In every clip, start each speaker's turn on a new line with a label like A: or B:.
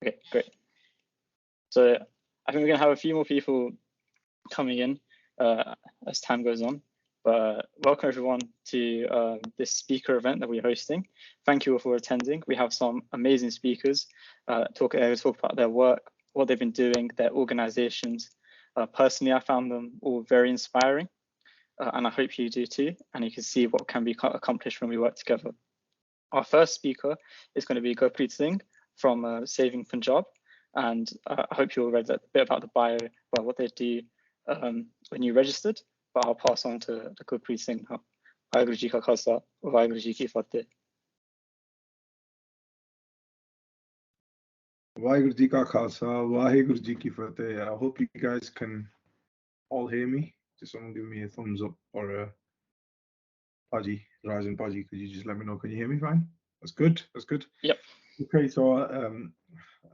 A: Okay, great. So I think we're going to have a few more people coming in as time goes on. But welcome everyone to this speaker event that we're hosting. Thank you all for attending. We have some amazing speakers talk about their work, what they've been doing, their organizations. Personally, I found them all very inspiring, and I hope you do too. And you can see what can be accomplished when we work together. Our first speaker is going to be Gurpreet Singh from Saving Punjab. And I hope you all read a bit about the bio, about what they do when you registered, but I'll pass on to Gurpreet Singh now. Waheguru Ji Ka Khalsa, Waheguru Ji Ki Fateh.
B: Waheguru Ji Ka Khalsa, Waheguru Ji Ki Fateh. I hope you guys can all hear me. Just someone give me a thumbs up or a Paji, Raj and Paji, could you just let me know? Can you hear me fine? That's good. That's good.
A: Yep.
B: Okay, so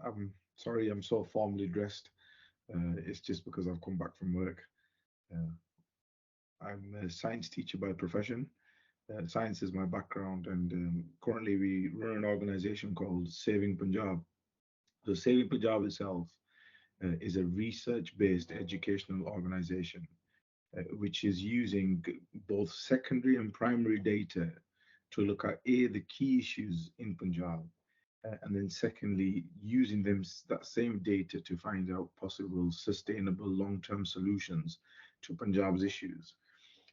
B: I'm sorry I'm so formally dressed. It's just because I've come back from work. I'm a science teacher by profession. Science is my background, and currently we run an organization called Saving Punjab. So Saving Punjab itself is a research-based educational organization which is using both secondary and primary data to look at the key issues in Punjab, and then secondly, using that same data to find out possible sustainable long-term solutions to Punjab's issues.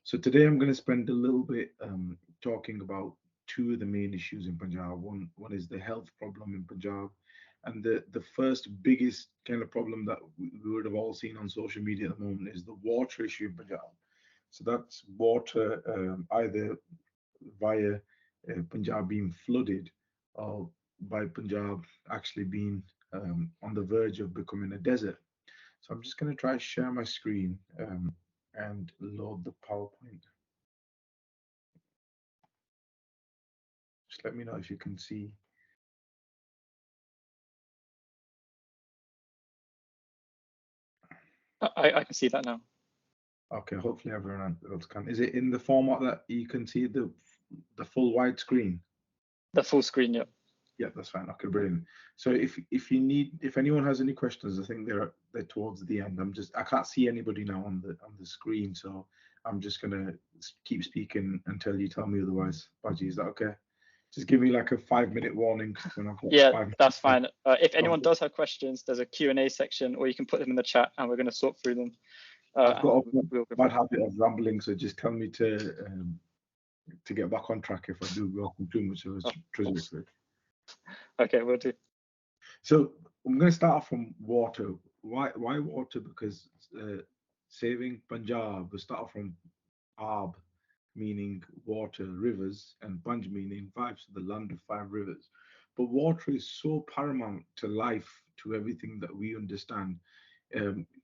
B: So today I'm going to spend a little bit talking about two of the main issues in Punjab. One is the health problem in Punjab, and the first biggest kind of problem that we would have all seen on social media at the moment is the water issue in Punjab. So that's water either via Punjab being flooded or by Punjab actually being on the verge of becoming a desert. So I'm just going to try to share my screen and load the PowerPoint. Just let me know if you can see.
A: I can see that now.
B: Okay, hopefully everyone else can. Is it in the format that you can see the full wide screen?
A: The full screen, yeah.
B: Yeah, that's fine. Okay, brilliant. So if anyone has any questions, I think they're towards the end. I can't see anybody now on the screen, so I'm just gonna keep speaking until you tell me otherwise. Baji, is that okay? Just give me like a 5-minute warning when I've got
A: Yeah,
B: 5 minutes.
A: that's fine. If anyone does have questions, there's a Q&A section, or you can put them in the chat, and we're going to sort through them.
B: I've got a bad habit of rambling, so just tell me to get back on track if I do go on too much of a trajectory.
A: Okay, we'll do.
B: So I'm going to start off from water. Why water? Because Saving Punjab, we start from Ab, meaning water, rivers, and Panj meaning 5, so the land of 5 rivers. But water is so paramount to life, to everything that we understand.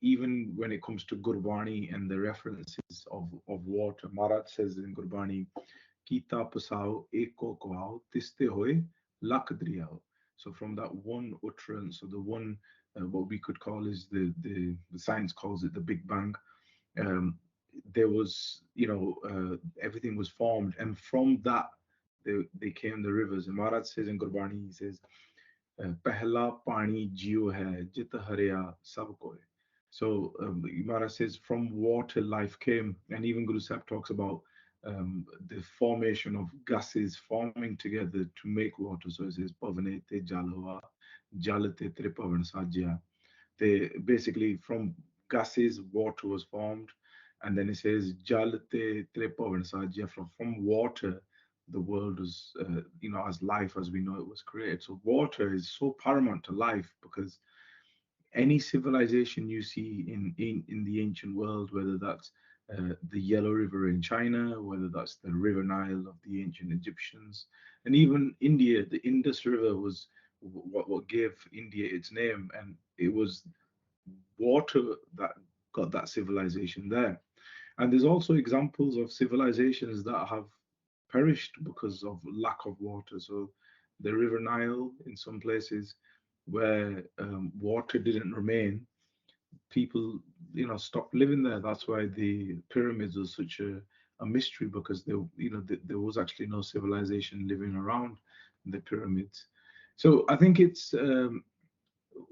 B: Even when it comes to Gurbani and the references of water, Maharaj says in Gurbani, Kita pasao eko kohao tiste hoye lak driyao. So from that one utterance, or the one what we could call is the science calls it the Big Bang. There was, everything was formed, and from that they came the rivers. And Maharaj says in Gurbani, he says, "Pehla pani jio hai, jit harya sab koy." So Maharaj says, from water life came, and even Guru Sahib talks about the formation of gases forming together to make water. So it says, "Pavanete jalava, jalate tripavan sajya." They basically, from gases water was formed, and then it says jalate tripavan sajya. From water the world was as life as we know it was created. So water is so paramount to life, because any civilization you see in the ancient world, whether that's the Yellow River in China, whether that's the River Nile of the ancient Egyptians, and even India, the Indus River was what gave India its name, and it was water that got that civilization there. And there's also examples of civilizations that have perished because of lack of water. So the River Nile, in some places where water didn't remain, people stopped living there. That's why the pyramids was such a mystery, because there was actually no civilization living around the pyramids. So I think it's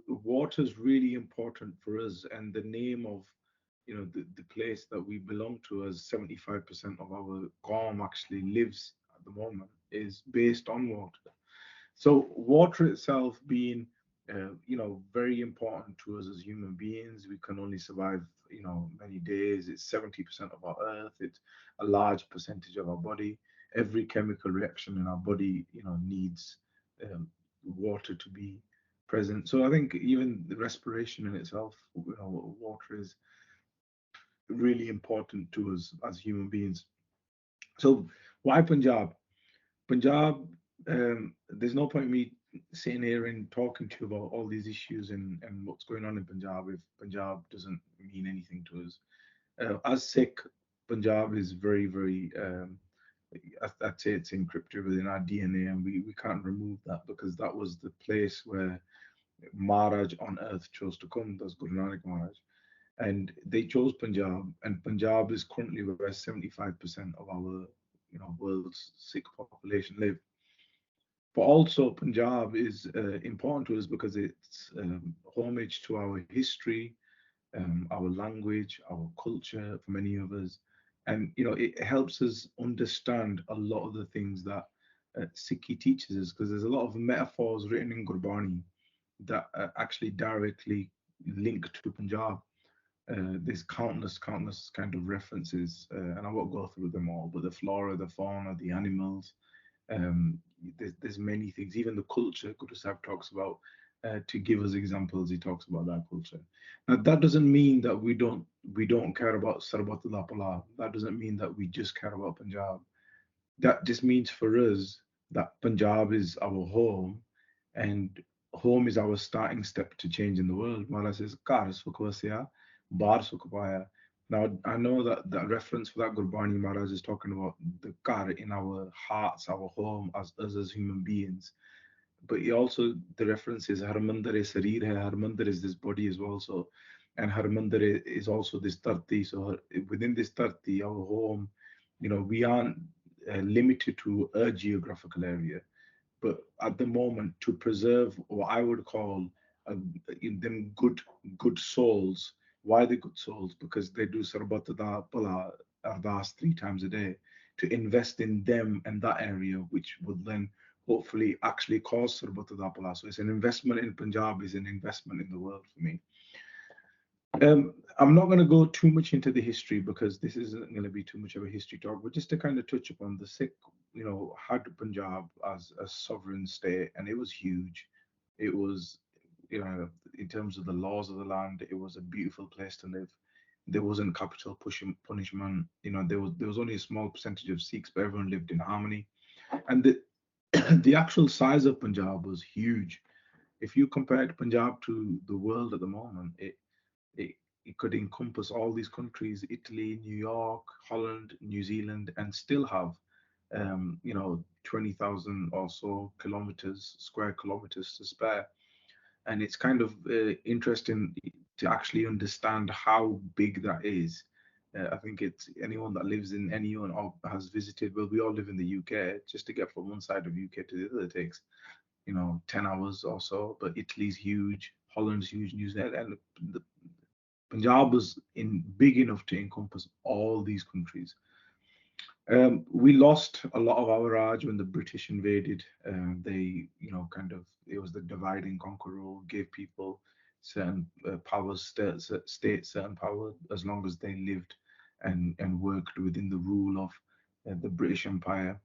B: water is really important for us, and the name of the place that we belong to, as 75% of our Qawm actually lives at the moment, is based on water. So water itself being, very important to us as human beings. We can only survive, many days. It's 70% of our earth. It's a large percentage of our body. Every chemical reaction in our body, needs water to be present. So I think even the respiration in itself, water is really important to us as human beings. So why Punjab? Punjab, there's no point me sitting here and talking to you about all these issues and what's going on in Punjab if Punjab doesn't mean anything to us. As Sikh, Punjab is very, very, I'd say it's encrypted within our DNA, and we can't remove that because that was the place where Maharaj on earth chose to come. That's Guru Nanak Maharaj. And they chose Punjab, and Punjab is currently where 75% of our world's Sikh population live. But also Punjab is important to us because it's homage to our history, our language, our culture for many of us, and it helps us understand a lot of the things that Sikhi teaches us, because there's a lot of metaphors written in Gurbani that actually directly link to Punjab. There's countless kind of references, and I won't go through them all, but the flora, the fauna, the animals, there's many things. Even the culture, Guru Sahib talks about, to give us examples, he talks about that culture. Now, that doesn't mean that we don't care about Sarabjot Singh. That doesn't mean that we just care about Punjab. That just means for us that Punjab is our home, and home is our starting step to change in the world. Maharaj says, "Kar sukh vasya, bar sukh paya." Now, I know that that reference for that Gurbani Maharaj is talking about the kar in our hearts, our home, as us as human beings. But he also, the reference is Harmandir is Sarir hai, Harmandir is this body as well. So, and Harmandir is also this Tarti. So within this Tarti, our home, we aren't limited to a geographical area. But at the moment, to preserve what I would call in them good souls. Why the good souls? Because they do Sarabata Pala Ardas 3 times a day, to invest in them and that area, which would then hopefully actually cause Sarabata Pala. So it's an investment in Punjab, is an investment in the world for me. I'm not going to go too much into the history because this isn't going to be too much of a history talk, but just to kind of touch upon the Sikh, had Punjab as a sovereign state, and it was huge. It was, in terms of the laws of the land, it was a beautiful place to live. There wasn't capital punishment. There was only a small percentage of Sikhs, but everyone lived in harmony. And the the actual size of Punjab was huge. If you compared Punjab to the world at the moment, it, it could encompass all these countries: Italy, New York, Holland, New Zealand, and still have 20,000 or so square kilometers to spare. And it's kind of interesting to actually understand how big that is. I think it's anyone that lives in anyone or has visited. Well, we all live in the UK. Just to get from one side of UK to the other takes 10 hours or so. But Italy's huge, Holland's huge, New Zealand, and the Punjab was big enough to encompass all these countries. We lost a lot of our Raj when the British invaded. They, it was the divide and conquer rule, gave people certain powers, state certain power as long as they lived and worked within the rule of the British Empire.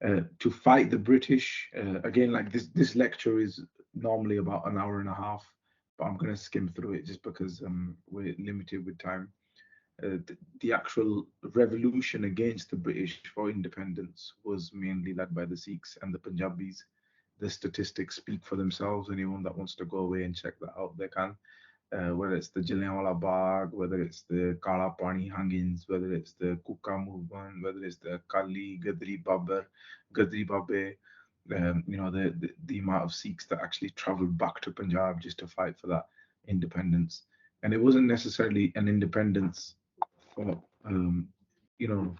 B: To fight the British, again, like this lecture is normally about an hour and a half, but I'm going to skim through it just because we're limited with time. The actual revolution against the British for independence was mainly led by the Sikhs and the Punjabis. The statistics speak for themselves. Anyone that wants to go away and check that out, they can. Whether it's the Jallianwala Bagh, whether it's the Kala Pani hangings, whether it's the Kuka movement, whether it's the Kali, Gadri Babe, the amount of Sikhs that actually traveled back to Punjab just to fight for that independence. And it wasn't necessarily an independence for, you know,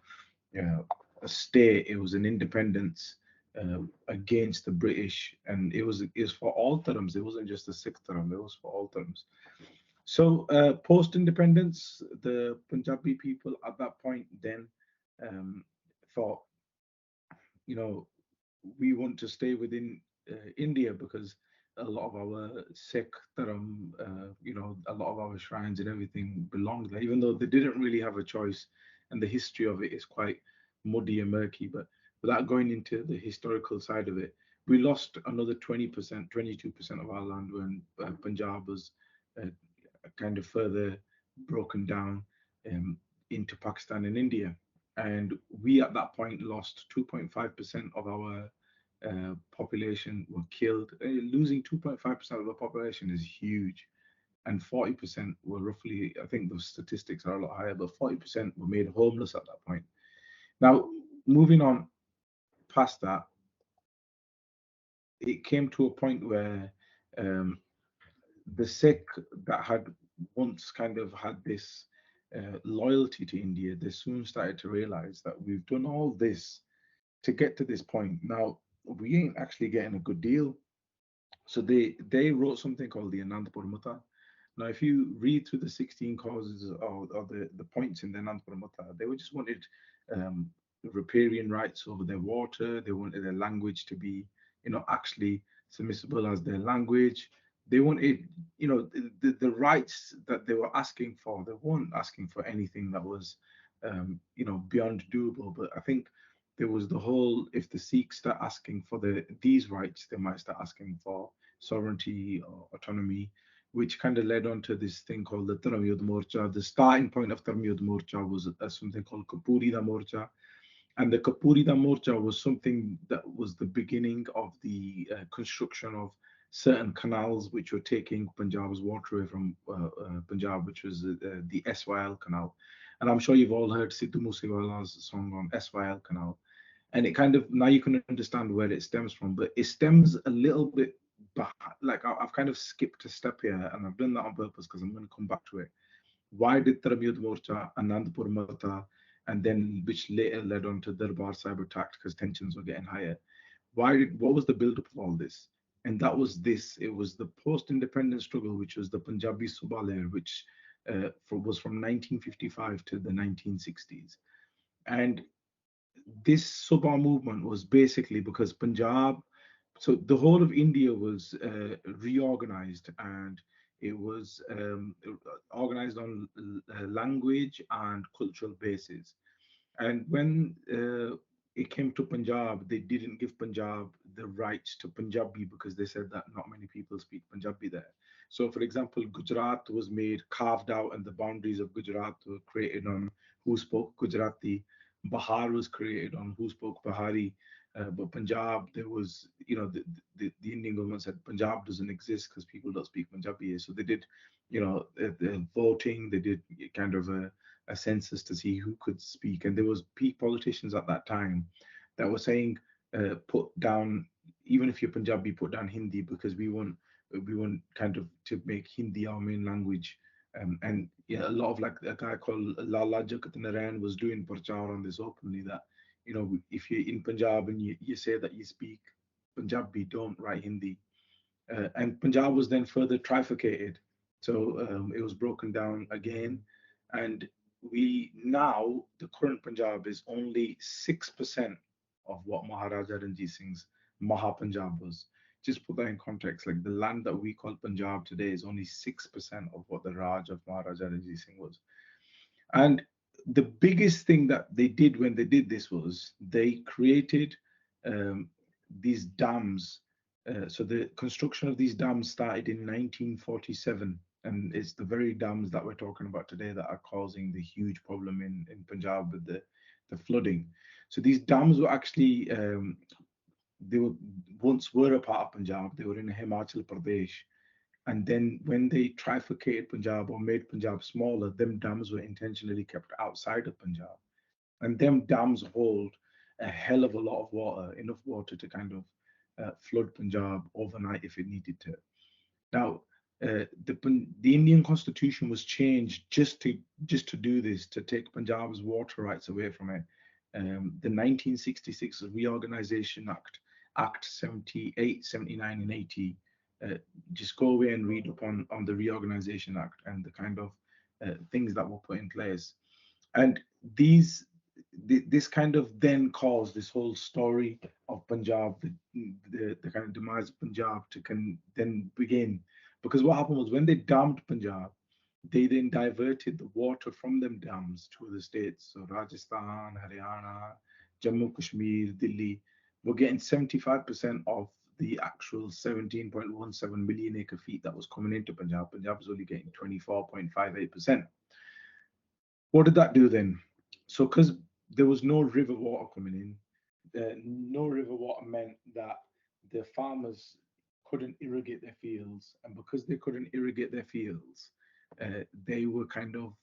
B: a state. It was an independence against the British, and it was for all terms. It wasn't just the Sikh term; it was for all terms. So post-independence, the Punjabi people at that point then um, thought, you know, we want to stay within India because a lot of our Sikh Dharam, a lot of our shrines and everything belonged there, even though they didn't really have a choice. And the history of it is quite muddy and murky. But without going into the historical side of it, we lost another 20%, 22% of our land when Punjab was uh, kind of further broken down um, into Pakistan and India. And we at that point lost 2.5% of our population were killed. Losing 2.5% of the population is huge. And 40% were roughly, I think the statistics are a lot higher, but 40% were made homeless at that point. Now, moving on past that, it came to a point where um, the Sikh that had once kind of had this loyalty to India, they soon started to realize that we've done all this to get to this point. Now, we ain't actually getting a good deal. So they wrote something called the Anandpur Mutta. Now, if you read through the 16 causes or the points in the Anandpur Mutta, they were just wanted um, riparian rights over their water. They wanted their language to be, actually submissible as their language. They wanted, the rights that they were asking for. They weren't asking for anything that was, beyond doable. But I think there was the whole, if the Sikhs start asking for these rights, they might start asking for sovereignty or autonomy, which kind of led on to this thing called the Dharam Morcha. The starting point of Dharam Morcha was something called Kapurida Morcha. And the Kapurida Morcha was something that was the beginning of the construction of certain canals which were taking Punjab's waterway from Punjab, which was the SYL canal. And I'm sure you've all heard Sidhu Moosewala's song on SYL canal. And it kind of, now you can understand where it stems from, but it stems a little bit back. Like I've kind of skipped a step here, and I've done that on purpose because I'm going to come back to it. Why did Tarabiyat Morcha, Anandpur Mata, and then which later led on to Darbar Sahib attack because tensions were getting higher? What was the build-up of all this? And that was this. It was the post-independence struggle, which was the Punjabi Subha Lehar, which was from 1955 to the 1960s. And this Subha movement was basically because Punjab, so the whole of India was reorganized, and it was organized on language and cultural basis. And when it came to Punjab, they didn't give Punjab the rights to Punjabi because they said that not many people speak Punjabi there. So, for example, Gujarat was made carved out, and the boundaries of Gujarat were created on who spoke Gujarati. Bahar was created on who spoke Bahari. But Punjab, there was, the Indian government said Punjab doesn't exist because people don't speak Punjabi. So they did, the voting, they did kind of a census to see who could speak. And there was peak politicians at that time that were saying, put down, even if you're Punjabi, put down Hindi because we want kind of to make Hindi our main language. And yeah, a lot of like a guy called Lala Jagat Narayan was doing parchar on this openly that, if you're in Punjab and you say that you speak Punjabi, don't write Hindi. And Punjab was then further trifurcated. So it was broken down again. And the current Punjab is only 6% of what Maharaja Ranjit Singh's Maha Punjab was. Just put that in context, like the land that we call Punjab today is only 6% of what the Raj of Maharaja Ranjit Singh was. And the biggest thing that they did when they did this was they created these dams. So the construction of these dams started in 1947, and it's the very dams that we're talking about today that are causing the huge problem in Punjab with the flooding. So these dams were actually they were once were a part of Punjab. They were in Himachal Pradesh, and then when they trifurcated Punjab or made Punjab smaller, them dams were intentionally kept outside of Punjab. And them dams hold a hell of a lot of water, enough water to kind of flood Punjab overnight if it needed to. Now, the Indian constitution was changed just to do this, to take Punjab's water rights away from it. The 1966 Reorganization Act Act 78, 79, and 80. Just go away and read up on the Reorganization Act and the kind of things that were put in place. And this kind of then caused this whole story of Punjab, the kind of demise of Punjab then begin. Because what happened was when they dammed Punjab, they then diverted the water from them dams to other states. So Rajasthan, Haryana, Jammu Kashmir, Delhi were getting 75% of the actual 17.17 million acre feet that was coming into Punjab. Punjab was only getting 24.58%. What did that do then? So, because there was no river water coming in, no river water meant that the farmers couldn't irrigate their fields, and because they couldn't irrigate their fields, they were kind of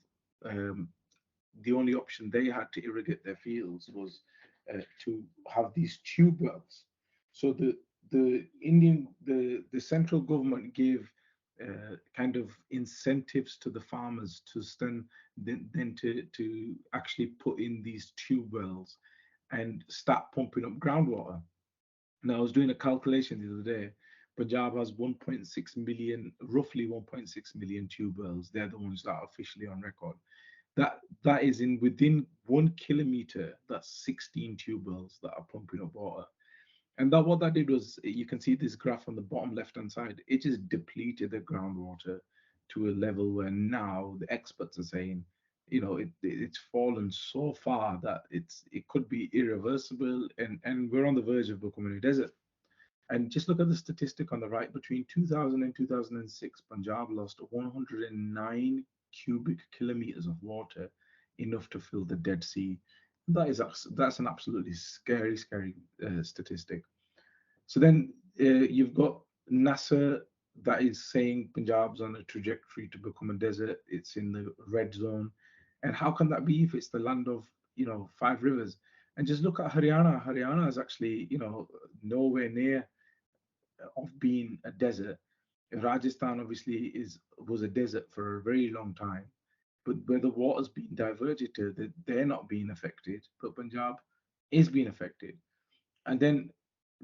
B: the only option they had to irrigate their fields was to have these tube wells. So the central government gave kind of incentives to the farmers to then to actually put in these tube wells and start pumping up groundwater. Now, I was doing a calculation the other day. Punjab has 1.6 million, roughly 1.6 million tube wells. They're the ones that are officially on record. That is in within 1 kilometer. That's 16 tube wells that are pumping up water. And that what that did was, you can see this graph on the bottom left-hand side. It just depleted the groundwater to a level where now the experts are saying, it's fallen so far that it could be irreversible, and we're on the verge of becoming a desert. And just look at the statistic on the right. Between 2000 and 2006, Punjab lost 109 cubic kilometers of water, enough to fill the Dead Sea. That's an absolutely scary statistic. So then you've got NASA that is saying Punjab's on a trajectory to become a desert. It's in the red zone. And how can that be if it's the land of 5 rivers? And just look at Haryana. Haryana is actually nowhere near of being a desert. Rajasthan obviously was a desert for a very long time, but where the water's being diverted to, they're not being affected, but Punjab is being affected. And then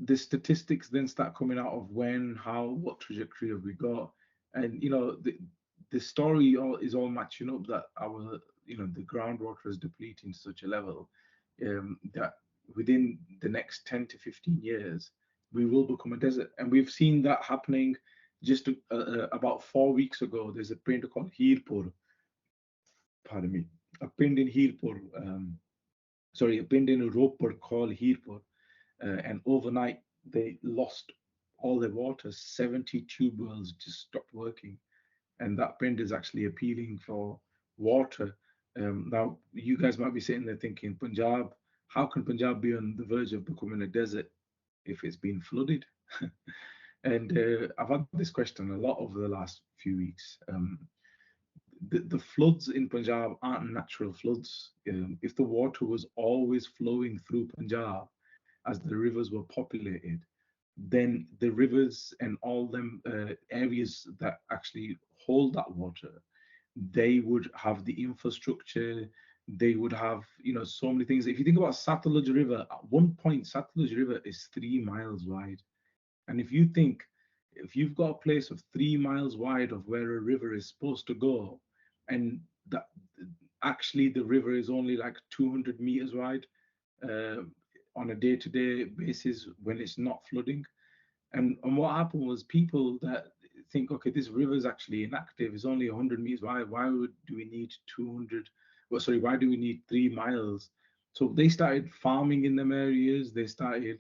B: the statistics then start coming out of when, how, what trajectory have we got, and the story is all matching up that the groundwater is depleting to such a level that within the next 10 to 15 years we will become a desert. And we've seen that happening just about 4 weeks ago. There's a pind called Hirpur, pardon me, a pind in Hirpur, a pind in Ropur called Hirpur, and overnight they lost all their water. 70 tube wells just stopped working, and that pind is actually appealing for water. Now, you guys might be sitting there thinking, Punjab, how can Punjab be on the verge of becoming a desert if it's been flooded? And I've had this question a lot over the last few weeks. The floods in Punjab aren't natural floods. If the water was always flowing through Punjab as the rivers were populated, then the rivers and all them areas that actually hold that water, they would have the infrastructure, they would have so many things. If you think about Satluj River, at one point Satluj River is 3 miles wide. And if you've got a place of 3 miles wide of where a river is supposed to go, and that actually the river is only like 200 meters wide on a day-to-day basis when it's not flooding. And what happened was, people that think, okay, this river is actually inactive, it's only 100 meters wide, do we need 200, well, sorry, why do we need 3 miles? So they started farming in them areas, they started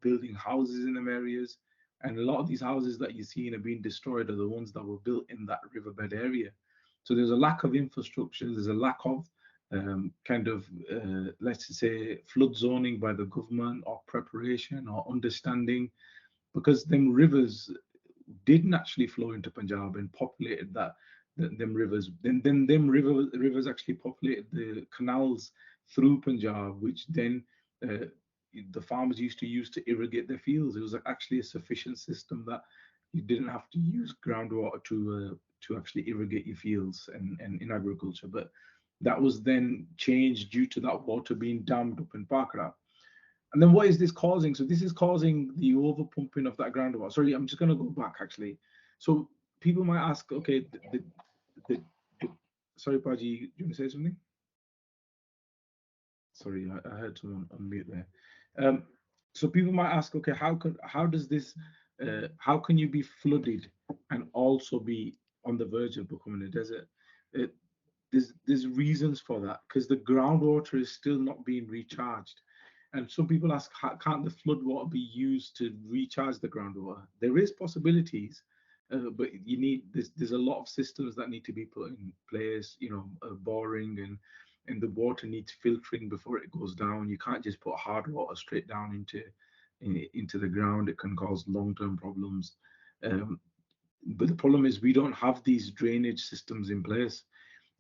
B: building houses in them areas, and a lot of these houses that you're seeing are being destroyed are the ones that were built in that riverbed area. So there's a lack of infrastructure, there's a lack of let's say, flood zoning by the government, or preparation or understanding, because them rivers didn't actually flow into Punjab and populated them rivers. Then them rivers actually populated the canals through Punjab, which then the farmers used to use to irrigate their fields. It was actually a sufficient system that you didn't have to use groundwater to actually irrigate your fields and in agriculture. But that was then changed due to that water being dammed up in Pakra. And then what is this causing? So this is causing the over pumping of that groundwater. Sorry, I'm just going to go back actually. So people might ask, okay, the sorry, Paji, do you want to say something? Sorry, I heard someone on mute there. So people might ask, okay, how does this, how can you be flooded and also be on the verge of becoming a desert? It, there's reasons for that, because the groundwater is still not being recharged. And some people ask, how, can't the floodwater be used to recharge the groundwater? There is possibilities, but you need there's a lot of systems that need to be put in place. You know, boring and the water needs filtering before it goes down. You can't just put hard water straight down into the ground. It can cause long-term problems. But the problem is we don't have these drainage systems in place.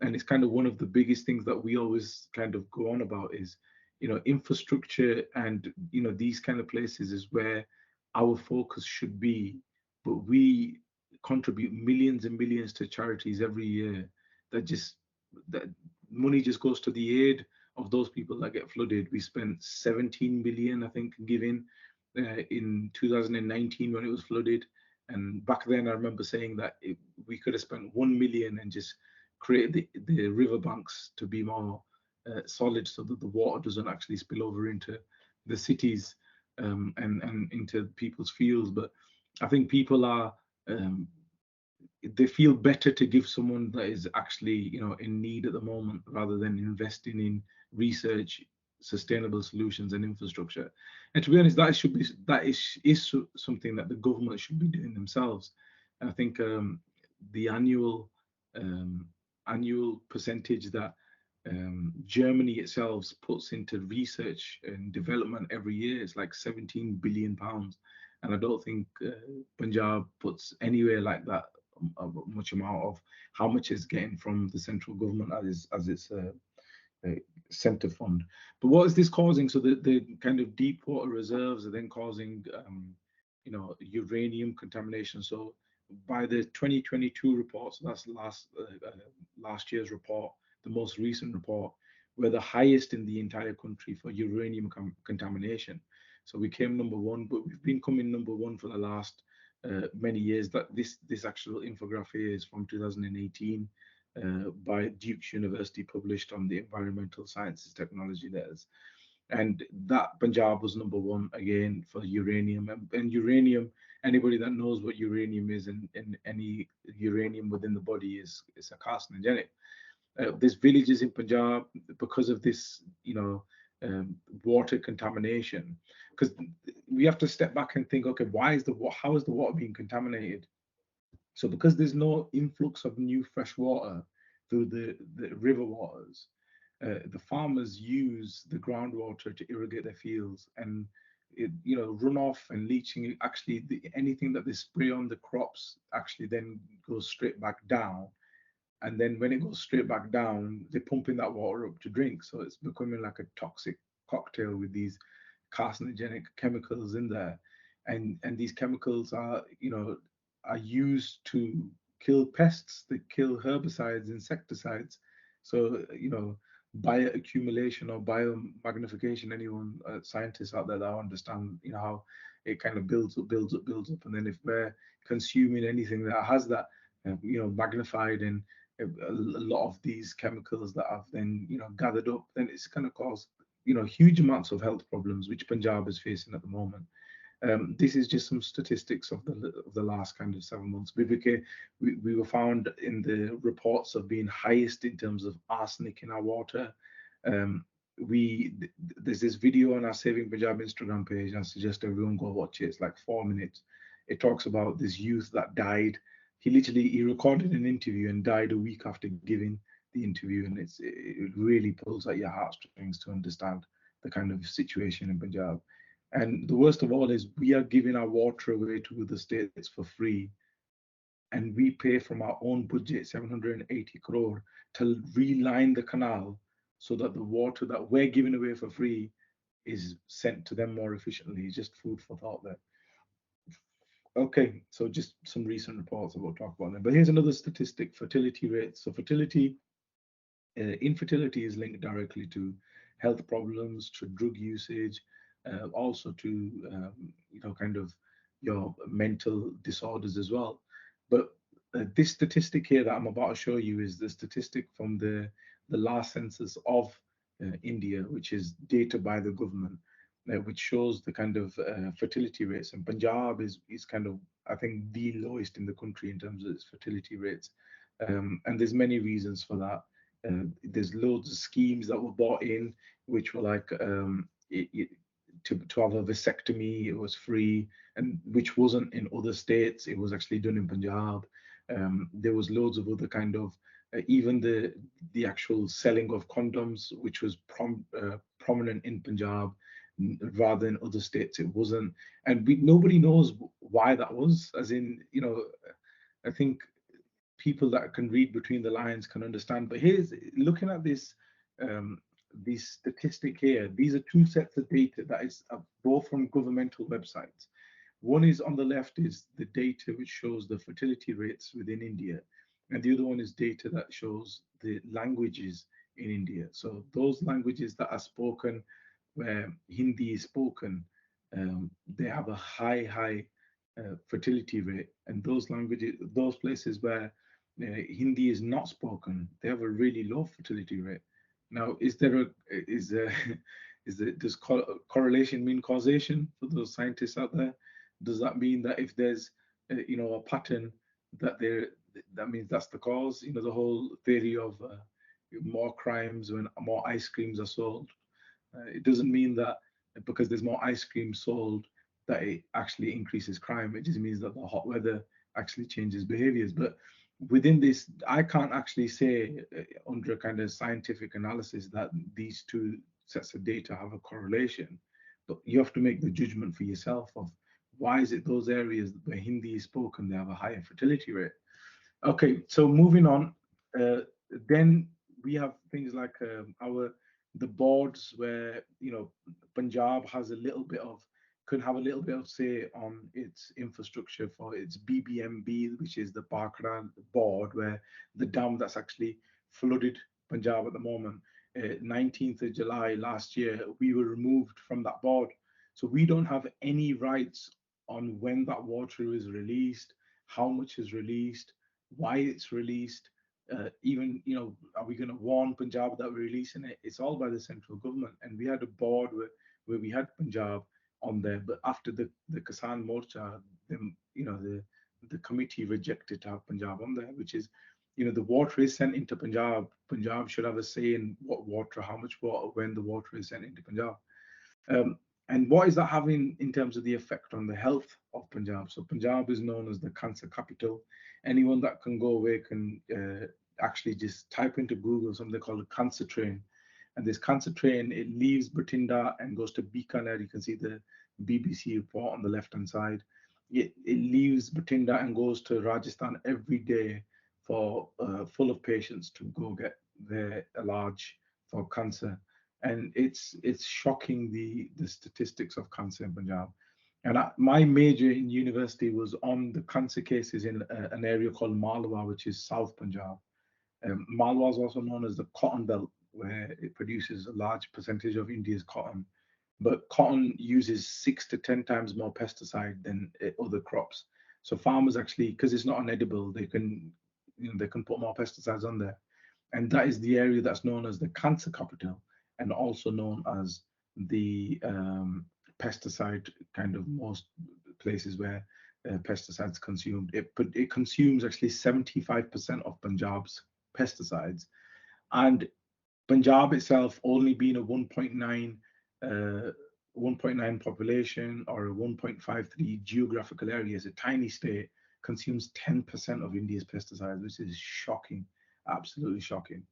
B: And it's kind of one of the biggest things that we always kind of go on about is, you know, infrastructure and, you know, these kind of places is where our focus should be. But we contribute millions and millions to charities every year that money just goes to the aid of those people that get flooded. We spent 17 billion, I think, giving in 2019 when it was flooded. And back then, I remember saying that we could have spent 1 million and just create the riverbanks to be more solid so that the water doesn't actually spill over into the cities and into people's fields. But I think people are they feel better to give someone that is actually, you know, in need at the moment rather than investing in research, sustainable solutions and infrastructure. And to be honest, that is something that the government should be doing themselves. And I think the annual percentage that Germany itself puts into research and development every year is like 17 billion pounds. And I don't think Punjab puts anywhere like that much amount of how much is getting from the central government as its centre fund. But what is this causing? So the kind of deep water reserves are then causing, you know, uranium contamination. So by the 2022 report, so that's last year's report, the most recent report, we're the highest in the entire country for uranium contamination. So we came number one, but we've been coming number one for the last many years. That this actual infographic is from 2018 by Duke's University, published on the Environmental Sciences Technology Letters. And that Punjab was number one again for uranium. And uranium, anybody that knows what uranium is and any uranium within the body is a carcinogenic. There's villages in Punjab because of this, you know, water contamination. Because we have to step back and think, okay, how is the water being contaminated? So because there's no influx of new fresh water through the river waters, the farmers use the groundwater to irrigate their fields, and it, you know, runoff and leaching, actually anything that they spray on the crops actually then goes straight back down. And then when it goes straight back down, they're pumping that water up to drink. So it's becoming like a toxic cocktail with these carcinogenic chemicals in there. And these chemicals are, you know, are used to kill pests, they kill herbicides, insecticides. So, you know, bioaccumulation or biomagnification, anyone, scientists out there that understand, you know, how it kind of builds up. And then if we're consuming anything that has that, you know, magnified and a lot of these chemicals that have then, you know, gathered up, then it's going to cause, you know, huge amounts of health problems, which Punjab is facing at the moment. This is just some statistics of the last kind of 7 months. We were found in the reports of being highest in terms of arsenic in our water. There's this video on our Saving Punjab Instagram page, and I suggest everyone go watch it. It's like 4 minutes. It talks about this youth that died. He recorded an interview and died a week after giving the interview, and it really pulls at your heartstrings to understand the kind of situation in Punjab. And the worst of all is we are giving our water away to the states for free, and we pay from our own budget 780 crore to reline the canal so that the water that we're giving away for free is sent to them more efficiently. Just food for thought there. Okay, so just some recent reports I will talk about them. But here's another statistic: fertility rates. So infertility is linked directly to health problems, to drug usage, also to kind of your mental disorders as well. But this statistic here that I'm about to show you is the statistic from the last census of India, which is data by the government, which shows the kind of fertility rates. And Punjab is kind of, I think, the lowest in the country in terms of its fertility rates. And there's many reasons for that. There's loads of schemes that were bought in, which were like to have a vasectomy, it was free, and which wasn't in other states. It was actually done in Punjab. There was loads of other kind of even the actual selling of condoms, which was prominent in Punjab, rather than other states. It wasn't, and nobody knows why that was. As in, I think people that can read between the lines can understand. But here's looking at this statistic here. These are two sets of data that is both from governmental websites. One is on the left is the data which shows the fertility rates within India, and the other one is data that shows the languages in India. So those languages that are spoken, where Hindi is spoken, they have a high fertility rate, and those languages, those places where Hindi is not spoken, they have a really low fertility rate. Now, does correlation mean causation for those scientists out there? Does that mean that if there's a pattern that that means that's the cause? The whole theory of more crimes when more ice creams are sold. It doesn't mean that because there's more ice cream sold that it actually increases crime. It just means that the hot weather actually changes behaviors. But within this, I can't actually say under a kind of scientific analysis that these two sets of data have a correlation. But you have to make the judgment for yourself of why is it those areas where Hindi is spoken, they have a higher fertility rate. Okay, so moving on, then we have things like the boards where Punjab has could have a little bit of say on its infrastructure for its BBMB, which is the Bhakra board, where the dam that's actually flooded Punjab at the moment. 19th of July last year, we were removed from that board. So we don't have any rights on when that water is released, how much is released, why it's released. Even, are we going to warn Punjab that we're releasing it? It's all by the central government. And we had a board where we had Punjab on there, but after the Kisan Morcha, the committee rejected to have Punjab on there, which is, the water is sent into Punjab. Punjab should have a say in what water, how much water, when the water is sent into Punjab. And what is that having in terms of the effect on the health of Punjab? So Punjab is known as the cancer capital. Anyone that can go away can actually just type into Google something called a cancer train. And this cancer train, it leaves Batinda and goes to Bikaner. You can see the BBC report on the left-hand side. It leaves Batinda and goes to Rajasthan every day for full of patients to go get their Ilaj for cancer. And it's shocking the statistics of cancer in Punjab. And my major in university was on the cancer cases in an area called Malwa, which is South Punjab. Malwa is also known as the cotton belt, where it produces a large percentage of India's cotton. But cotton uses 6 to 10 times more pesticide than other crops. So farmers actually, because it's not an edible, they can put more pesticides on there. And that is the area that's known as the cancer capital, and also known as the pesticide kind of most places where pesticides consumed. It consumes actually 75% of Punjab's pesticides, and Punjab itself, only being a 1.9 population or a 1.53 geographical area, is a tiny state, consumes 10% of India's pesticides, which is shocking, absolutely shocking.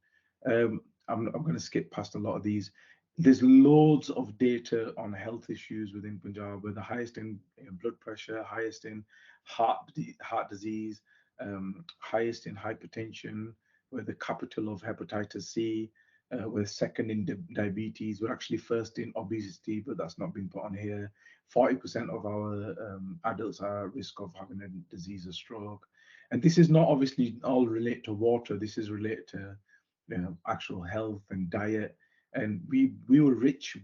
B: I'm going to skip past a lot of these. There's loads of data on health issues within Punjab. We're the highest in blood pressure, highest in heart disease, highest in hypertension. We're the capital of hepatitis C. We're second in diabetes. We're actually first in obesity, but that's not been put on here. 40% of our adults are at risk of having a disease or stroke. And this is not obviously all related to water. This is related to actual health and diet. And we were rich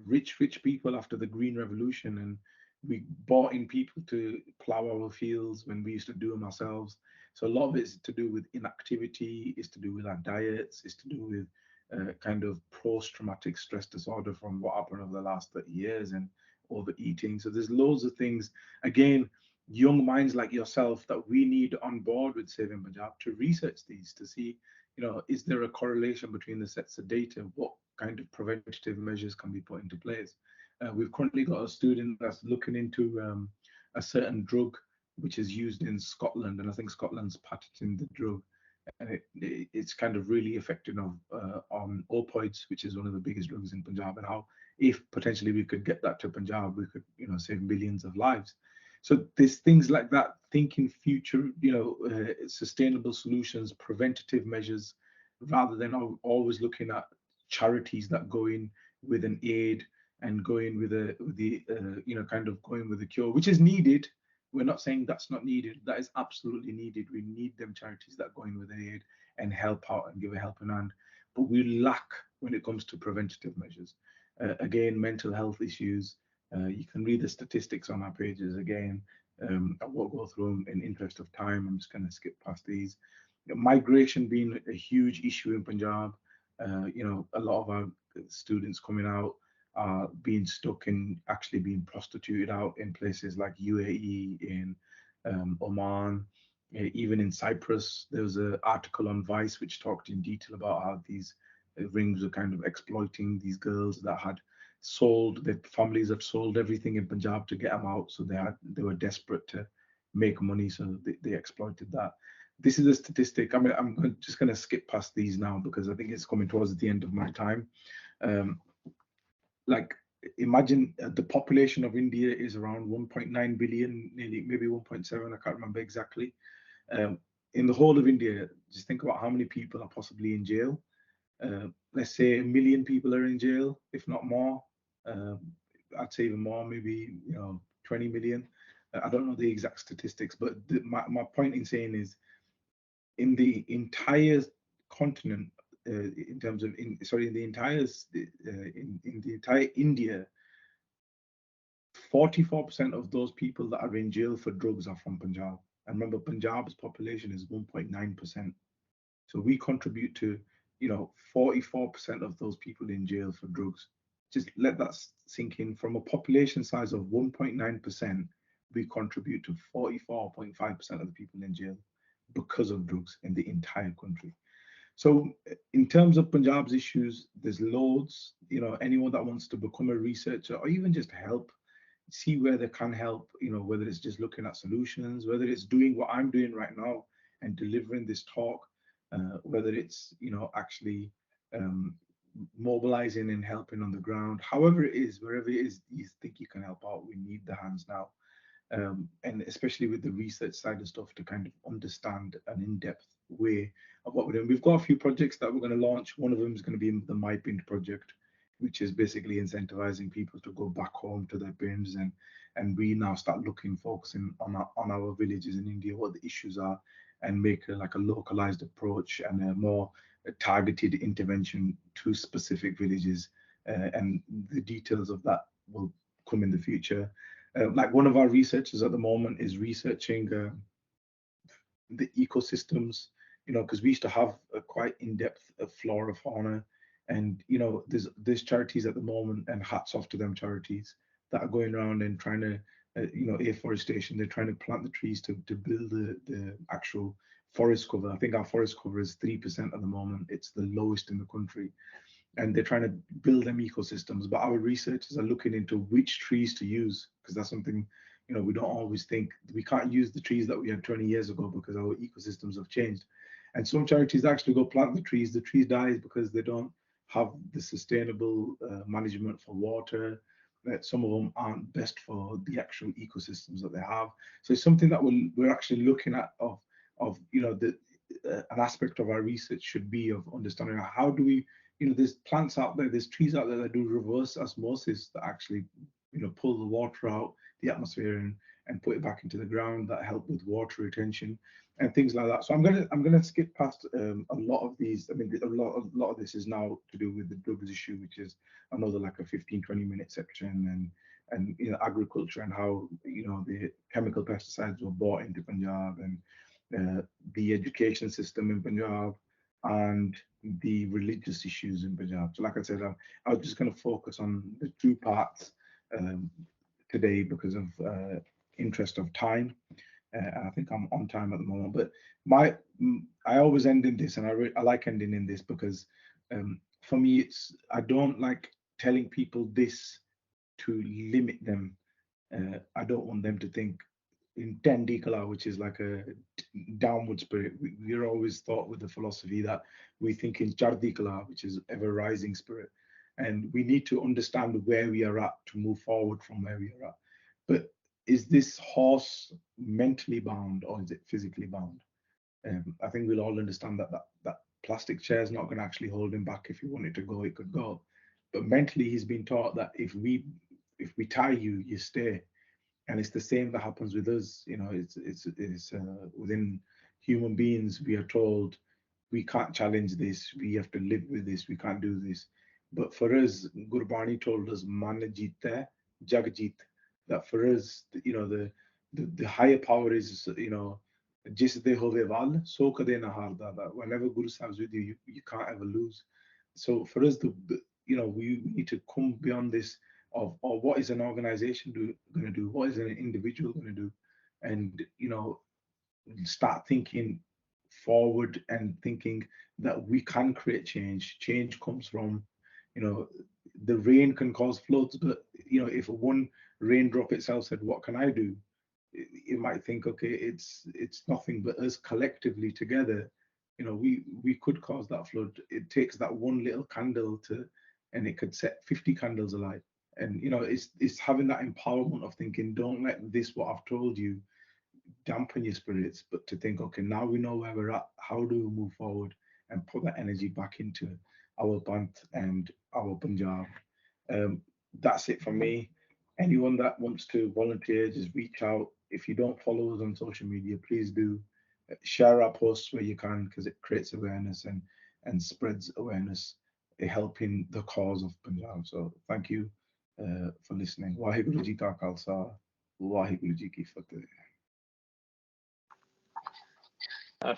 B: rich people after the Green Revolution, and we brought in people to plow our fields when we used to do them ourselves. So a lot of it is to do with inactivity, is to do with our diets, is to do with kind of post-traumatic stress disorder from what happened over the last 30 years and overeating. So there's loads of things. Again, young minds like yourself that we need on board with Saving Punjab to research these to see, is there a correlation between the sets of data? What kind of preventative measures can be put into place? We've currently got a student that's looking into a certain drug which is used in Scotland, and I think Scotland's patenting the drug, and it's kind of really effective on opioids, which is one of the biggest drugs in Punjab, and how if potentially we could get that to Punjab, we could save millions of lives. So there's things like that. Thinking future, sustainable solutions, preventative measures, rather than always looking at charities that go in with an aid and going with kind of going with the cure, which is needed. We're not saying that's not needed. That is absolutely needed. We need them charities that go in with an aid and help out and give a helping hand. But we lack when it comes to preventative measures. Again, mental health issues. You can read the statistics on our pages again. I won't go through them in interest of time. I'm just going to skip past these. Migration being a huge issue in Punjab. A lot of our students coming out are being stuck and actually being prostituted out in places like UAE, in Oman, even in Cyprus. There was an article on Vice which talked in detail about how these rings were kind of exploiting these girls that had sold, their families had sold everything in Punjab to get them out. So they were desperate to make money, so they exploited that. This is a statistic. I mean, just going to skip past these now because I think it's coming towards the end of my time. Like, imagine the population of India is around 1.9 billion, nearly maybe 1.7. I can't remember exactly. In the whole of India, just think about how many people are possibly in jail. Let's say 1 million people are in jail, if not more. I'd say even more, maybe 20 million. I don't know the exact statistics, but my point in saying is, in the entire continent, in terms of in the entire India, 44% of those people that are in jail for drugs are from Punjab. And remember, Punjab's population is 1.9%. So we contribute to 44% of those people in jail for drugs. Just let that sink in. From a population size of 1.9%, we contribute to 44.5% of the people in jail because of drugs in the entire country. So in terms of Punjab's issues, there's loads. Anyone that wants to become a researcher or even just help, see where they can help, whether it's just looking at solutions, whether it's doing what I'm doing right now and delivering this talk, whether it's actually mobilizing and helping on the ground, however it is, wherever it is you think you can help out, we need the hands now. And especially with the research side of stuff, to kind of understand an in-depth way of what we're doing. We've got a few projects that we're going to launch. One of them is going to be the My Bin project, which is basically incentivizing people to go back home to their bins, and we now start focusing on our villages in India, what the issues are, and make a localized approach and a more targeted intervention to specific villages. And the details of that will come in the future. Like, one of our researchers at the moment is researching the ecosystems, because we used to have a quite in-depth flora, fauna, and there's charities at the moment, and hats off to them charities that are going around and trying to afforestation. They're trying to plant the trees to build the actual forest cover. I think our forest cover is 3% at the moment. It's the lowest in the country, and they're trying to build them ecosystems. But our researchers are looking into which trees to use, because that's something we don't always think. We can't use the trees that we had 20 years ago because our ecosystems have changed. And some charities actually go plant the trees. The tree dies because they don't have the sustainable management for water. That some of them aren't best for the actual ecosystems that they have. So it's something that we're actually looking at of an aspect of our research should be of understanding how do we, there's plants out there, there's trees out there that do reverse osmosis, that actually pull the water out the atmosphere and put it back into the ground that help with water retention and things like that. So I'm gonna skip past a lot of these. I mean, a lot of this is now to do with the drugs issue, which is another like a 15-20 minute section, and agriculture and how the chemical pesticides were bought into Punjab, and the education system in Punjab, and the religious issues in Punjab. So like I said, I was just going to focus on the two parts today because of interest of time. I think I'm on time at the moment, but I always end in this, and I like ending in this because for me, I don't like telling people this to limit them. I don't want them to think in 10 Dikala, which is like a downward spirit. We're always thought with the philosophy that we think in Chardikala, which is ever rising spirit. And we need to understand where we are at to move forward from where we are at. But is this horse mentally bound or is it physically bound? I think we'll all understand that plastic chair is not going to actually hold him back. If he wanted to go, it could go. But mentally, he's been taught that if we tie you, you stay. And it's the same that happens with us. It's within human beings, we are told we can't challenge this, we have to live with this, we can't do this. But for us, Gurbani told us manajita jagjit, that for us, the higher power is, jis de hove wal so kade na harda, that whenever Guru Sahib's with you, you can't ever lose. So for us, we need to come beyond this of what is an organization going to do, what is an individual going to do, and start thinking forward and thinking that we can create change. Change comes from, the rain can cause floods, but if one raindrop itself said, "What can I do?" it might think, okay, it's nothing, but us collectively together, we could cause that flood. It takes that one little candle and it could set 50 candles alight. And it's having that empowerment of thinking, don't let this, what I've told you, dampen your spirits, but to think, okay, now we know where we're at, how do we move forward and put that energy back into our Bant and our Punjab. That's it from me. Anyone that wants to volunteer, just reach out. If you don't follow us on social media, please do. Share our posts where you can, because it creates awareness and spreads awareness, helping the cause of Punjab. So thank you for listening. Waheguru Ji Ka Khalsa, Waheguru Ji Ki Fateh.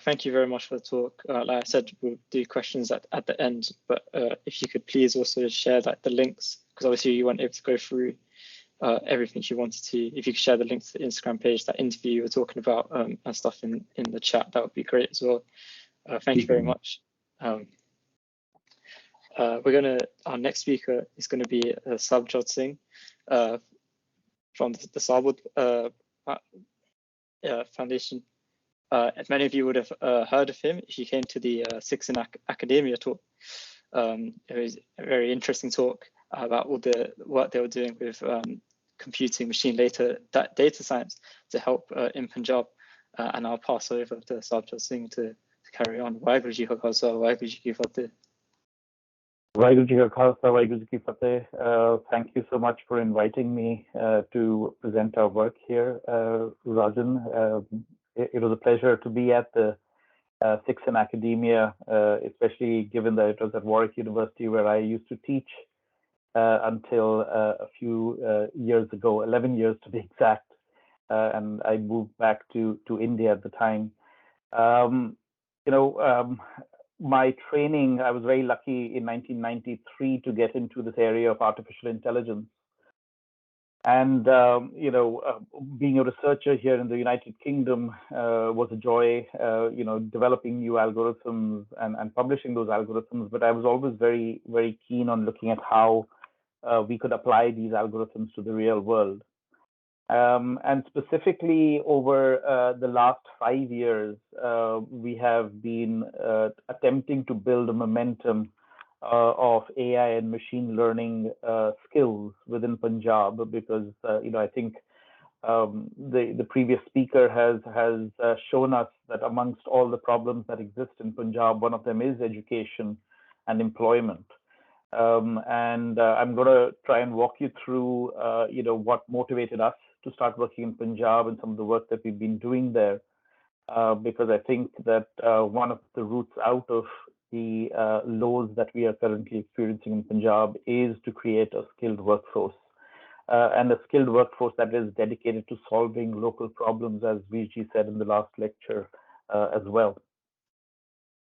A: Thank you very much for the talk. Like I said, we'll do questions at the end, but if you could please also share the links, because obviously you weren't able to go through everything you wanted to. If you could share the link to the Instagram page, that interview you were talking about, and stuff in the chat, that would be great as well. Thank you very much. Our next speaker is going to be Sarabjot Singh from the Sabudh Foundation. Many of you would have heard of him if you came to the Sikh in Academia talk. It was a very interesting talk about all the work they were doing with computing, machine data science to help in Punjab. And I'll pass over to Sarabjot Singh to carry on. Waheguru Ji Ka Khalsa, Waheguru Ji Ki Fateh.
C: Waheguru Ji Ka Khalsa, Waheguru Ji Ki Fateh. Thank you so much for inviting me to present our work here, Rajan. It was a pleasure to be at the Sikh in Academia, especially given that it was at Warwick University where I used to teach until a few years ago, 11 years to be exact, and I moved back to India at the time. My training, I was very lucky in 1993 to get into this area of artificial intelligence. And, being a researcher here in the United Kingdom was a joy, developing new algorithms and publishing those algorithms. But I was always very, very keen on looking at how we could apply these algorithms to the real world. And specifically over the last 5 years, we have been attempting to build a momentum of AI and machine learning skills within Punjab, because I think the previous speaker has shown us that amongst all the problems that exist in Punjab, one of them is education and employment. And I'm going to try and walk you through what motivated us to start working in Punjab and some of the work that we've been doing there, because I think that one of the routes out of the lows that we are currently experiencing in Punjab is to create a skilled workforce, and a skilled workforce that is dedicated to solving local problems, as Vijay said in the last lecture as well.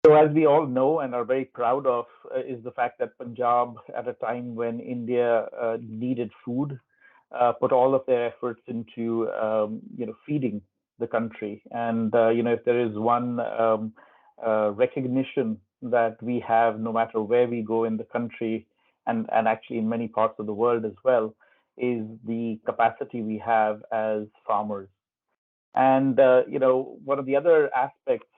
C: So as we all know and are very proud of is the fact that Punjab, at a time when India needed food, put all of their efforts into feeding the country. And if there is one recognition that we have, no matter where we go in the country, and actually in many parts of the world as well, is the capacity we have as farmers. And one of the other aspects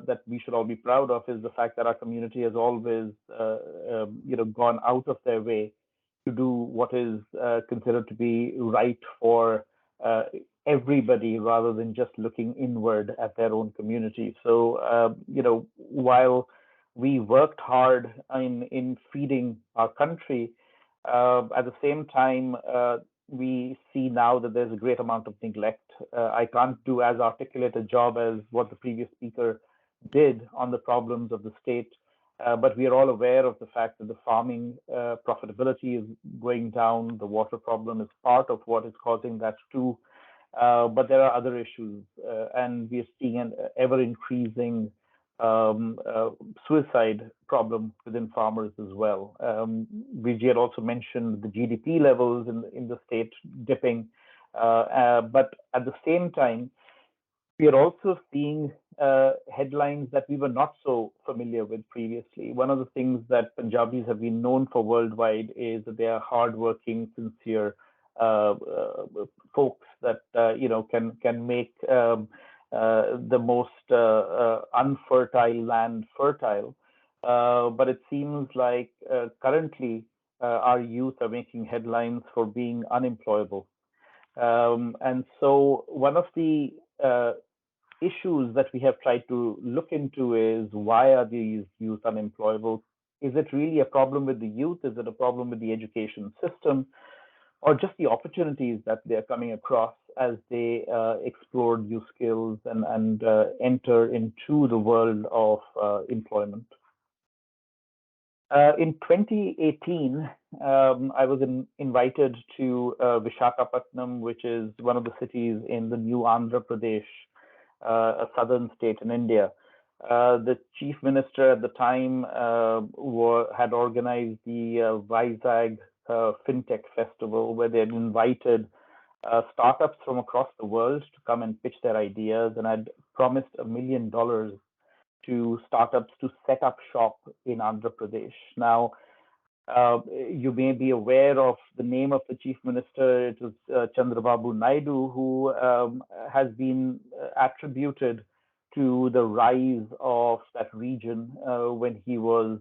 C: that we should all be proud of is the fact that our community has always gone out of their way to do what is considered to be right for everybody, rather than just looking inward at their own community. So while we worked hard in feeding our country, at the same time we see now that there's a great amount of neglect. I can't do as articulate a job as what the previous speaker did on the problems of the state, but we are all aware of the fact that the farming profitability is going down. The water problem is part of what is causing that too, but there are other issues, and we are seeing an ever-increasing suicide problem within farmers as well. Vijay had also mentioned the GDP levels in the state dipping, but at the same time, we are also seeing headlines that we were not so familiar with previously. One of the things that Punjabis have been known for worldwide is that they are hardworking, sincere folks that can make the most unfertile land fertile. But it seems like currently our youth are making headlines for being unemployable. And so one of the issues that we have tried to look into is, why are these youth unemployable? Is it really a problem with the youth? Is it a problem with the education system? Or just the opportunities that they're coming across as they explore new skills and enter into the world of employment? In 2018, I was invited to Visakhapatnam, which is one of the cities in the new Andhra Pradesh, a southern state in India. The chief minister at the time had organized the Vizag FinTech Festival, where they had invited startups from across the world to come and pitch their ideas, and had promised $1 million to startups to set up shop in Andhra Pradesh. Now, you may be aware of the name of the chief minister. It was Chandrababu Naidu, who has been attributed to the rise of that region when he was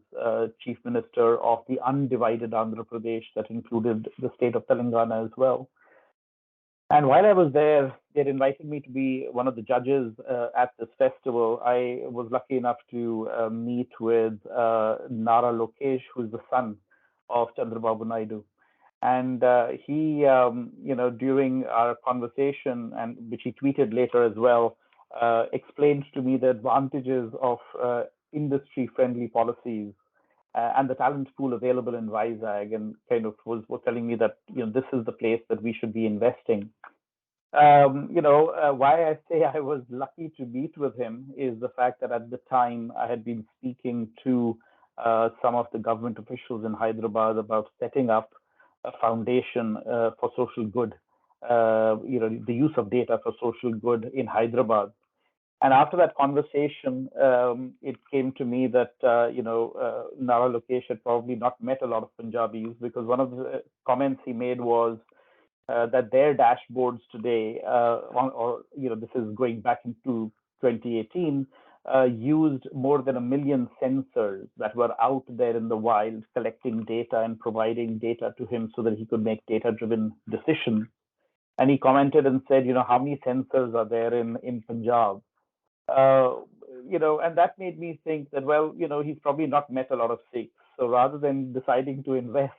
C: chief minister of the undivided Andhra Pradesh that included the state of Telangana as well. And while I was there, they had invited me to be one of the judges at this festival. I was lucky enough to meet with Nara Lokesh, who is the son of Chandrababu Naidu. And he, during our conversation, and which he tweeted later as well, explained to me the advantages of industry-friendly policies and the talent pool available in Vizag, and kind of was telling me that this is the place that we should be investing. Why I say I was lucky to meet with him is the fact that at the time I had been speaking to some of the government officials in Hyderabad about setting up a foundation for social good, the use of data for social good in Hyderabad. And after that conversation, it came to me that, Nara Lokesh had probably not met a lot of Punjabis, because one of the comments he made was that their dashboards today, this is going back into 2018, used more than 1 million sensors that were out there in the wild collecting data and providing data to him so that he could make data-driven decisions. And he commented and said, how many sensors are there in Punjab? And that made me think that, well, he's probably not met a lot of Sikhs. So rather than deciding to invest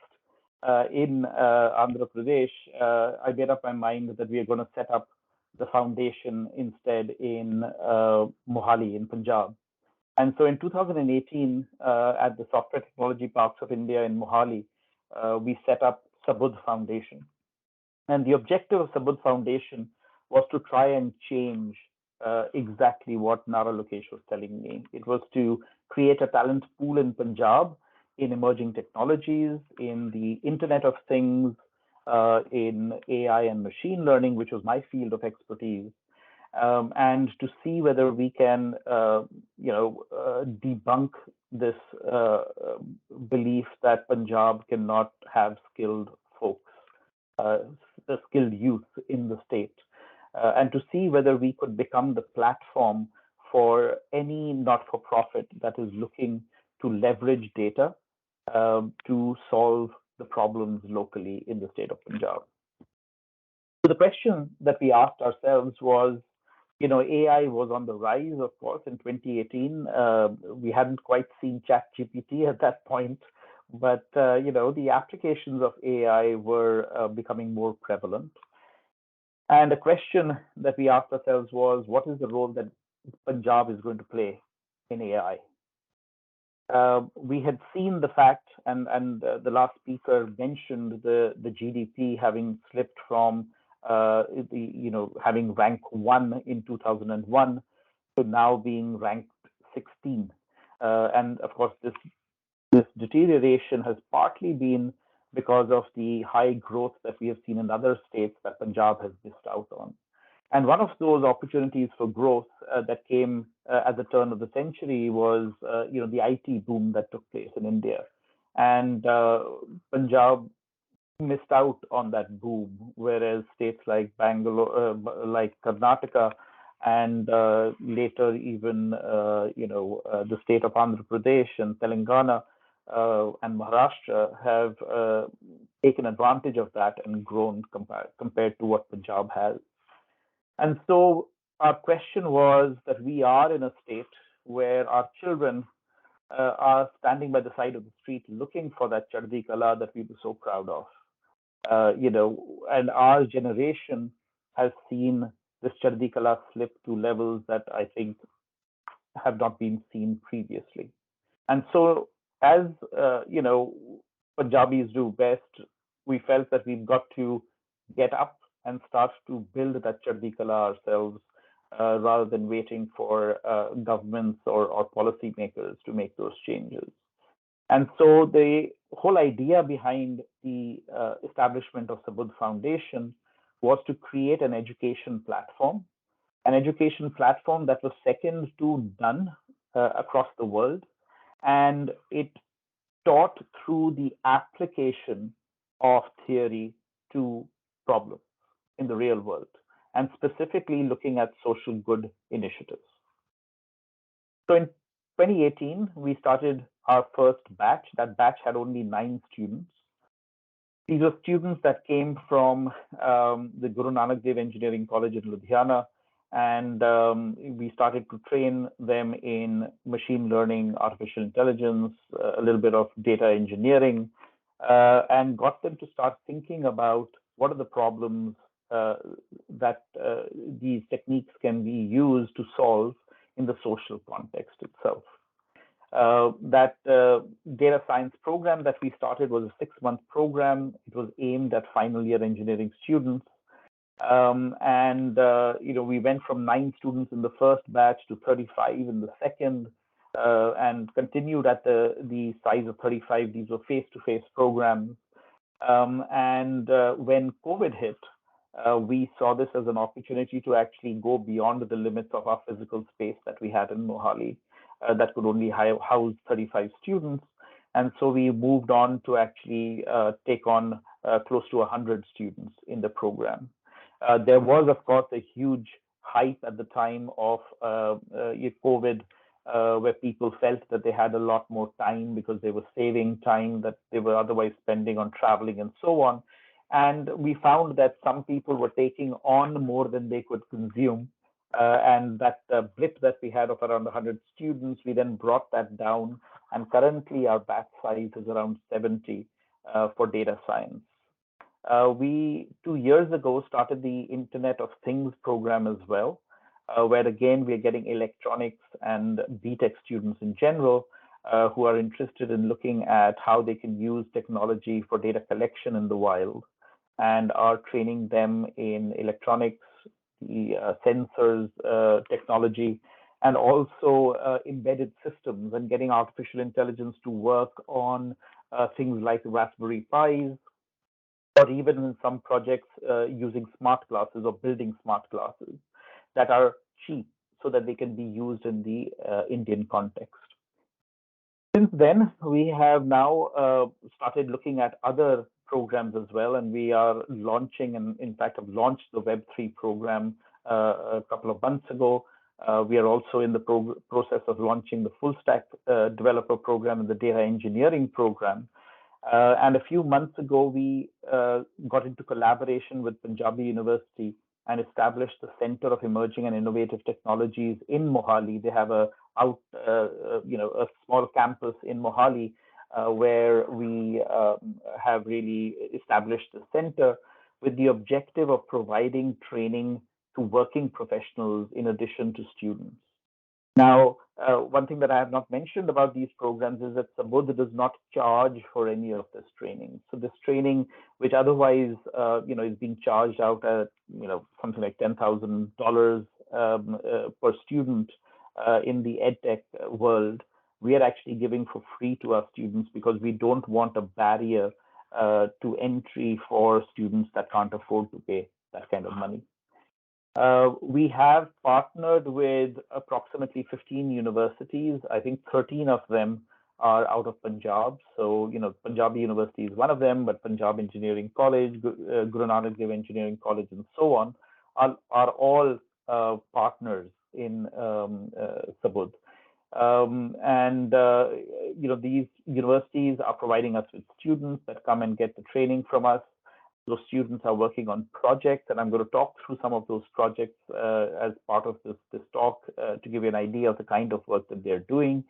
C: in Andhra Pradesh, I made up my mind that we are going to set up the foundation instead in Mohali in Punjab. And so in 2018, at the Software Technology Parks of India in Mohali, we set up Sabudh Foundation. And the objective of Sabudh Foundation was to try and change exactly what Nara Lokesh was telling me. It was to create a talent pool in Punjab in emerging technologies, in the Internet of Things, in AI and machine learning, which was my field of expertise, and to see whether we can, debunk this belief that Punjab cannot have skilled folks, skilled youth in the state, and to see whether we could become the platform for any not-for-profit that is looking to leverage data to solve the problems locally in the state of Punjab. So the question that we asked ourselves was, AI was on the rise, of course, in 2018. We hadn't quite seen ChatGPT at that point, but the applications of AI were becoming more prevalent. And the question that we asked ourselves was, what is the role that Punjab is going to play in AI? We had seen the fact, and the last speaker mentioned the GDP having slipped from having rank 1 in 2001 to now being ranked 16. And of course, this deterioration has partly been because of the high growth that we have seen in other states that Punjab has missed out on. And one of those opportunities for growth that came at the turn of the century was, the IT boom that took place in India. And Punjab missed out on that boom, whereas states like Bangalore, like Karnataka, and later even the state of Andhra Pradesh and Telangana and Maharashtra have taken advantage of that and grown compared to what Punjab has. And so our question was that we are in a state where our children are standing by the side of the street looking for that Chardi Kala that we were so proud of. And our generation has seen this Chardi Kala slip to levels that I think have not been seen previously. And so as, Punjabis do best, we felt that we've got to get up and start to build that Chardi Kala ourselves rather than waiting for governments or policymakers to make those changes. And so the whole idea behind the establishment of Sabudh Foundation was to create an education platform that was second to none across the world. And it taught through the application of theory to problems in the real world, and specifically looking at social good initiatives. So in 2018, we started our first batch. That batch had only 9 students. These were students that came from the Guru Nanak Dev Engineering College in Ludhiana, and we started to train them in machine learning, artificial intelligence, a little bit of data engineering, and got them to start thinking about what are the problems that these techniques can be used to solve in the social context itself. That data science program that we started was a 6-month program. It was aimed at final year engineering students. We went from 9 students in the first batch to 35 in the second, and continued at the size of 35. These were face-to-face programs. When COVID hit, we saw this as an opportunity to actually go beyond the limits of our physical space that we had in Mohali that could only house 35 students. And so we moved on to actually take on close to 100 students in the program. There was, of course, a huge hype at the time of COVID, where people felt that they had a lot more time because they were saving time that they were otherwise spending on traveling and so on. And we found that some people were taking on more than they could consume. And that blip that we had of around 100 students, we then brought that down. And currently our batch size is around 70. for data science. We 2 years ago started the Internet of Things program as well, where again we're getting electronics and BTech students in general who are interested in looking at how they can use technology for data collection in the wild, and are training them in electronics, the sensors technology, and also embedded systems, and getting artificial intelligence to work on things like Raspberry Pis, or even in some projects using smart glasses or building smart glasses that are cheap so that they can be used in the Indian context. Since then, we have now started looking at other programs as well, and we are launching, and in fact have launched the Web3 program a couple of months ago. We are also in the process of launching the full stack developer program and the data engineering program. And a few months ago, we got into collaboration with Punjab University and established the Center of Emerging and Innovative Technologies in Mohali. They have a small campus in Mohali where we have really established the center with the objective of providing training to working professionals in addition to students. Now, one thing that I have not mentioned about these programs is that Sabudh does not charge for any of this training. So this training, which otherwise, is being charged out at, something like $10,000 per student in the edtech world, we are actually giving for free to our students because we don't want a barrier to entry for students that can't afford to pay that kind of money. We have partnered with approximately 15 universities. I think 13 of them are out of Punjab. So, Punjab University is one of them, but Punjab Engineering College, Guru Nanak Dev Engineering College, and so on are all partners in Sabudh. These universities are providing us with students that come and get the training from us. Those students are working on projects, and I'm going to talk through some of those projects as part of this talk to give you an idea of the kind of work that they're doing.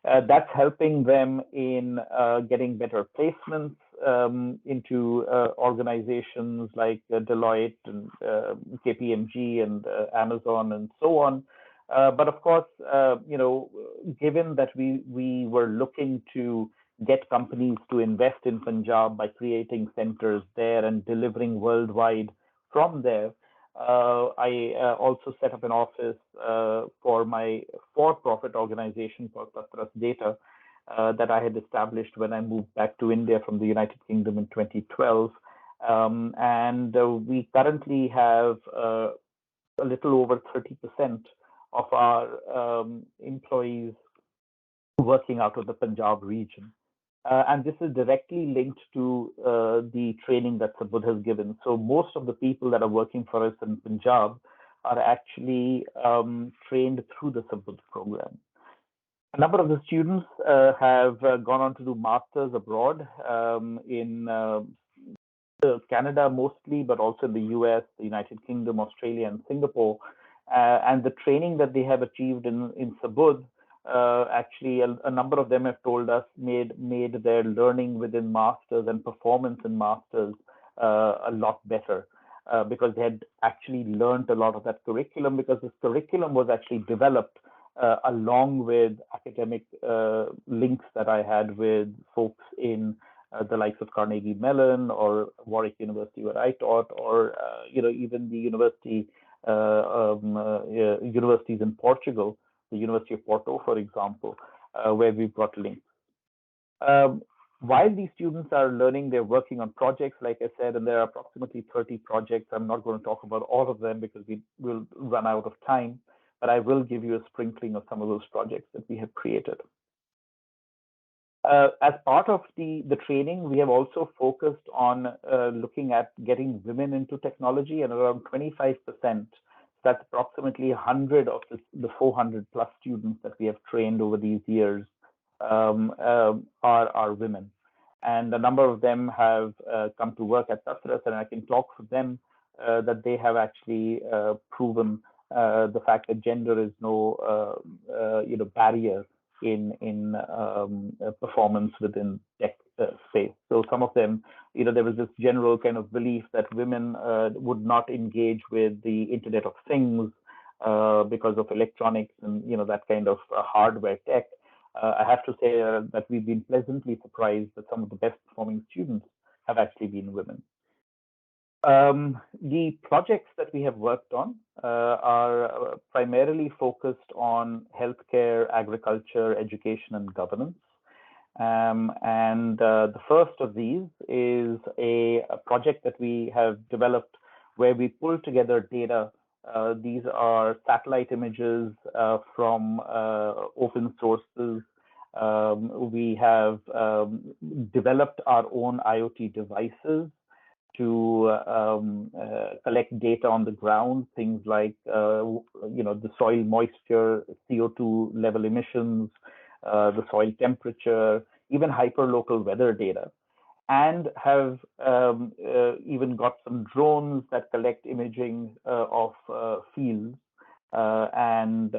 C: That's helping them in getting better placements into organizations like Deloitte and KPMG and Amazon and so on. But of course, given that we were looking to get companies to invest in Punjab by creating centers there and delivering worldwide from there, I also set up an office for my for-profit organization called Patras Data that I had established when I moved back to India from the United Kingdom in 2012. We currently have a little over 30% of our employees working out of the Punjab region. And this is directly linked to the training that Sabudh has given. So most of the people that are working for us in Punjab are actually trained through the Sabudh program. A number of the students have gone on to do masters abroad in Canada mostly, but also in the US, the United Kingdom, Australia, and Singapore. And the training that they have achieved in Sabudh, actually a number of them have told us made their learning within masters and performance in masters a lot better because they had actually learned a lot of that curriculum, because this curriculum was actually developed along with academic links that I had with folks in the likes of Carnegie Mellon or Warwick University where I taught, or even the universities in Portugal, the University of Porto, for example, where we've got links. While these students are learning, they're working on projects, like I said, and there are approximately 30 projects. I'm not going to talk about all of them because we will run out of time, but I will give you a sprinkling of some of those projects that we have created. As part of the training, we have also focused on looking at getting women into technology, and around 25%, that's approximately 100 of the 400 plus students that we have trained over these years are women. And a number of them have come to work at Patras, and I can talk for them that they have actually proven the fact that gender is no barrier in performance within tech space. So some of them, there was this general kind of belief that women would not engage with the Internet of Things because of electronics and that kind of hardware tech. I have to say that we've been pleasantly surprised that some of the best performing students have actually been women. The projects that we have worked on are primarily focused on healthcare, agriculture, education, and governance. And the first of these is a project that we have developed where we pull together data. These are satellite images from open sources. We have developed our own IoT devices to collect data on the ground, things like the soil moisture, CO2 level emissions, the soil temperature, even hyperlocal weather data, and have even got some drones that collect imaging of fields and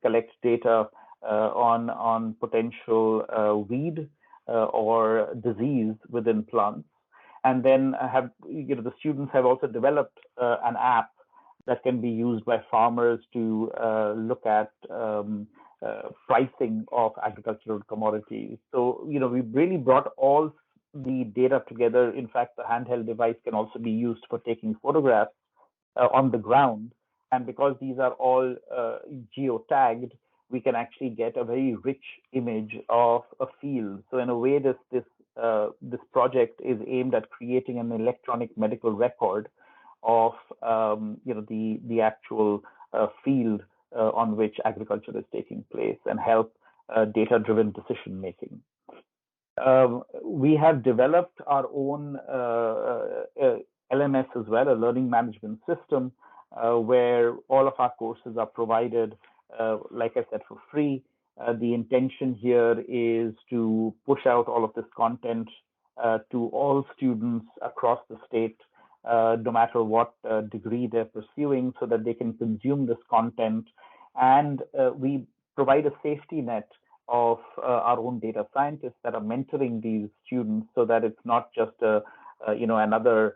C: collect data on potential weed or disease within plants. And then the students have also developed an app that can be used by farmers to look at pricing of agricultural commodities. So, we've really brought all the data together. In fact, the handheld device can also be used for taking photographs on the ground. And because these are all geotagged, we can actually get a very rich image of a field. So in a way, this project is aimed at creating an electronic medical record of the actual field on which agriculture is taking place and help data-driven decision making. We have developed our own LMS as well, a learning management system, where all of our courses are provided, like I said, for free. The intention here is to push out all of this content to all students across the state, no matter what degree they're pursuing, so that they can consume this content. And we provide a safety net of our own data scientists that are mentoring these students, so that it's not just another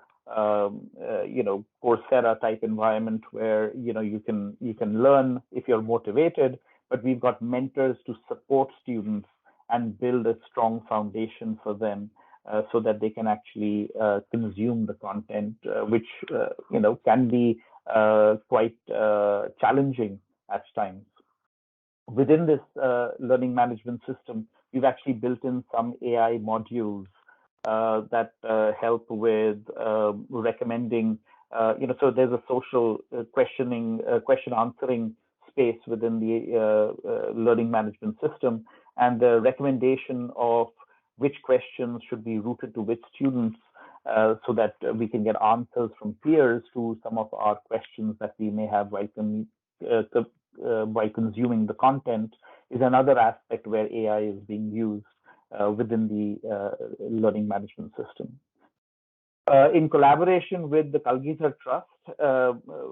C: Coursera type environment where you can learn if you're motivated, but we've got mentors to support students and build a strong foundation for them so that they can actually consume the content, which can be quite challenging at times. Within this learning management system, we've actually built in some AI modules that help with recommending, so there's a social question answering space within the learning management system, and the recommendation of which questions should be routed to which students so that we can get answers from peers to some of our questions that we may have while consuming the content is another aspect where AI is being used within the learning management system. In collaboration with the Kalgidhar Trust,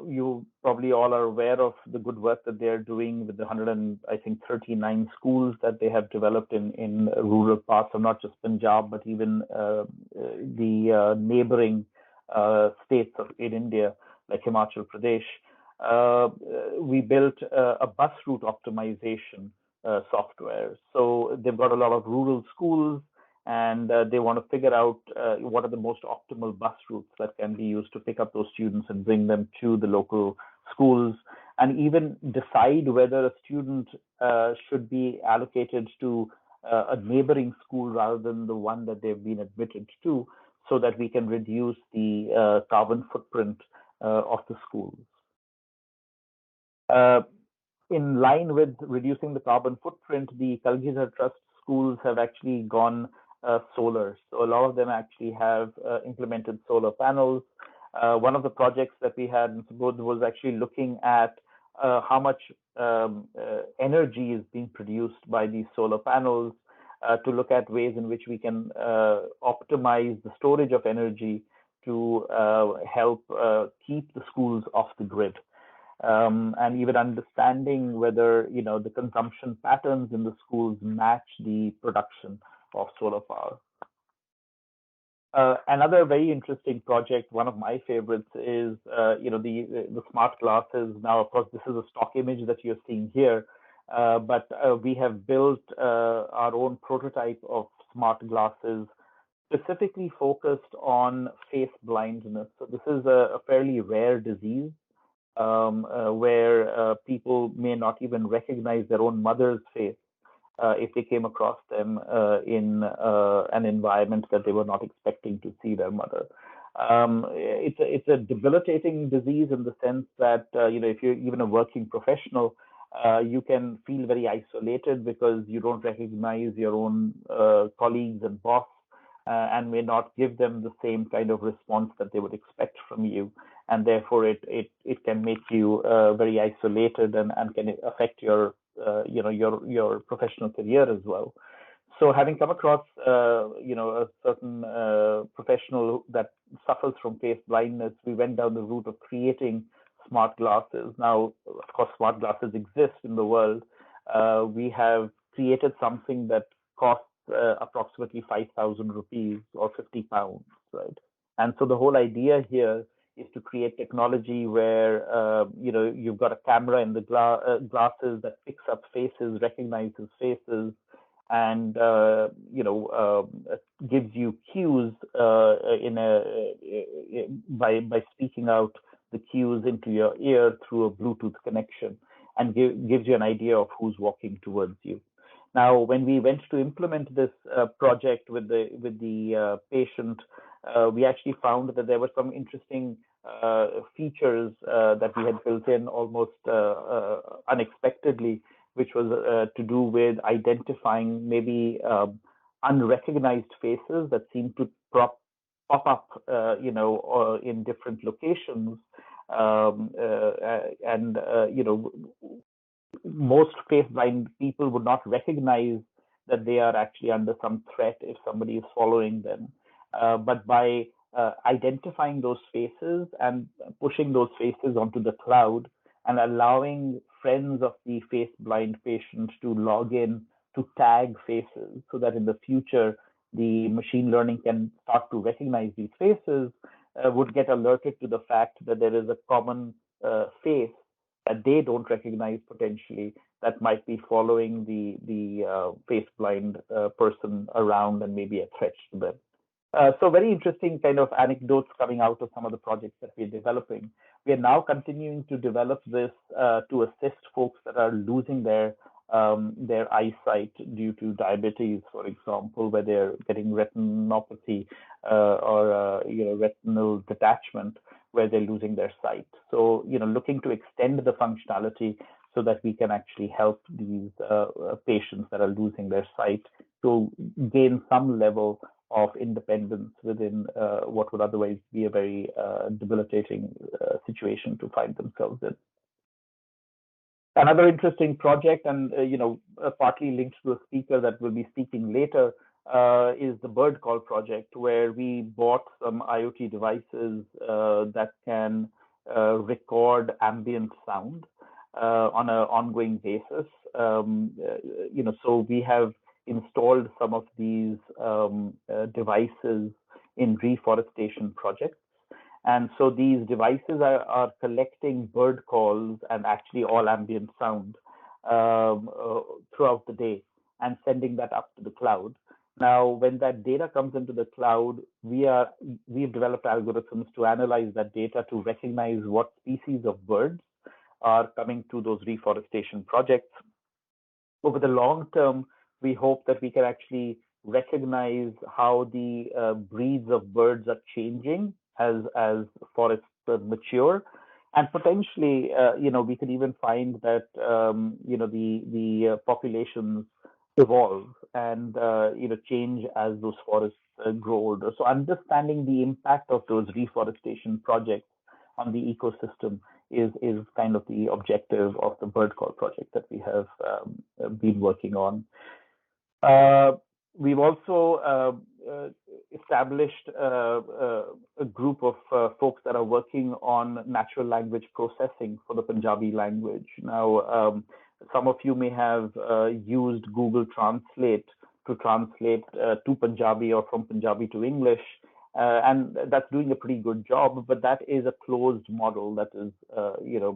C: you probably all are aware of the good work that they're doing with the 139 schools that they have developed in rural parts of not just Punjab, but even the neighboring states in India, like Himachal Pradesh. We built a bus route optimization software. So they've got a lot of rural schools, and they want to figure out what are the most optimal bus routes that can be used to pick up those students and bring them to the local schools, and even decide whether a student should be allocated to a neighboring school rather than the one that they've been admitted to, so that we can reduce the carbon footprint of the schools. In line with reducing the carbon footprint, the Kalgidhar Trust schools have actually gone solar. So a lot of them actually have implemented solar panels. One of the projects that we had in Sabudh was actually looking at how much energy is being produced by these solar panels, to look at ways in which we can optimize the storage of energy to help keep the schools off the grid. And even understanding whether the consumption patterns in the schools match the production solar power. Another very interesting project, one of my favorites, is the smart glasses. Now, of course, this is a stock image that you're seeing here, but we have built our own prototype of smart glasses specifically focused on face blindness. So this is a fairly rare disease where people may not even recognize their own mother's face if they came across them in an environment that they were not expecting to see their mother. It's a debilitating disease in the sense that if you're even a working professional, you can feel very isolated because you don't recognize your own colleagues and boss, and may not give them the same kind of response that they would expect from you, and therefore it can make you very isolated and can affect your your professional career as well. So having come across a certain professional that suffers from face blindness, we went down the route of creating smart glasses. Now, of course, smart glasses exist in the world. We have created something that costs approximately 5,000 rupees or 50 pounds, right? And so the whole idea here is to create technology where you've got a camera in the glasses that picks up faces, recognizes faces, and gives you cues by speaking out the cues into your ear through a Bluetooth connection, and gives you an idea of who's walking towards you. Now, when we went to implement this project with the patient, we actually found that there were some interesting features that we had built in almost unexpectedly, which was to do with identifying maybe unrecognized faces that seem to pop up, in different locations, most face blind people would not recognize that they are actually under some threat if somebody is following them. But by identifying those faces and pushing those faces onto the cloud and allowing friends of the face blind patient to log in to tag faces so that in the future the machine learning can start to recognize these faces, would get alerted to the fact that there is a common face that they don't recognize potentially that might be following the face blind person around and maybe a threat to them. So very interesting kind of anecdotes coming out of some of the projects that we're developing. We are now continuing to develop this to assist folks that are losing their eyesight due to diabetes, for example, where they're getting retinopathy or retinal detachment, where they're losing their sight. So, looking to extend the functionality so that we can actually help these patients that are losing their sight to gain some level of independence within what would otherwise be a very debilitating situation to find themselves in. Another interesting project, and partly linked to a speaker that will be speaking later, is the bird call project, where we bought some IoT devices that can record ambient sound on an ongoing basis. So we have installed some of these devices in reforestation projects. And so these devices are collecting bird calls and actually all ambient sound throughout the day and sending that up to the cloud. Now, when that data comes into the cloud, we've developed algorithms to analyze that data to recognize what species of birds are coming to those reforestation projects. Over the long term, we hope that we can actually recognize how the breeds of birds are changing as forests mature, and potentially, we could even find that the populations evolve and change as those forests grow older. So understanding the impact of those reforestation projects on the ecosystem is kind of the objective of the bird call project that we have been working on. We've also established a group of folks that are working on natural language processing for the Punjabi language. Now, some of you may have used Google Translate to translate to Punjabi or from Punjabi to English. And that's doing a pretty good job, but that is a closed model that is,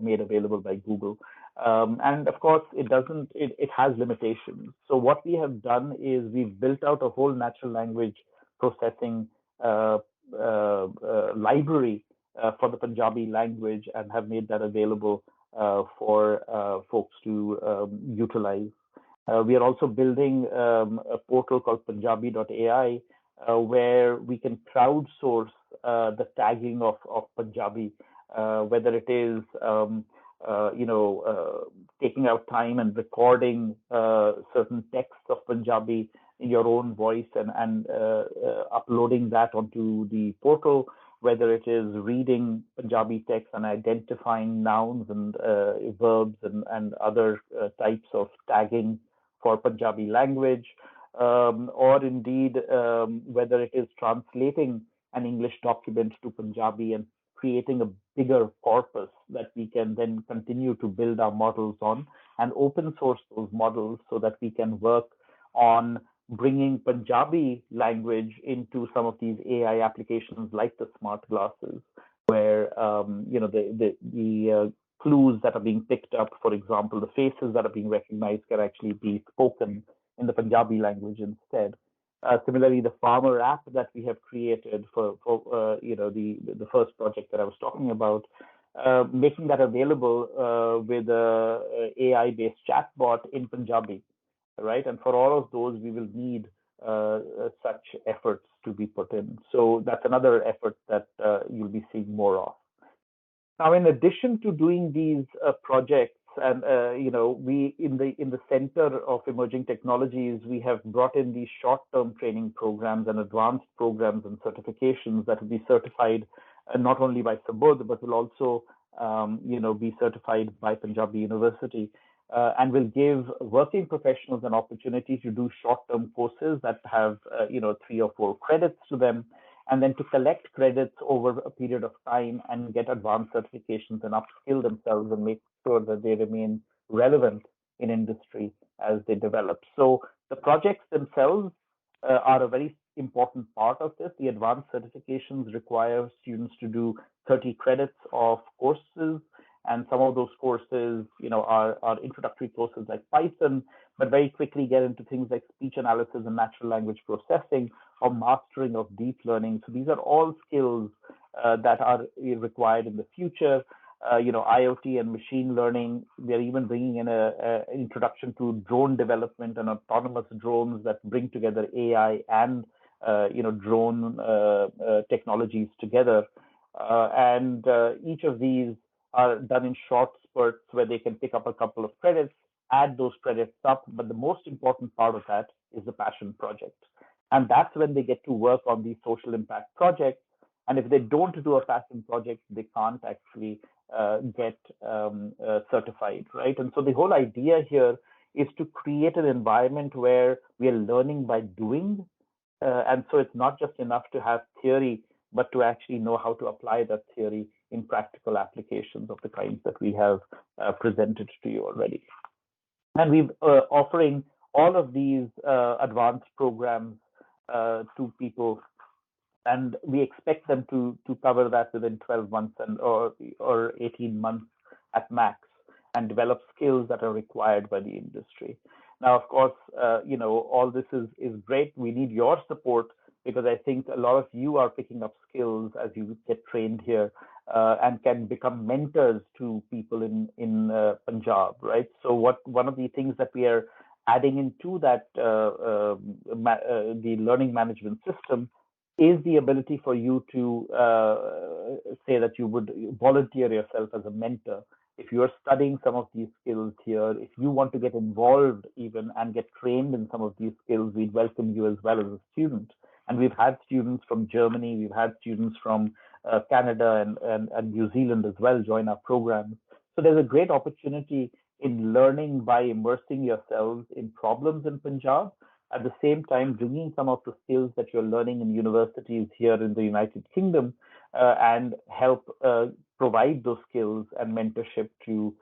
C: made available by Google. And of course, it has limitations. So what we have done is we've built out a whole natural language processing library for the Punjabi language and have made that available for folks to utilize. We are also building a portal called Punjabi.ai, where we can crowdsource the tagging of Punjabi, whether it is taking out time and recording certain texts of Punjabi in your own voice and uploading that onto the portal, whether it is reading Punjabi text and identifying nouns and verbs and other types of tagging for Punjabi language, or indeed whether it is translating an English document to Punjabi and creating a bigger corpus that we can then continue to build our models on and open source those models so that we can work on bringing Punjabi language into some of these AI applications like the smart glasses, where the clues that are being picked up, for example, the faces that are being recognized can actually be spoken in the Punjabi language instead. Similarly, the farmer app that we have created for the first project that I was talking about, making that available with a AI-based chatbot in Punjabi, right? And for all of those, we will need such efforts to be put in. So that's another effort that you'll be seeing more of. Now, in addition to doing these projects, and we in the Center of Emerging Technologies, we have brought in these short-term training programs and advanced programs and certifications that will be certified not only by Sabudh, but will also be certified by Punjabi University, and will give working professionals an opportunity to do short-term courses that have 3 or 4 credits to them, and then to collect credits over a period of time and get advanced certifications and upskill themselves and make sure that they remain relevant in industry as they develop. So the projects themselves are a very important part of this. The advanced certifications require students to do 30 credits of courses, and some of those courses, are introductory courses like Python, but very quickly get into things like speech analysis and natural language processing or mastering of deep learning. So these are all skills that are required in the future. IoT and machine learning. We are even bringing in an introduction to drone development and autonomous drones that bring together AI and drone technologies together. And each of these are done in short spurts where they can pick up a couple of credits, add those credits up. But the most important part of that is the passion project. And that's when they get to work on these social impact projects. And if they don't do a passion project, they can't actually get certified, right? And so the whole idea here is to create an environment where we are learning by doing. And so it's not just enough to have theory, but to actually know how to apply that theory in practical applications of the kinds that we have presented to you already. And we're offering all of these advanced programs to people, and we expect them to cover that within 12 months or 18 months at max, and develop skills that are required by the industry. Now, of course, all this is great. We need your support, because I think a lot of you are picking up skills as you get trained here, and can become mentors to people in Punjab, right? So one of the things that we are adding into that the learning management system is the ability for you to say that you would volunteer yourself as a mentor. If you are studying some of these skills here, if you want to get involved even and get trained in some of these skills, we'd welcome you as well as a student. And we've had students from Germany, we've had students from Canada and New Zealand as well join our programs. So there's a great opportunity in learning by immersing yourselves in problems in Punjab, at the same time bringing some of the skills that you're learning in universities here in the United Kingdom and help provide those skills and mentorship to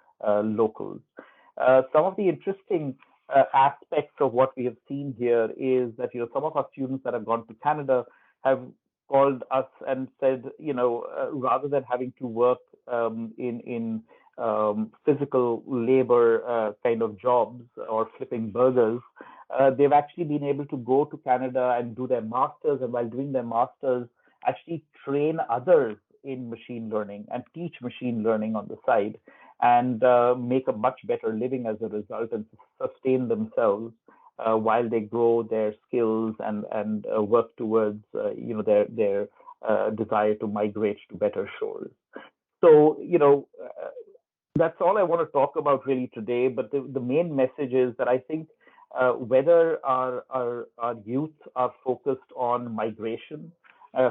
C: locals. Some of the interesting aspects of what we have seen here is that, some of our students that have gone to Canada have called us and said, rather than having to work in physical labor kind of jobs or flipping burgers, they've actually been able to go to Canada and do their masters, and while doing their masters, actually train others in machine learning and teach machine learning on the side, and make a much better living as a result, and sustain themselves while they grow their skills and work towards their desire to migrate to better shores. So that's all I want to talk about really today. But the main message is that I think whether our youth are focused on migration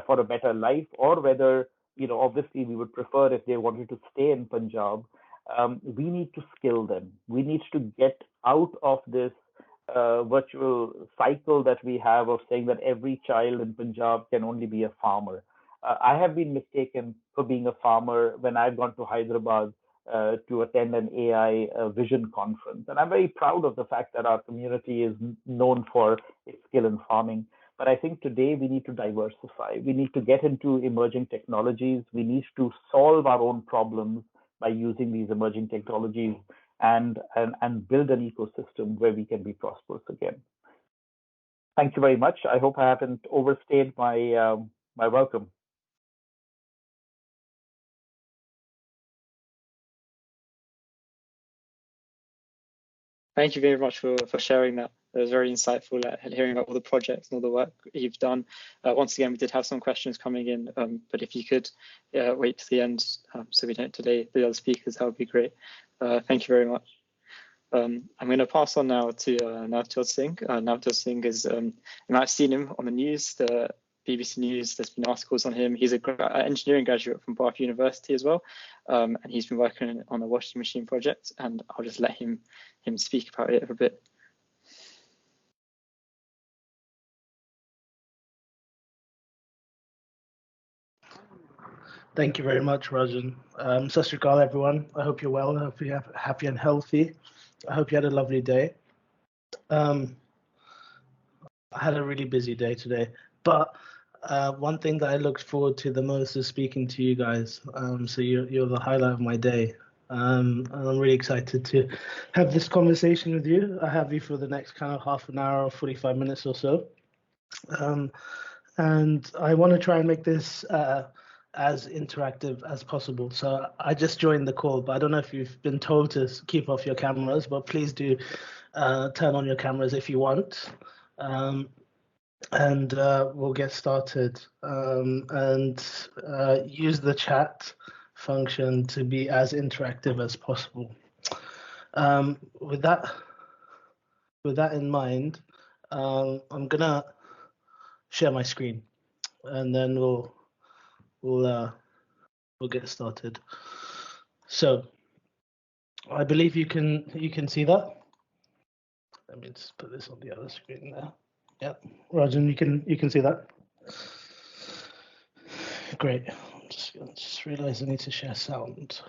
C: for a better life, or whether obviously we would prefer if they wanted to stay in Punjab, we need to skill them. We need to get out of this virtual cycle that we have of saying that every child in Punjab can only be a farmer. I have been mistaken for being a farmer when I've gone to Hyderabad to attend an AI vision conference. And I'm very proud of the fact that our community is known for its skill in farming. But I think today we need to diversify. We need to get into emerging technologies. We need to solve our own problems by using these emerging technologies, and build an ecosystem where we can be prosperous again. Thank you very much. I hope I haven't overstayed my welcome.
A: Thank you very much for sharing that. It was very insightful hearing about all the projects and all the work you've done. Once again, we did have some questions coming in, but if you could wait to the end so we don't delay the other speakers, that would be great. Thank you very much. I'm going to pass on now to Navjot Singh. Navjot Singh is, you might have seen him on the news, the BBC News. There's been articles on him. He's an engineering graduate from Bath University as well, and he's been working on a washing machine project, and I'll just let him speak about it a bit.
D: Thank you very much, Rajan. Sat Sri Akal, everyone. I hope you're well. I hope you're happy and healthy. I hope you had a lovely day. I had a really busy day today, but one thing that I looked forward to the most is speaking to you guys. So you're the highlight of my day. And I'm really excited to have this conversation with you. I have you for the next kind of half an hour or 45 minutes or so. And I want to try and make this as interactive as possible. So I just joined the call, but I don't know if you've been told to keep off your cameras, but please do turn on your cameras if you want. And we'll get started, and use the chat function to be as interactive as possible. With that in mind, I'm gonna share my screen, and then we'll get started. So I believe you can see that. Let me just put this on the other screen there. Yeah, Rajan, you can see that. Great. Just realized I need to share sound.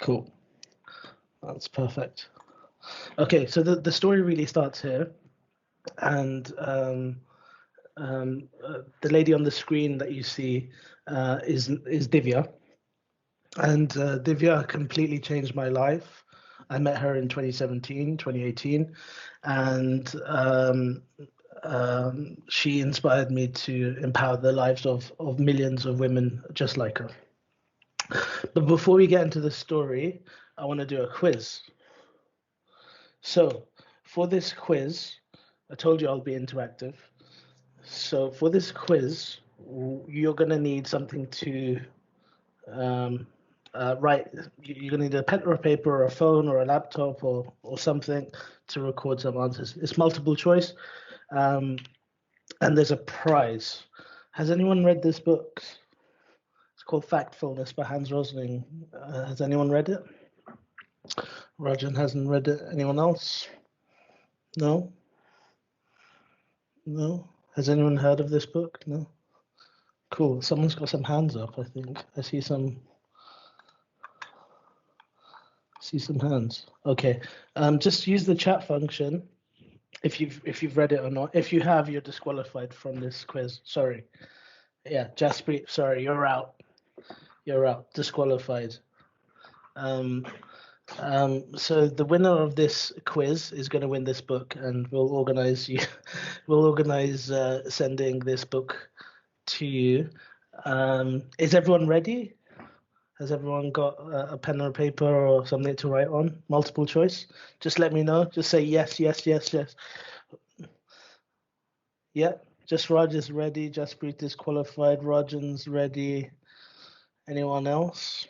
D: Cool. That's perfect. Okay, so the story really starts here, and the lady on the screen that you see is Divya, and Divya completely changed my life. I met her in 2018, and she inspired me to empower the lives of millions of women just like her. But before we get into the story, I want to do a quiz. So for this quiz, I told you I'll be interactive. So for this quiz, you're going to need something to write. You're going to need a pen or a paper or a phone or a laptop or something to record some answers. It's multiple choice, and there's a prize. Has anyone read this book? It's called Factfulness by Hans Rosling. Has anyone read it? Rajan hasn't read it. Anyone else? No? No? Has anyone heard of this book? No? Cool. Someone's got some hands up, I think. I see some See some hands. Okay. Just use the chat function if you've read it or not. If you have, you're disqualified from this quiz. Sorry. Yeah, Jaspreet, sorry, you're out. You're out. Disqualified. So the winner of this quiz is going to win this book, and we'll organize sending this book to you. Is everyone ready? Has everyone got a pen or a paper or something to write on? Multiple choice? Just let me know. Just say yes, yes, yes, yes. Yeah, just Raj is ready. Jaspreet is qualified. Rajan's ready. Anyone else?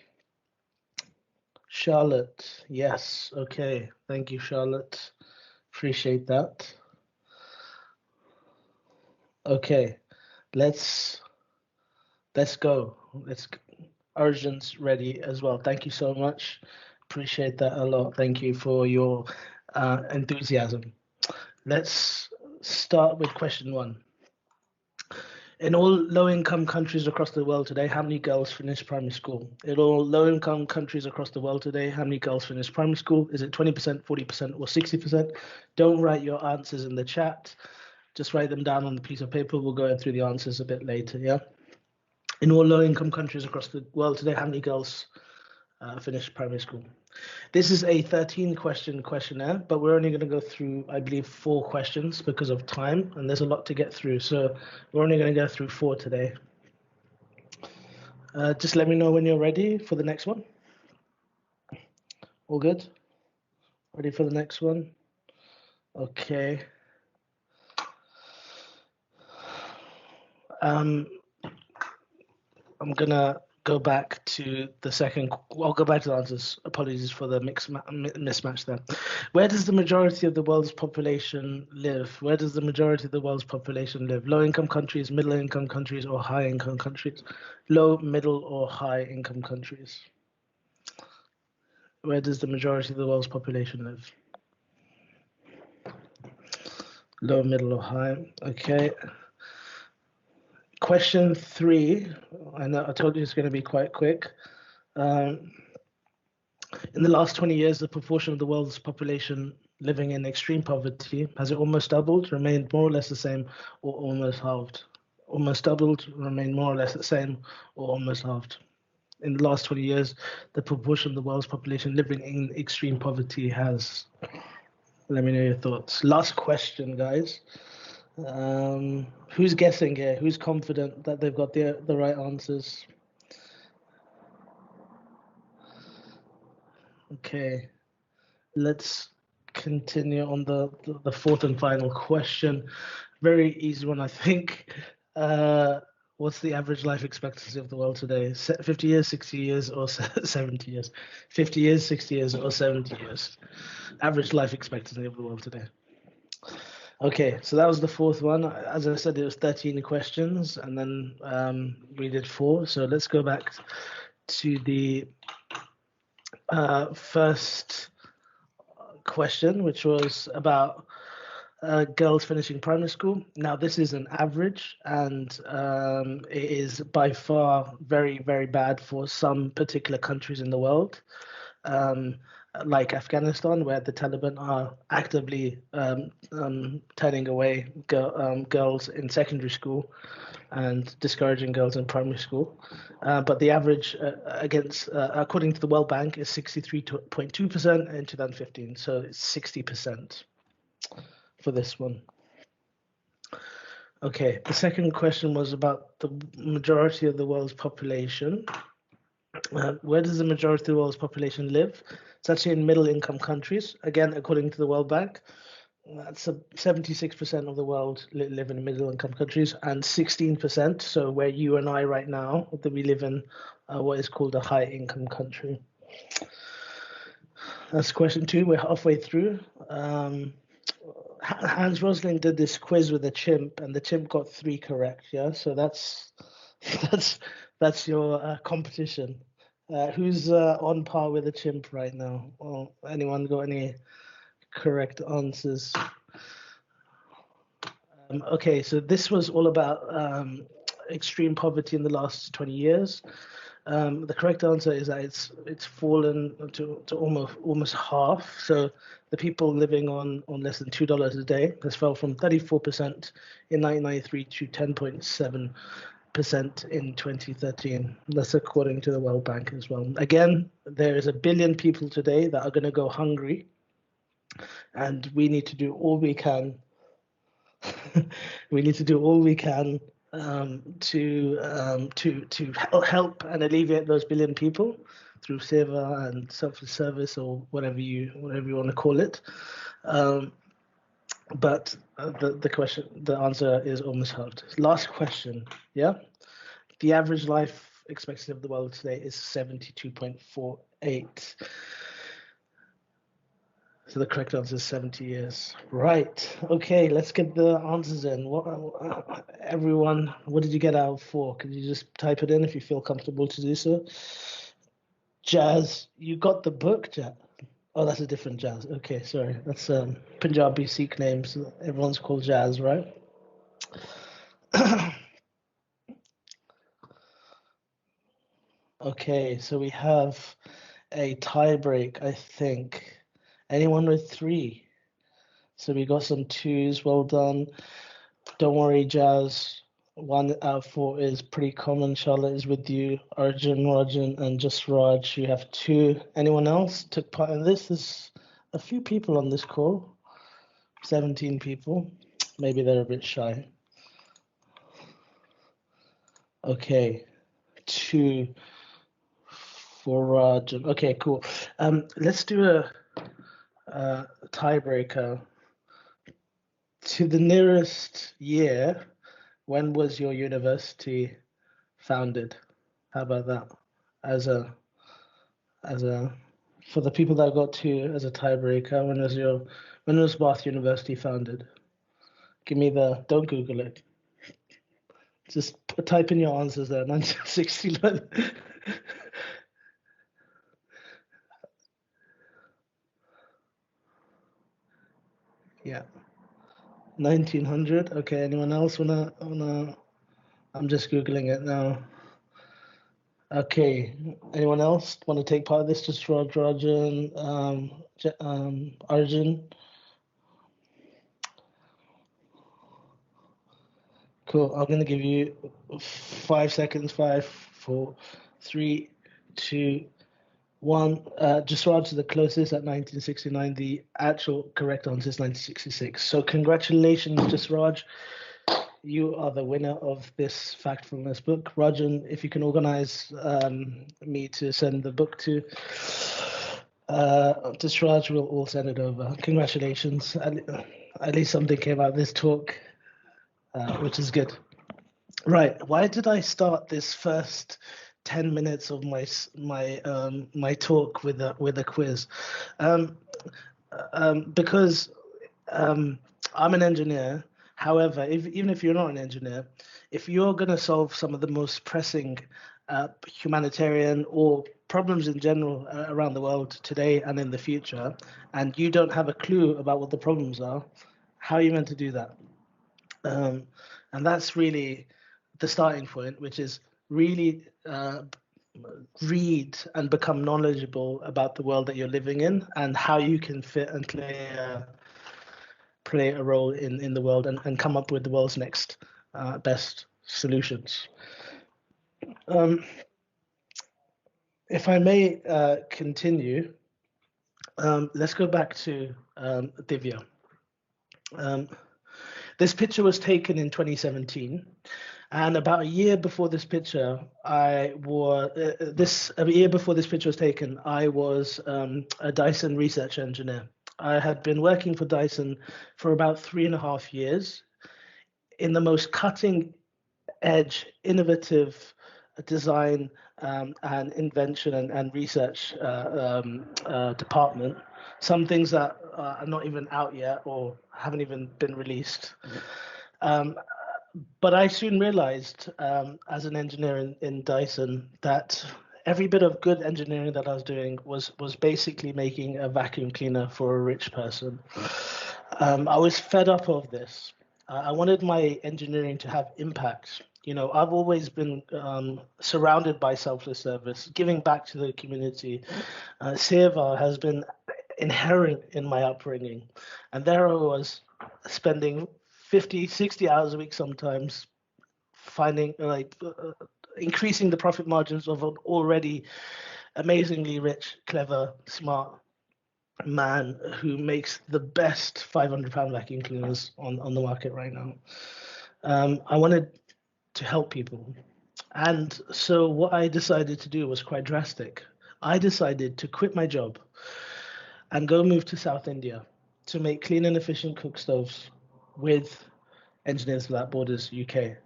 D: Charlotte, yes. Okay, thank you, Charlotte. Appreciate that. Okay, let's go. Arjun's ready as well. Thank you so much. Appreciate that a lot. Thank you for your enthusiasm. Let's start with question 1. In all low-income countries across the world today, how many girls finish primary school? In all low-income countries across the world today, how many girls finish primary school? Is it 20%, 40%, or 60%? Don't write your answers in the chat. Just write them down on the piece of paper. We'll go through the answers a bit later, yeah? In all low-income countries across the world today, how many girls finish primary school? This is a 13-question questionnaire, but we're only going to go through, I believe, 4 questions because of time, and there's a lot to get through. So we're only going to go through 4 today. Just let me know when you're ready for the next one. All good? Ready for the next one? Okay. I'm gonna go back to the second. I'll go back to the answers. Apologies for the mismatch there. Where does the majority of the world's population live? Where does the majority of the world's population live? Low-income countries, middle-income countries, or high-income countries? Low, middle, or high-income countries? Where does the majority of the world's population live? Low, middle, or high? Okay. Question 3, I know I told you it's going to be quite quick. In the last 20 years, the proportion of the world's population living in extreme poverty, has it almost doubled, remained more or less the same, or almost halved? Almost doubled, remained more or less the same, or almost halved? In the last 20 years, the proportion of the world's population living in extreme poverty has. Let me know your thoughts. Last question, guys. Who's guessing here? Who's confident that they've got the right answers? Okay, let's continue on the 4th and final question. Very easy one, I think. What's the average life expectancy of the world today? 50 years, 60 years, or 70 years? 50 years, 60 years, or 70 years? Average life expectancy of the world today. Okay, so that was the 4th one. As I said, it was 13 questions, and then we did 4. So let's go back to the first question, which was about girls finishing primary school. Now, this is an average, and it is by far very, very bad for some particular countries in the world. Like Afghanistan, where the Taliban are actively turning away girls in secondary school and discouraging girls in primary school. But the average according to the World Bank, is 63.2% in 2015. So it's 60% for this one. Okay, the second question was about the majority of the world's population. Where does the majority of the world's population live? It's actually in middle-income countries. Again, according to the World Bank, that's 76% of the world live in middle-income countries, and 16%, so where you and I right now, that we live in what is called a high-income country. That's question 2. We're halfway through. Hans Rosling did this quiz with a chimp, and the chimp got 3 correct. Yeah, so that's your competition. Who's on par with a chimp right now? Or anyone got any correct answers? Okay, so this was all about extreme poverty in the last 20 years. The correct answer is that it's fallen to almost half. So the people living on less than $2 a day has fell from 34% in 1993 to 10.7% in 2013. That's according to the World Bank as well. Again, there is 1 billion people today that are going to go hungry, and we need to do all we can. We need to do all we can to help and alleviate those 1 billion people through seva and self-service, or whatever you want to call it. But the answer is almost halved. Last question. Yeah, the average life expectancy of the world today is 72.48. So the correct answer is 70 years. Right. Okay, let's get the answers in. Everyone, what did you get out of 4? Could you just type it in if you feel comfortable to do so? Jazz, you got the book, Jazz? Oh, that's a different Jazz. Okay, sorry. That's Punjabi Sikh names. Everyone's called Jazz, right? Okay, so we have a tie break, I think. Anyone with 3? So we got some 2s. Well done. Don't worry, Jazz. 1 out of 4 is pretty common. Charlotte is with you. Arjun, Rajan, and just Raj. You have 2. Anyone else took part in this? There's a few people on this call. 17 people. Maybe they're a bit shy. Okay. 2 for Rajan. Okay, cool. Let's do a tiebreaker. To the nearest year, when was your university founded? How about that? For the people that got 2 as a tiebreaker, when was Bath University founded? Give me don't Google it. Just type in your answers there. 1969. Yeah. 1900. Okay, anyone else wanna I'm just Googling it now. Okay, anyone else want to take part of this? Just Rajan, Arjun. Cool, I'm gonna give you 5 seconds. 5, 4, 3, 2, 1. Just Raj is the closest at 1969. The actual correct answer is 1966. So congratulations, Just Raj. You are the winner of this Factfulness book. Rajan, if you can organize me to send the book to Raj, we'll all send it over. Congratulations. At least something came out of this talk, which is good. Right. Why did I start this first 10 minutes of my talk with a quiz? Because I'm an engineer. However, even if you're not an engineer, if you're going to solve some of the most pressing humanitarian or problems in general around the world today and in the future, and you don't have a clue about what the problems are, how are you meant to do that? And that's really the starting point, which is really read and become knowledgeable about the world that you're living in and how you can fit and play a role in the world and come up with the world's next best solutions. If I may continue, let's go back to Divya. This picture was taken in 2017, and about a year before this picture, I was taken, I was a Dyson research engineer. I had been working for Dyson for about 3.5 years in the most cutting edge, innovative design and invention and research department. Some things that are not even out yet or haven't even been released. But I soon realized as an engineer in Dyson that every bit of good engineering that I was doing was basically making a vacuum cleaner for a rich person. I was fed up of this. I wanted my engineering to have impact. You know, I've always been surrounded by selfless service, giving back to the community. Seva has been inherent in my upbringing. And there I was spending 50, 60 hours a week sometimes, finding increasing the profit margins of an already amazingly rich, clever, smart man who makes the best £500 vacuum cleaners on the market right now. I wanted to help people. And so what I decided to do was quite drastic. I decided to quit my job and go move to South India to make clean and efficient cook stoves with Engineers Without Borders UK.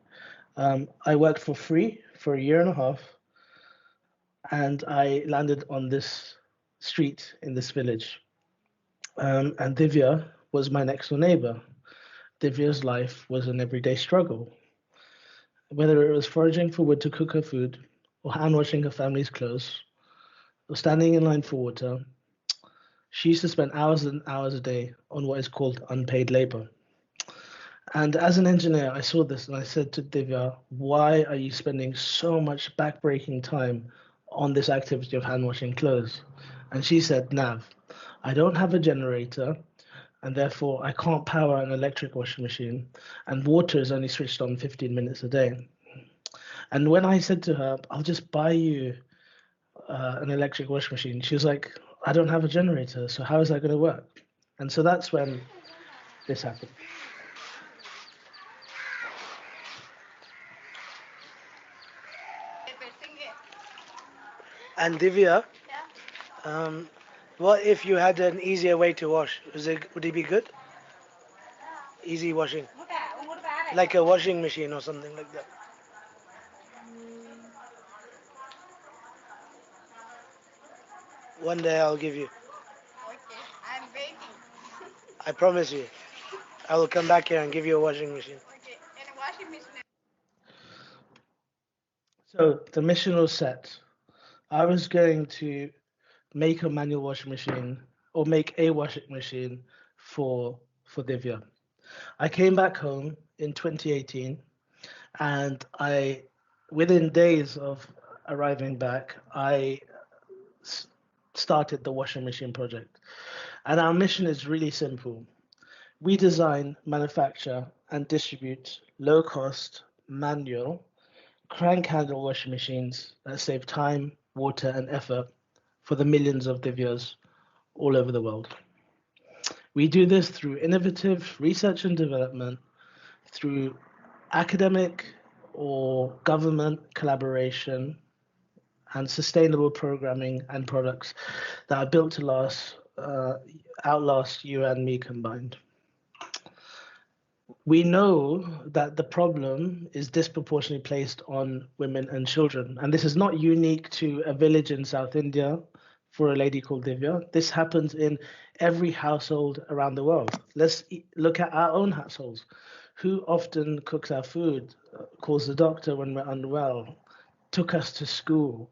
D: I worked for free for a year and a half, and I landed on this street in this village. And Divya was my next door neighbor. Divya's life was an everyday struggle. Whether it was foraging for wood to cook her food, or hand washing her family's clothes, or standing in line for water, she used to spend hours and hours a day on what is called unpaid labor. And as an engineer, I saw this and I said to Divya, why are you spending so much backbreaking time on this activity of hand washing clothes? And she said, Nav, I don't have a generator, and therefore I can't power an electric washing machine, and water is only switched on 15 minutes a day. And when I said to her, I'll just buy you an electric washing machine, she was like, I don't have a generator, so how is that going to work? And so that's when this happened.
E: And Divya, what if you had an easier way to wash? Would it be good? Easy washing, like a washing machine or something like that. One day I'll give you.
F: Okay, I'm waiting.
E: I promise you. I will come back here and give you a washing machine.
F: Okay, and a washing machine.
D: So the mission was set. I was going to make a manual washing machine, or make a washing machine for Divya. I came back home in 2018, and within days of arriving back, I started the washing machine project. And our mission is really simple. We design, manufacture, and distribute low-cost, manual, crank handle washing machines that save time, water, and effort for the millions of Divyas all over the world. We do this through innovative research and development, through academic or government collaboration, and sustainable programming and products that are built to outlast you and me combined. We know that the problem is disproportionately placed on women and children. And this is not unique to a village in South India for a lady called Divya. This happens in every household around the world. Let's look at our own households. Who often cooks our food, calls the doctor when we're unwell, took us to school,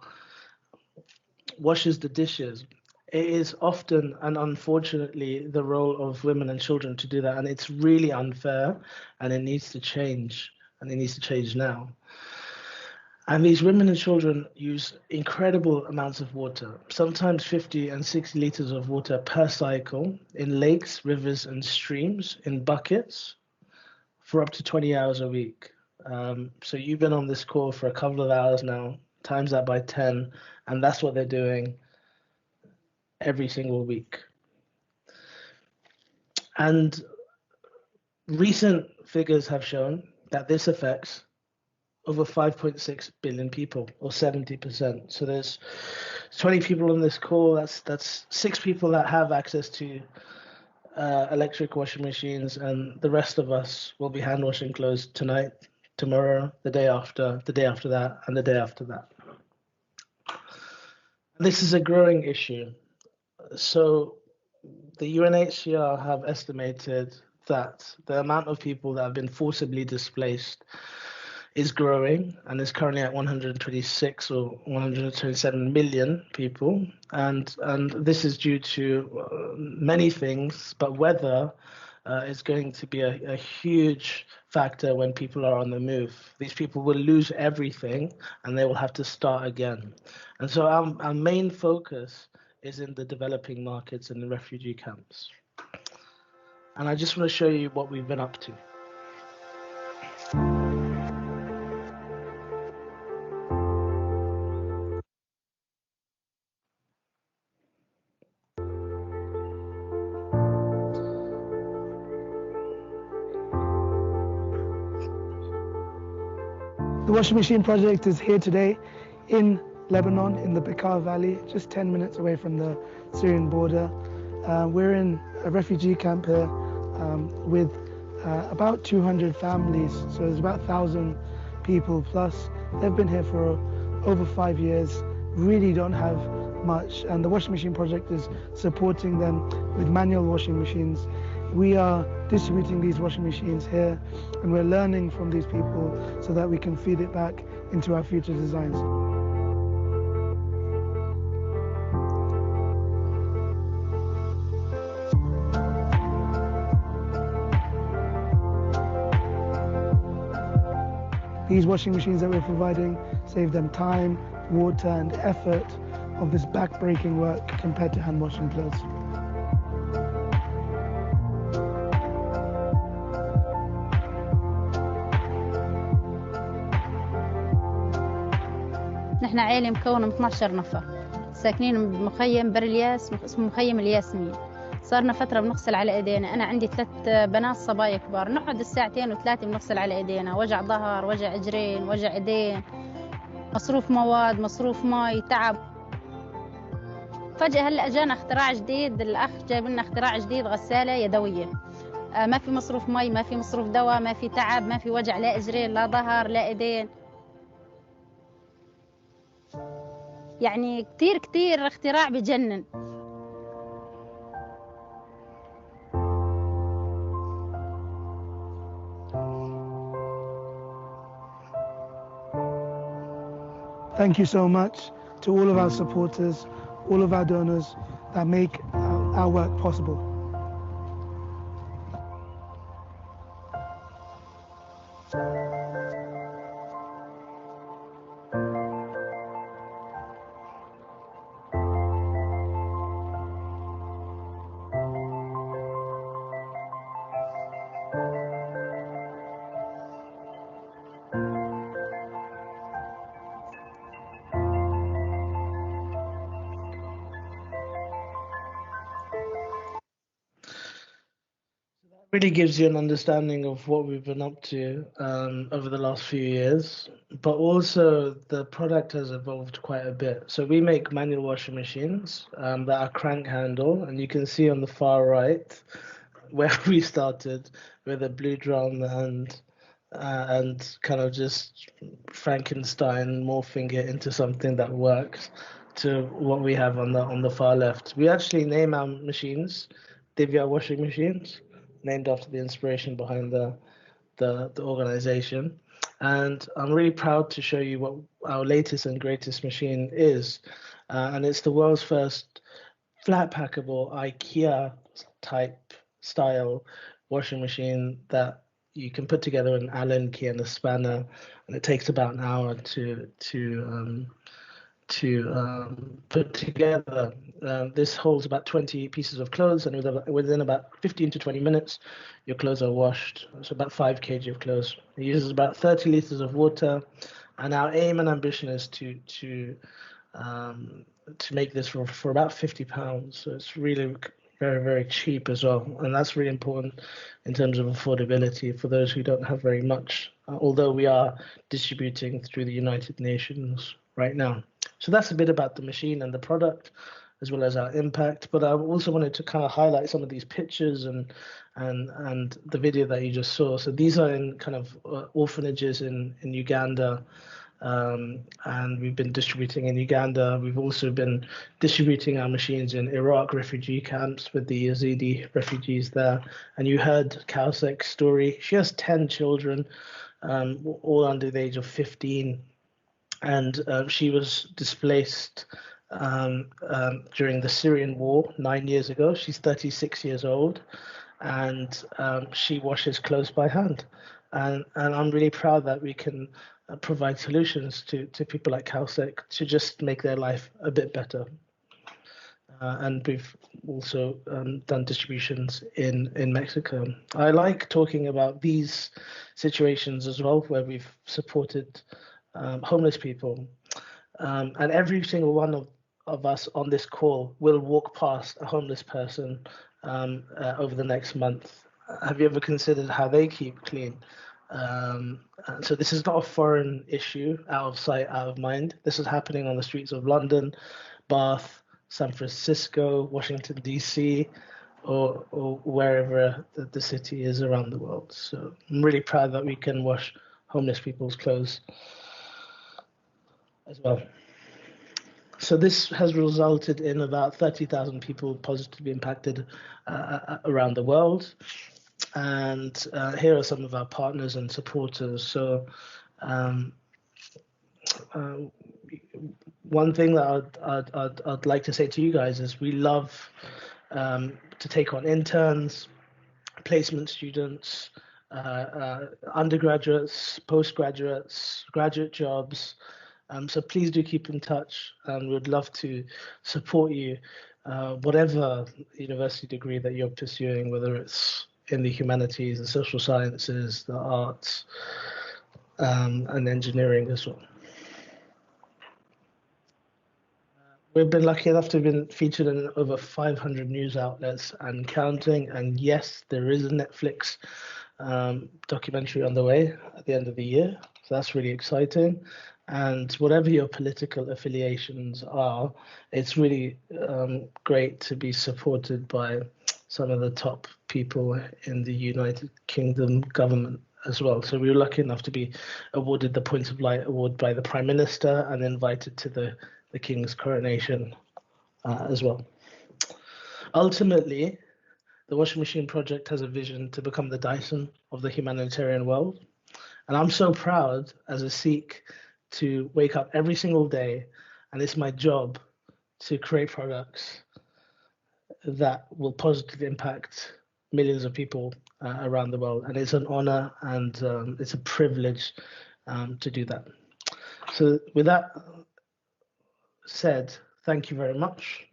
D: washes the dishes? It is often and unfortunately the role of women and children to do that, and it's really unfair, and it needs to change, and it needs to change now. And these women and children use incredible amounts of water, sometimes 50 and 60 liters of water per cycle in lakes, rivers, and streams in buckets for up to 20 hours a week. So you've been on this call for a couple of hours now, times that by 10, and that's what they're doing every single week. And recent figures have shown that this affects over 5.6 billion people, or 70%. So there's 20 people on this call. That's 6 people that have access to electric washing machines, and the rest of us will be hand washing clothes tonight, tomorrow, the day after that, and the day after that. And this is a growing issue. So the UNHCR have estimated that the amount of people that have been forcibly displaced is growing and is currently at 126 or 127 million people. And this is due to many things, but weather is going to be a huge factor when people are on the move. These people will lose everything and they will have to start again. And so our main focus is in the developing markets and the refugee camps. And I just want to show you what we've been up to.
G: The washing machine project is here today in Lebanon, in the Bekaa Valley, just 10 minutes away from the Syrian border. We're in a refugee camp here with about 200 families, so there's about 1,000 people plus. They've been here for over 5 years, really don't have much, and the washing machine project is supporting them with manual washing machines. We are distributing these washing machines here, and we're learning from these people so that we can feed it back into our future designs. These washing machines that we're providing save them time, water, and effort of this back-breaking work compared to hand washing clothes.
H: نحن عائلة مكونة من 12 نفر ساكنين بمخيم برلياس اسمه مخيم الياسمين. صارنا فترة بنغسل على ايدينا، أنا عندي 3 بنات صبايا كبار، نقعد الساعتين و3 بنغسل على ايدينا، وجع ظهر، وجع اجرين، وجع ايدين، مصروف مواد، مصروف مي، تعب. فجأة هلا اجانا اختراع جديد، الأخ جايب لنا اختراع جديد، غسالة يدوية. ما في مصروف مي، ما في مصروف دواء، ما في تعب، ما في وجع لا اجرين لا ظهر لا ايدين. يعني كتير اختراع بجنن.
G: Thank you so much to all of our supporters, all of our donors that make our work possible.
D: Really gives you an understanding of what we've been up to over the last few years, but also the product has evolved quite a bit. So we make manual washing machines that are crank handle, and you can see on the far right where we started with a blue drum and kind of just Frankenstein morphing it into something that works, to what we have on the far left. We actually name our machines Divya washing machines, named after the inspiration behind the organization. And I'm really proud to show you what our latest and greatest machine is. And it's the world's first flat packable IKEA type style washing machine that you can put together an Allen key and a spanner, and it takes about an hour to put together. This holds about 20 pieces of clothes, and within about 15 to 20 minutes, your clothes are washed. So about 5 kg of clothes. It uses about 30 liters of water, and our aim and ambition is to make this for about £50. So it's really very, very cheap as well, and that's really important in terms of affordability for those who don't have very much, although we are distributing through the United Nations right now. So that's a bit about the machine and the product, as well as our impact. But I also wanted to kind of highlight some of these pictures and the video that you just saw. So these are in kind of orphanages in Uganda, and we've been distributing in Uganda. We've also been distributing our machines in Iraq refugee camps with the Yazidi refugees there. And you heard Kausek's story. She has 10 children, all under the age of 15. And she was displaced during the Syrian war 9 years ago. She's 36 years old. and she washes clothes by hand. And I'm really proud that we can provide solutions to people like EcoSikh to just make their life a bit better. And we've also done distributions in Mexico. I like talking about these situations as well, where we've supported homeless people. And every single one of us on this call will walk past a homeless person over the next month. Have you ever considered how they keep clean? So this is not a foreign issue, out of sight, out of mind. This is happening on the streets of London, Bath, San Francisco, Washington, D.C., or wherever the city is around the world. So I'm really proud that we can wash homeless people's clothes as well. So this has resulted in about 30,000 people positively impacted around the world. And here are some of our partners and supporters. So one thing that I'd like to say to you guys is we love to take on interns, placement students, undergraduates, postgraduates, graduate jobs. So please do keep in touch, and we'd love to support you, whatever university degree that you're pursuing, whether it's in the humanities, the social sciences, the arts, and engineering as well. We've been lucky enough to have been featured in over 500 news outlets and counting. And yes, there is a Netflix documentary on the way at the end of the year. So that's really exciting. And whatever your political affiliations are, it's really great to be supported by some of the top people in the United Kingdom government as well. So we were lucky enough to be awarded the Points of Light Award by the Prime Minister and invited to the King's coronation as well. Ultimately, the Washing Machine Project has a vision to become the Dyson of the humanitarian world. And I'm so proud as a Sikh to wake up every single day, and it's my job to create products that will positively impact millions of people around the world. And it's an honor and it's a privilege to do that. So with that said, thank you very much.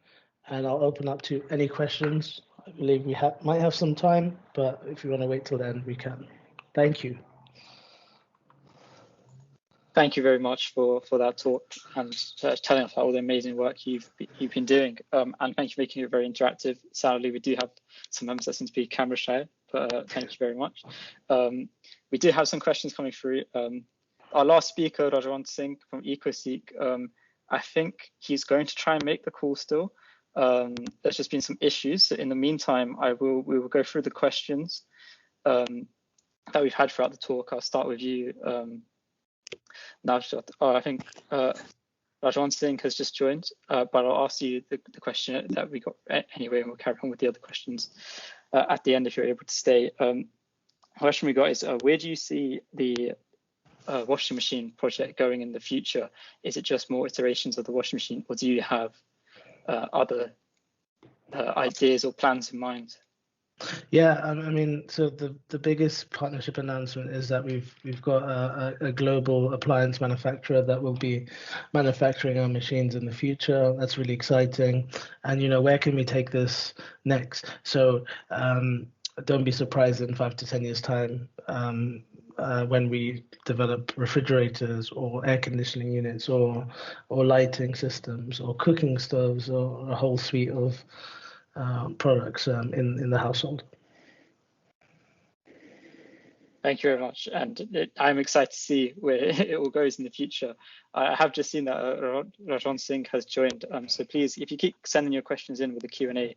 D: And I'll open up to any questions. I believe we might have some time, but if you want to wait till the end, we can. Thank you.
A: Thank you very much for that talk and telling us about all the amazing work you've been doing. And thank you for making it very interactive. Sadly, we do have some members that seem to be camera shy, but thank you very much. We do have some questions coming through. Our last speaker, Rajwant Singh from EcoSikh, I think he's going to try and make the call still. There's just been some issues. So in the meantime, we will go through the questions that we've had throughout the talk. I'll start with you, Navjot. I think Rajwant Singh has just joined, but I'll ask you the question that we got anyway, and we'll carry on with the other questions at the end if you're able to stay. The question we got is, where do you see the washing machine project going in the future? Is it just more iterations of the washing machine, or do you have other ideas or plans in mind?
D: Yeah, I mean, so the biggest partnership announcement is that we've got a global appliance manufacturer that will be manufacturing our machines in the future. That's really exciting. And where can we take this next? So don't be surprised in 5 to 10 years time when we develop refrigerators or air conditioning units or lighting systems or cooking stoves or a whole suite of products in the household.
A: Thank you very much, and I'm excited to see where it all goes in the future. I have just seen that Rajwant Singh has joined, so please, if you keep sending your questions in with the Q&A,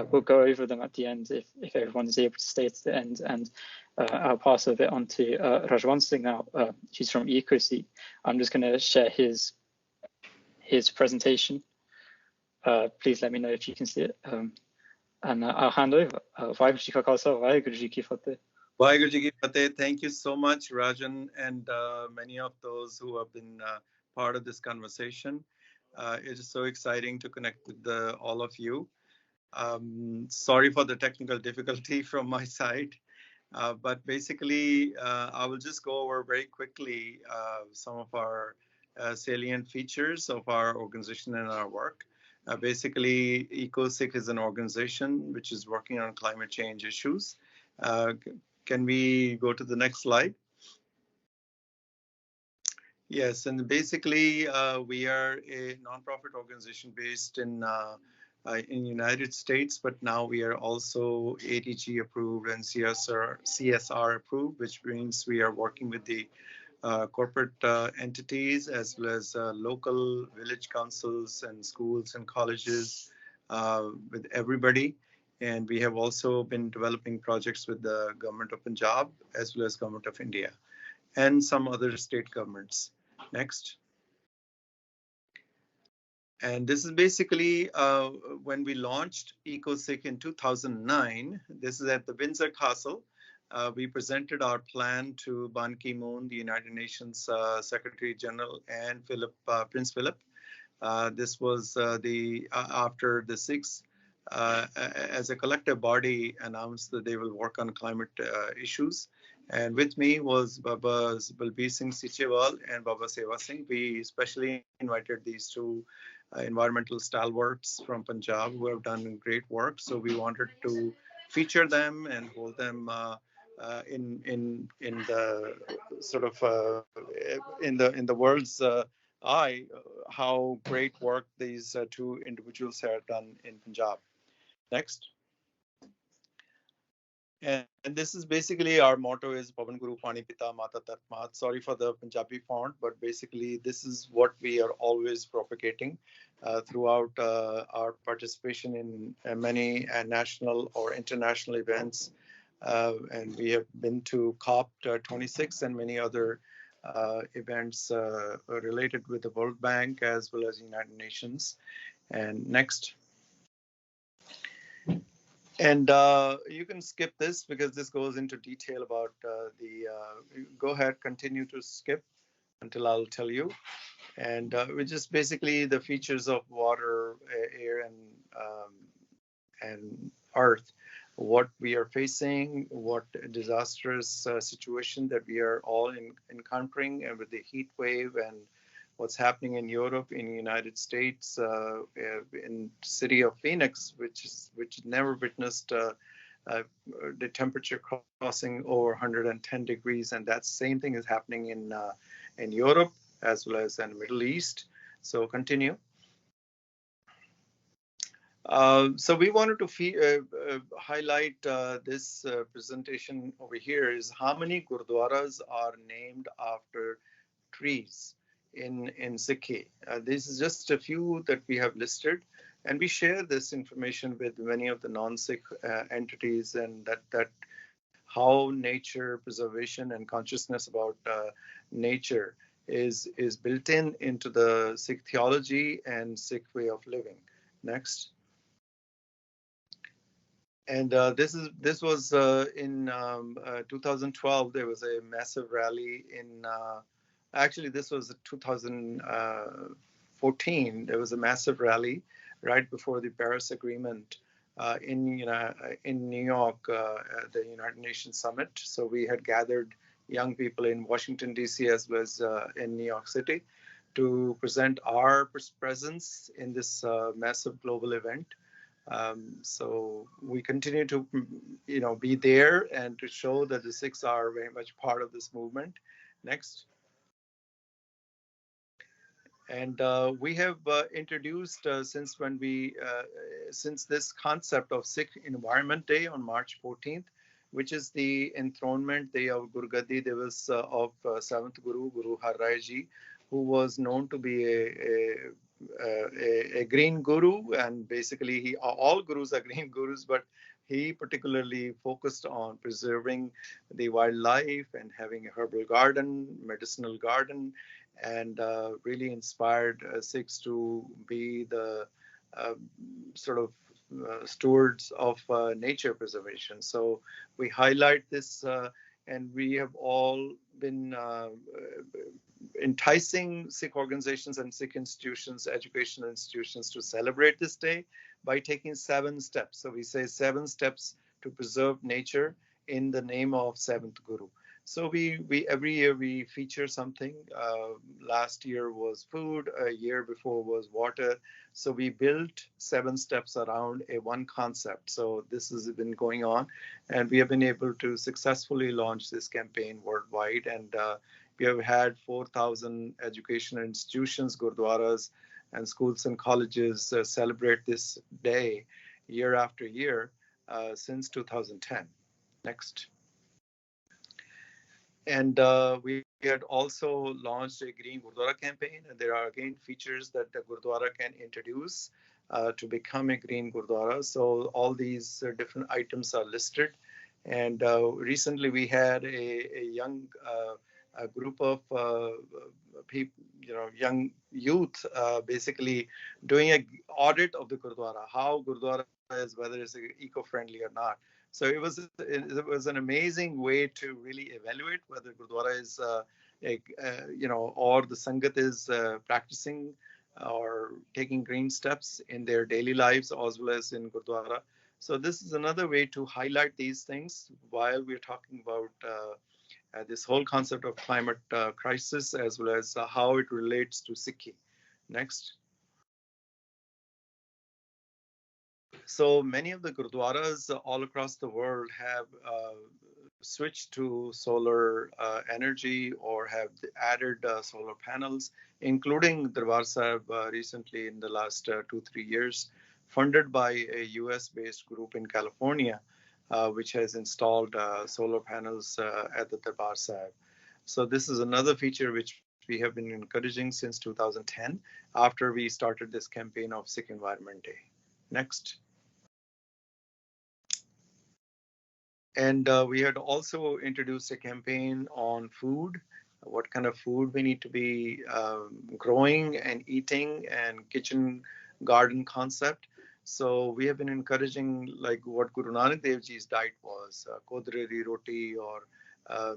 A: we'll go over them at the end if everyone is able to stay to the end. And I'll pass a bit on to Rajwant Singh now. He's from EcoSikh. I'm just going to share his presentation. Please let me know if you can see it. And I'll hand over. Vaheguru Ji Ka Khalsa, Vaheguru Ji Ki Fateh.
I: Vaheguru Ji Ki Fateh. Thank you so much, Rajan, and many of those who have been part of this conversation. It is so exciting to connect with all of you. Sorry for the technical difficulty from my side. But basically, I will just go over very quickly some of our salient features of our organization and our work. Basically, EcoSikh is an organization which is working on climate change issues. Can we go to the next slide? Yes, and basically, we are a nonprofit organization based in United States, but now we are also ADG approved and CSR approved, which means we are working with the corporate entities as well as local village councils and schools and colleges, with everybody. And we have also been developing projects with the government of Punjab as well as government of India and some other state governments. Next. And this is basically when we launched EcoSikh in 2009. This is at the Windsor Castle. We presented our plan to Ban Ki-moon, the United Nations Secretary General, and Prince Philip. This was after the Sikhs, as a collective body, announced that they will work on climate issues. And with me was Baba Balbir Singh Sichewal and Baba Seva Singh. We especially invited these two environmental stalwarts from Punjab who have done great work. So we wanted to feature them and hold them in the sort of in the world's eye, how great work these two individuals have done in Punjab. Next. And this is basically our motto is Pavan Guru Pani Pita Mata Tat Mat. Sorry for the Punjabi font, but basically this is what we are always propagating throughout our participation in many national or international events. And we have been to COP26 and many other events related with the World Bank as well as United Nations. And next. And you can skip this because this goes into detail about go ahead, continue to skip until I'll tell you. And which is basically the features of water, air, and earth, what we are facing, what disastrous situation that we are all encountering, and with the heat wave and what's happening in Europe, in the United States, in city of Phoenix, which never witnessed the temperature crossing over 110 degrees, and that same thing is happening in Europe as well as in the Middle East. So continue. So we wanted to highlight this presentation over here is how many gurdwaras are named after trees in Sikhi. This is just a few that we have listed, and we share this information with many of the non-Sikh entities, and that how nature preservation and consciousness about nature is built into the Sikh theology and Sikh way of living. Next. And this was in 2012. There was a massive rally in. Actually, this was 2014. There was a massive rally right before the Paris Agreement in New York, the United Nations Summit. So we had gathered young people in Washington, D.C. as well as in New York City to present our presence in this massive global event. So we continue to, be there and to show that the Sikhs are very much part of this movement. Next. And we have introduced since this concept of Sikh Environment Day on March 14th, which is the enthronement day of Guru Gaddi Divas of 7th Guru, Guru Har Rai Ji, who was known to be a green guru, and basically all gurus are green gurus, but he particularly focused on preserving the wildlife and having a herbal garden, medicinal garden, and really inspired Sikhs to be the stewards of nature preservation. So we highlight this and we have all been enticing Sikh organizations and Sikh institutions, educational institutions, to celebrate this day by taking 7 steps. So we say 7 steps to preserve nature in the name of 7th Guru. So we every year we feature something. Last year was food, a year before was water. So we built 7 steps around one concept. So this has been going on, and we have been able to successfully launch this campaign worldwide. And we have had 4,000 educational institutions, gurdwaras, and schools and colleges celebrate this day year after year since 2010. Next. And we had also launched a Green Gurdwara campaign, and there are again features that the Gurdwara can introduce to become a Green Gurdwara. So all these different items are listed. And recently we had a young a group of people, young youth, basically doing an audit of the Gurdwara, how Gurdwara is, whether it's eco-friendly or not. So it was an amazing way to really evaluate whether Gurdwara is, or the Sangat is practicing or taking green steps in their daily lives as well as in Gurdwara. So this is another way to highlight these things while we're talking about this whole concept of climate crisis as well as how it relates to Sikhi. Next. So many of the Gurdwaras all across the world have switched to solar energy or have added solar panels, including Darbar Sahib recently in the last 2-3 years, funded by a US-based group in California, which has installed solar panels at the Darbar Sahib. So this is another feature which we have been encouraging since 2010 after we started this campaign of Sikh Environment Day. Next. And we had also introduced a campaign on food, what kind of food we need to be growing and eating, and kitchen garden concept. So we have been encouraging like what Guru Nanak Dev Ji's diet was, kodreri roti or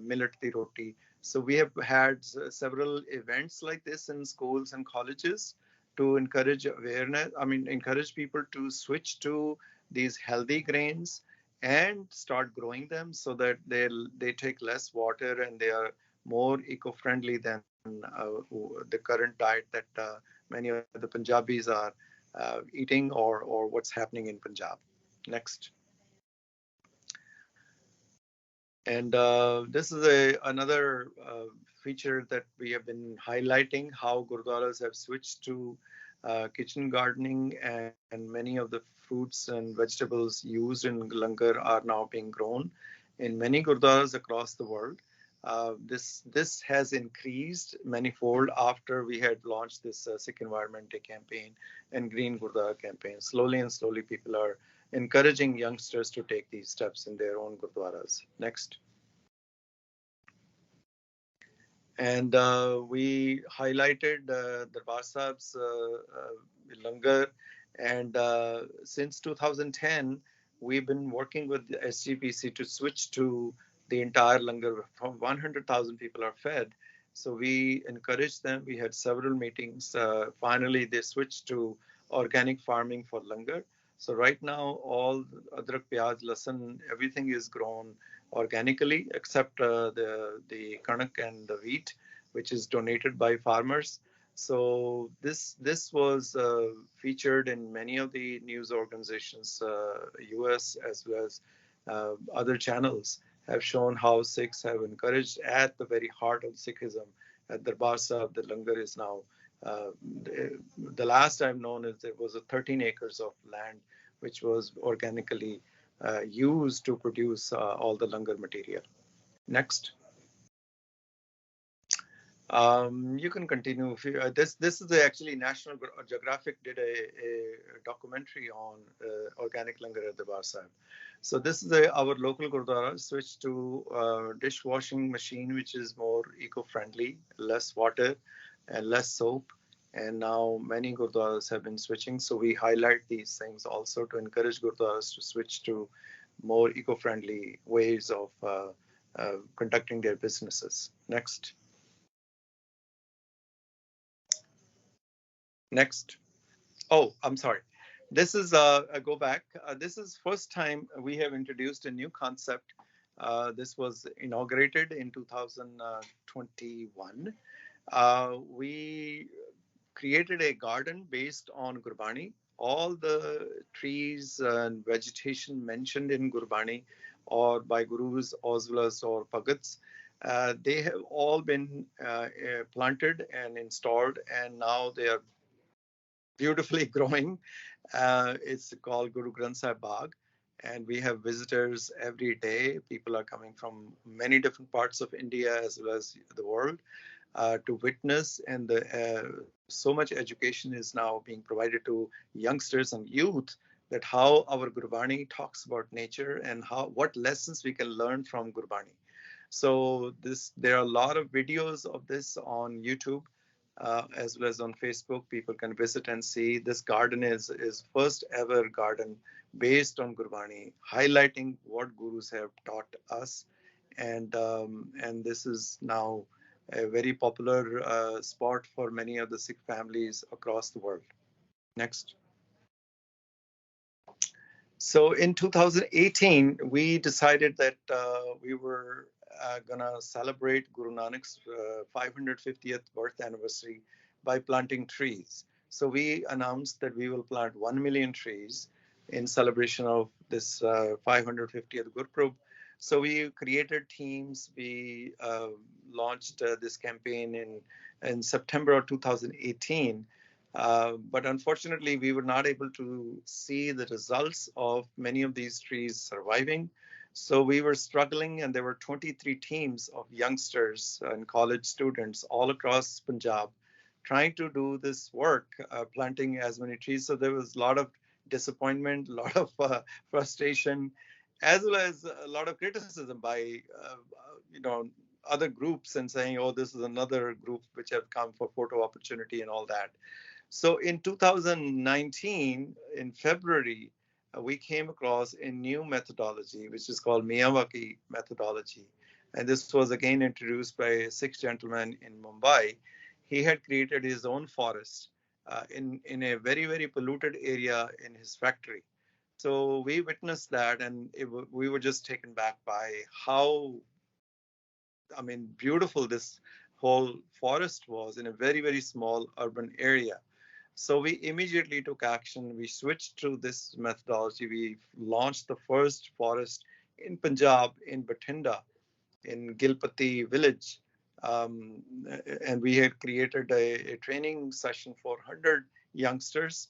I: millet di roti. So we have had several events like this in schools and colleges to encourage awareness, encourage people to switch to these healthy grains and start growing them so that they take less water and they are more eco-friendly than the current diet that many of the Punjabis are eating or what's happening in Punjab. Next. And this is another feature that we have been highlighting, how Gurdwaras have switched to kitchen gardening, and many of the fruits and vegetables used in langar are now being grown in many Gurdwaras across the world. This has increased manifold after we had launched this Sikh Environment Day campaign and Green Gurdwara campaign. Slowly and slowly people are encouraging youngsters to take these steps in their own Gurdwaras. Next. And we highlighted Darbar Sahib's langar, and since 2010, we've been working with the SGPC to switch to the entire langar. 100,000 people are fed. So we encouraged them. We had several meetings. Finally, they switched to organic farming for langar. So right now, all adrak, piyaz, lasan, everything is grown organically except the kanak and the wheat, which is donated by farmers. So this was featured in many of the news organizations, US as well as other channels, have shown how Sikhs have encouraged at the very heart of Sikhism. At Darbar Sahib, the langar is now, the last I've known is there was 13 acres of land which was organically used to produce all the langar material. Next. You can continue. This is actually National Geographic did a documentary on organic langar at Darbar Sahib. So this is our local Gurdwara switched to dishwashing machine, which is more eco-friendly, less water and less soap. And now many Gurdwaras have been switching. So we highlight these things also to encourage Gurdwaras to switch to more eco-friendly ways of conducting their businesses. Next. Next. Oh, I'm sorry. This is a go back. This is first time we have introduced a new concept. This was inaugurated in 2021. We created a garden based on Gurbani. All the trees and vegetation mentioned in Gurbani or by gurus, oswalas, or bhagats, they have all been planted and installed, and now they are beautifully growing. It's called Guru Granth Sahib Bagh, and we have visitors every day. People are coming from many different parts of India as well as the world to witness, and so much education is now being provided to youngsters and youth that how our Gurbani talks about nature and what lessons we can learn from Gurbani. So there are a lot of videos of this on YouTube. As well as on Facebook, people can visit and see. This garden is first ever garden based on Gurbani, highlighting what gurus have taught us, and this is now a very popular spot for many of the Sikh families across the world. Next. So in 2018, we decided that we were gonna celebrate Guru Nanak's 550th birth anniversary by planting trees. So we announced that we will plant 1 million trees in celebration of this 550th Gurpurab. So we created teams. We launched this campaign in September of 2018. But unfortunately, we were not able to see the results of many of these trees surviving. So we were struggling, and there were 23 teams of youngsters and college students all across Punjab trying to do this work, planting as many trees. So there was a lot of disappointment, a lot of frustration, as well as a lot of criticism by other groups, and saying, oh, this is another group which have come for photo opportunity and all that. So in 2019, in February, we came across a new methodology, which is called Miyawaki methodology. And this was again introduced by a Sikh gentleman in Mumbai. He had created his own forest in a very, very polluted area in his factory. So we witnessed that, and we were just taken back by how, beautiful this whole forest was in a very, very small urban area. So we immediately took action. We switched to this methodology. We launched the first forest in Punjab, in Bathinda, in Gilpati village. And we had created a training session for 100 youngsters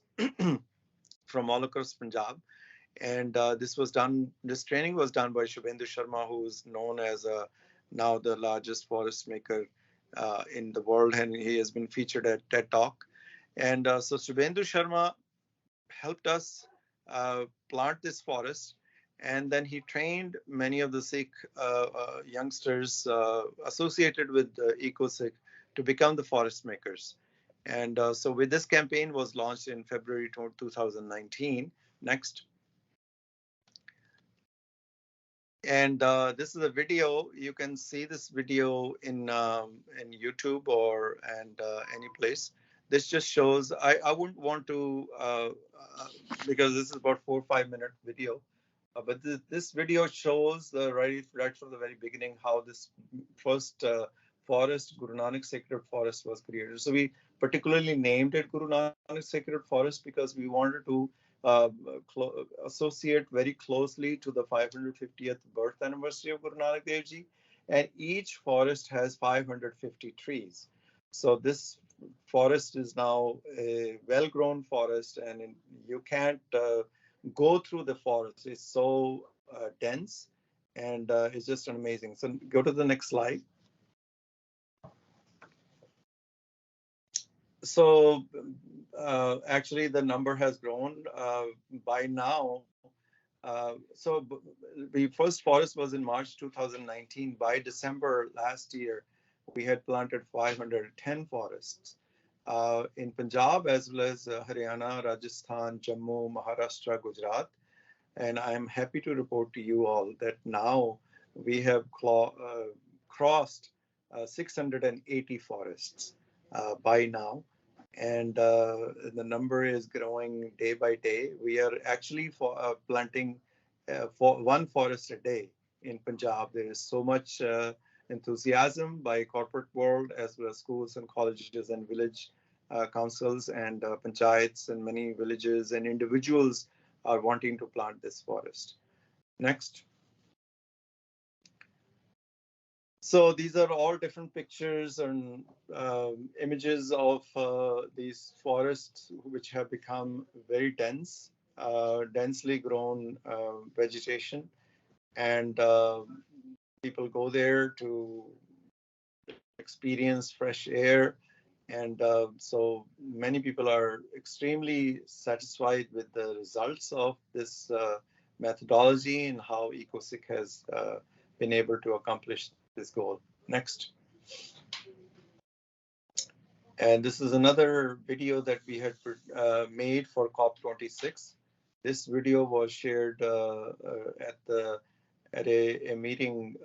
I: from all across Punjab. And this training was done by Shubhendu Sharma, who is known as now the largest forest maker in the world, and he has been featured at TED Talk. And so Shubhendu Sharma helped us plant this forest, and then he trained many of the Sikh youngsters associated with EcoSikh to become the forest makers. And so with this campaign was launched in February 2019. Next. And this is a video. You can see this video in YouTube or any place. This just shows, I wouldn't want to, because this is about 4 or 5 minute video, but this video shows right from the very beginning how this first forest, Guru Nanak Sacred Forest, was created. So we particularly named it Guru Nanak Sacred Forest because we wanted to associate very closely to the 550th birth anniversary of Guru Nanak Dev Ji, and each forest has 550 trees. So this forest is now a well-grown forest, and you can't go through the forest. It's so dense, and it's just amazing. So go to the next slide. So actually the number has grown by now. So the first forest was in March 2019. By December last year, we had planted 510 forests in Punjab as well as Haryana, Rajasthan, Jammu, Maharashtra, Gujarat. And I'm happy to report to you all that now we have crossed 680 forests by now, and the number is growing day by day. We are actually planting for one forest a day in Punjab. There is so much enthusiasm by corporate world, as well as schools and colleges and village councils and panchayats, and many villages and individuals are wanting to plant this forest. Next. So these are all different pictures and images of these forests, which have become very dense, densely grown vegetation, and people go there to experience fresh air. And so many people are extremely satisfied with the results of this methodology and how EcoSikh has been able to accomplish this goal. Next. And this is another video that we had made for COP26. This video was shared at a meeting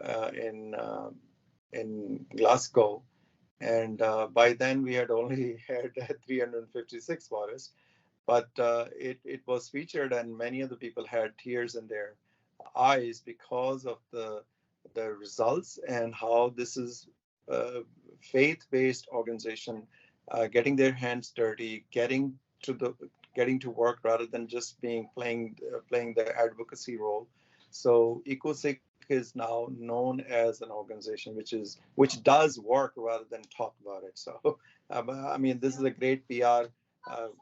I: in Glasgow, and by then we had only had 356 forests, but it was featured, and many of the people had tears in their eyes because of the results and how this is a faith-based organization getting their hands dirty, getting to work rather than just playing the advocacy role. So EcoSikh is now known as an organization which does work rather than talk about it. So I mean, this is a great PR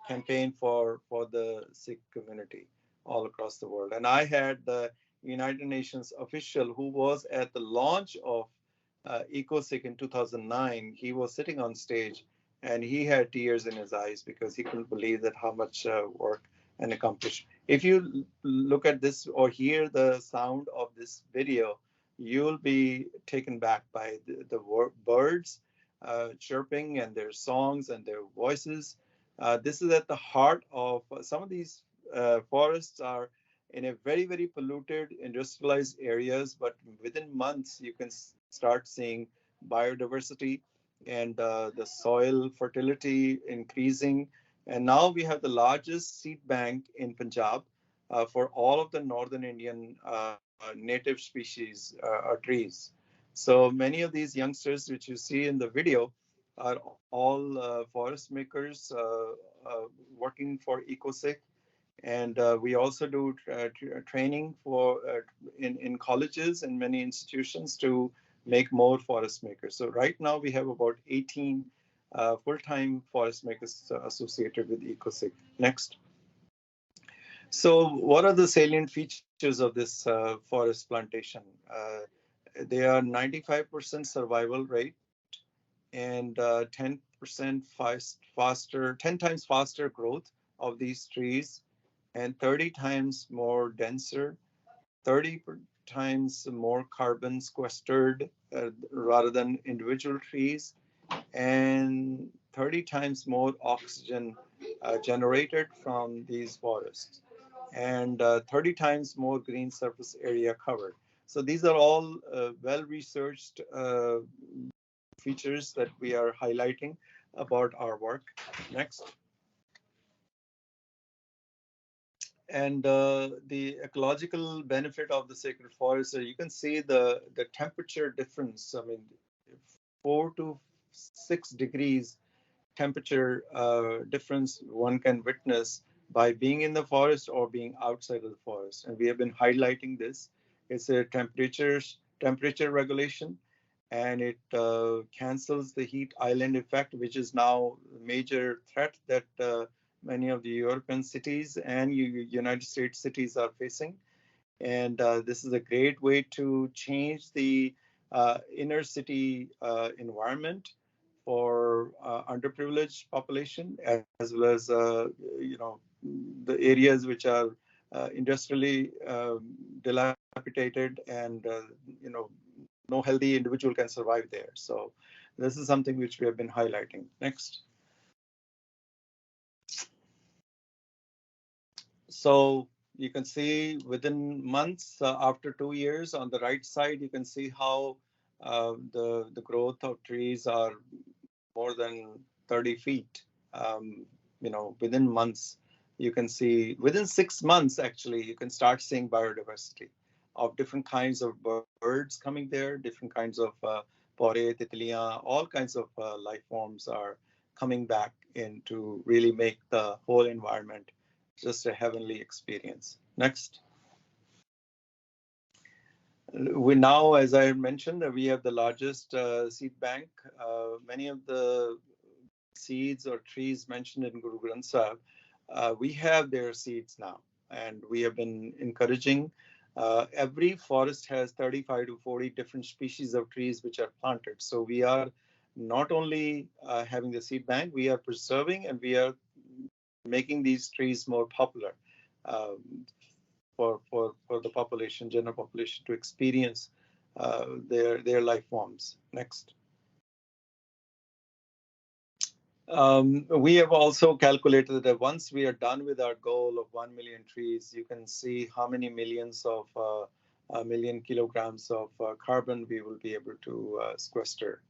I: campaign for the Sikh community all across the world. And I had the United Nations official who was at the launch of EcoSikh in 2009. He was sitting on stage and he had tears in his eyes because he couldn't believe that how much work and accomplishment. If you look at this or hear the sound of this video, you'll be taken back by the birds chirping and their songs and their voices. This is at the heart of some of these forests are in a very, very polluted, industrialized areas, but within months you can start seeing biodiversity and the soil fertility increasing. And now we have the largest seed bank in Punjab for all of the northern Indian native species trees. So many of these youngsters, which you see in the video, are all forest makers working for EcoSikh. And we also do training for in colleges and many institutions to make more forest makers. So right now we have about 18 full-time forest makers associated with EcoSikh. Next. So what are the salient features of this forest plantation? They are 95% survival rate and 10% faster, 10 times faster growth of these trees, and 30 times more denser, 30 times more carbon sequestered rather than individual trees, and 30 times more oxygen generated from these forests, and 30 times more green surface area covered. So these are all well-researched features that we are highlighting about our work. Next. And the ecological benefit of the sacred forest, you can see the temperature difference. I mean, 4 to 6 degrees temperature difference one can witness by being in the forest or being outside of the forest. And we have been highlighting this. It's a temperature regulation, and it cancels the heat island effect, which is now a major threat that many of the European cities and United States cities are facing. And this is a great way to change the inner city environment for underprivileged population, as well as the areas which are industrially dilapidated, and no healthy individual can survive there. So this is something which we have been highlighting. Next. So You can see within months, after 2 years, on the right side, you can see how the growth of trees are more than 30 feet. Within months, you can see within 6 months, actually, you can start seeing biodiversity of different kinds of birds coming there, different kinds of pore, titliyan, all kinds of life forms are coming back in to really make the whole environment just a heavenly experience. Next. We now, as I mentioned, we have the largest seed bank. Many of the seeds or trees mentioned in Guru Granth Sahib, we have their seeds now, and we have been encouraging. Every forest has 35 to 40 different species of trees which are planted. So we are not only having the seed bank, we are preserving and we are making these trees more popular for the population, general population, to experience their life forms. Next. We have also calculated that once we are done with our goal of 1 million trees, you can see how many millions of million kilograms of carbon we will be able to sequester.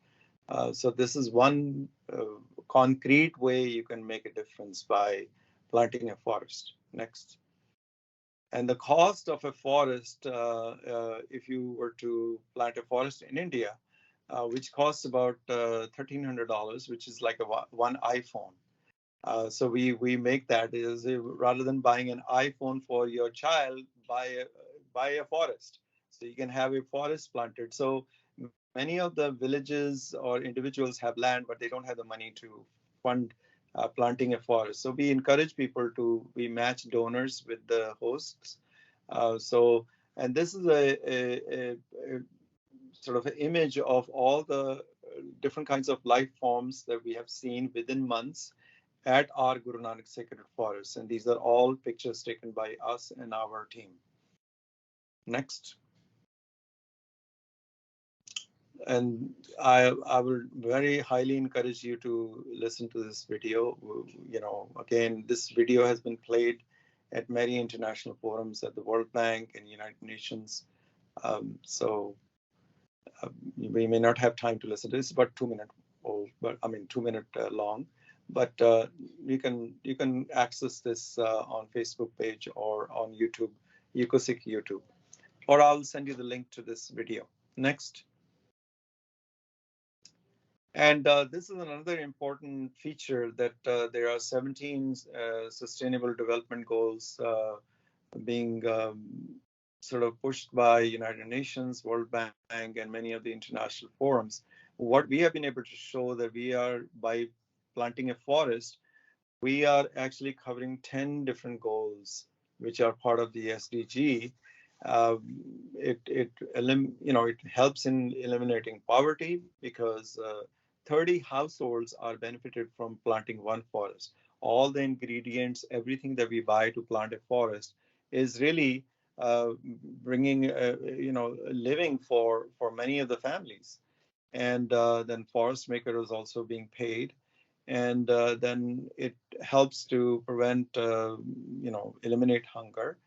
I: So this is one concrete way you can make a difference by planting a forest. Next. And the cost of a forest, if you were to plant a forest in India, which costs about $1,300, which is like one iPhone. So we make that is rather than buying an iPhone for your child, buy a forest. So you can have a forest planted. So many of the villages or individuals have land, but they don't have the money to fund planting a forest. So we encourage people we match donors with the hosts. And this is a sort of an image of all the different kinds of life forms that we have seen within months at our Guru Nanak Sacred Forest. And these are all pictures taken by us and our team. Next. And I will very highly encourage you to listen to this video. Again, this video has been played at many international forums at the World Bank and United Nations. We may not have time to listen to this. It's about 2 minutes old, but 2 minutes long. But you can access this on Facebook page or on YouTube, EcoSikh YouTube, or I'll send you the link to this video. Next. And this is another important feature that there are 17 Sustainable Development Goals being sort of pushed by United Nations, World Bank, and many of the international forums. What we have been able to show that we are, by planting a forest, we are actually covering 10 different goals, which are part of the SDG. It helps in eliminating poverty because 30 households are benefited from planting one forest. All the ingredients, everything that we buy to plant a forest is really bringing, living for many of the families. And then forest maker is also being paid. And then it helps to prevent, eliminate hunger.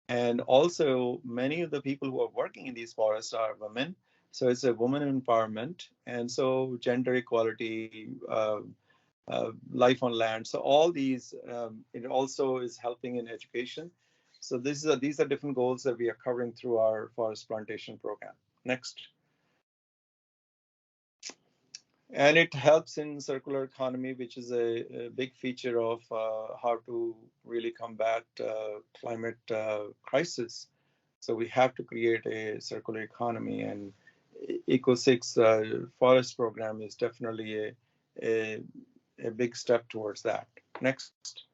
I: And also many of the people who are working in these forests are women. So it's a woman empowerment. And so gender equality, life on land. So all these, it also is helping in education. So these are different goals that we are covering through our forest plantation program. Next. And it helps in circular economy, which is a big feature of how to really combat climate crisis. So we have to create a circular economy, and EcoSikh's forest program is definitely a big step towards that. Next.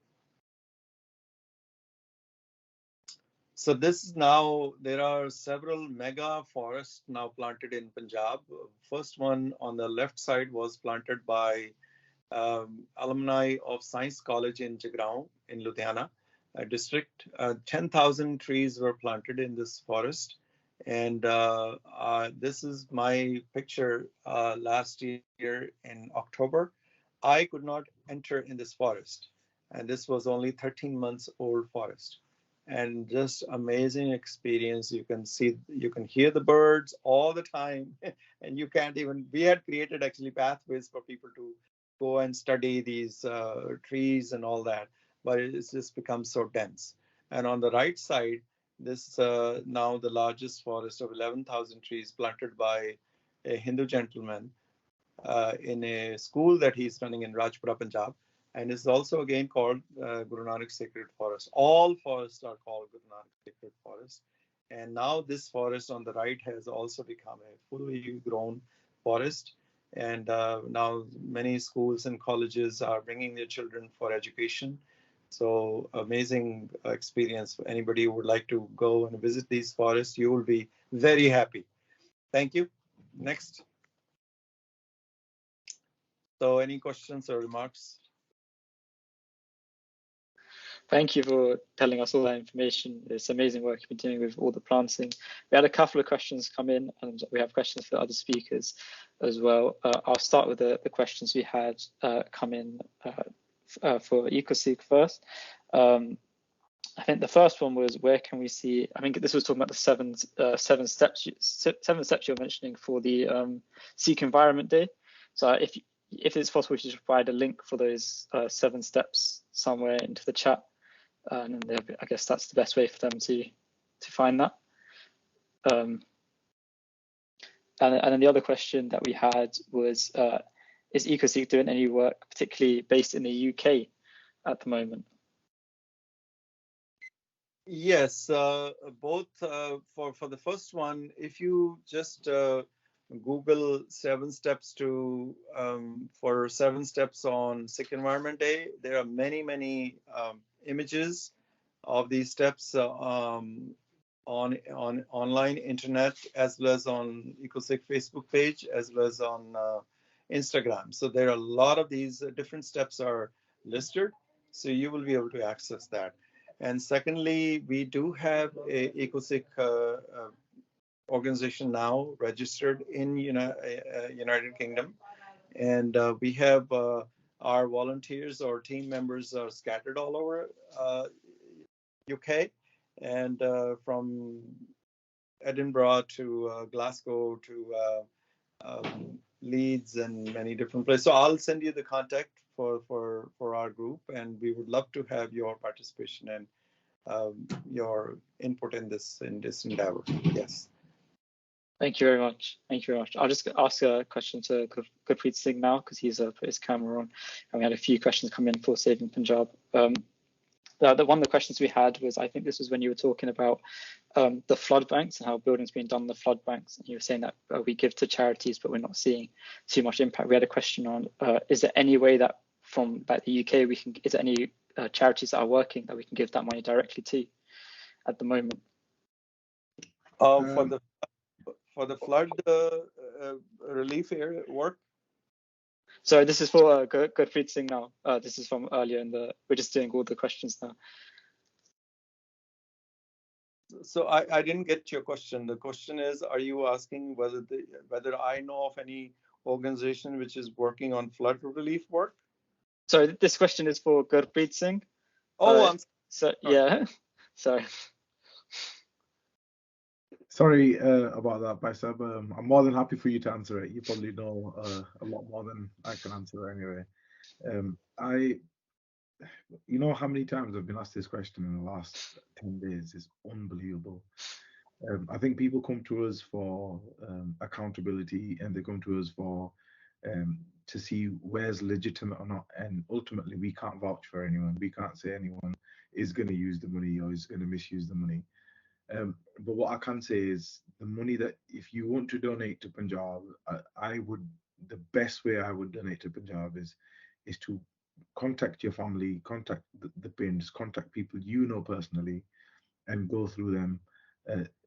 I: So this is now, there are several mega forests now planted in Punjab. First one on the left side was planted by alumni of Science College in Jagraon in Ludhiana district. 10,000 trees were planted in this forest. And this is my picture last year in October. I could not enter in this forest. And this was only 13 months old forest. and just amazing experience. You can hear the birds all the time, and you can't even. We had created actually pathways for people to go and study these trees and all that, but it's just become so dense. And on the right side, this now the largest forest of 11,000 trees planted by a Hindu gentleman in a school that he's running in Rajpura, Punjab. And it's also again called Guru Nanak Sacred Forest. All forests are called Guru Nanak Sacred Forest. And now this forest on the right has also become a fully grown forest. And now many schools and colleges are bringing their children for education. So amazing experience for anybody who would like to go and visit these forests. You will be very happy. Thank you. Next. So any questions or remarks?
A: Thank you for telling us all that information. It's amazing work you've been doing with all the planting. We had a couple of questions come in, and we have questions for other speakers as well. I'll start with the questions we had come in for EcoSikh first. I think the first one was, where can we see? I think this was talking about the seven steps you're mentioning for the Sikh Environment Day. So if it's possible, you should provide a link for those 7 steps somewhere into the chat, and then I guess that's the best way for them to find that. And then the other question that we had was, is EcoSikh doing any work, particularly based in the UK at the moment?
I: Yes, both for the first one, if you just Google 7 steps to for 7 steps on Sikh Environment Day, there are many images of these steps on online internet, as well as on EcoSikh Facebook page, as well as on Instagram. So there are a lot of these different steps are listed, so you will be able to access that. And secondly, we do have a EcoSikh organization now registered in United Kingdom, and we have our volunteers or team members are scattered all over UK, and from Edinburgh to Glasgow to Leeds and many different places. So I'll send you the contact for our group, and we would love to have your participation and your input in this endeavor. Yes.
A: Thank you very much. Thank you very much. I'll just ask a question to Gurpreet Singh now, because he's put his camera on, and we had a few questions come in for Saving Punjab. One of the questions we had was, I think this was when you were talking about the flood banks and how building's being done on the flood banks. And you were saying that we give to charities, but we're not seeing too much impact. We had a question on, is there any way that from the UK, is there any charities that are working that we can give that money directly to at the moment?
I: For the flood relief area work?
A: So this is for Gurpreet Singh now. This is from earlier we're just doing all the questions now.
I: So I didn't get your question. The question is, are you asking whether I know of any organization which is working on flood relief work?
A: So this question is for Gurpreet Singh.
I: Oh,
A: sorry. Yeah. Sorry.
B: Sorry about that, Baisab. I'm more than happy for you to answer it. You probably know a lot more than I can answer anyway. You know how many times I've been asked this question in the last 10 days? It's unbelievable. I think people come to us for accountability, and they come to us for to see where's legitimate or not. And ultimately, we can't vouch for anyone. We can't say anyone is going to use the money or is going to misuse the money. But what I can say is the money that, if you want to donate to Punjab, the best way I would donate to Punjab is to contact your family, contact the pins, contact people you know personally, and go through them.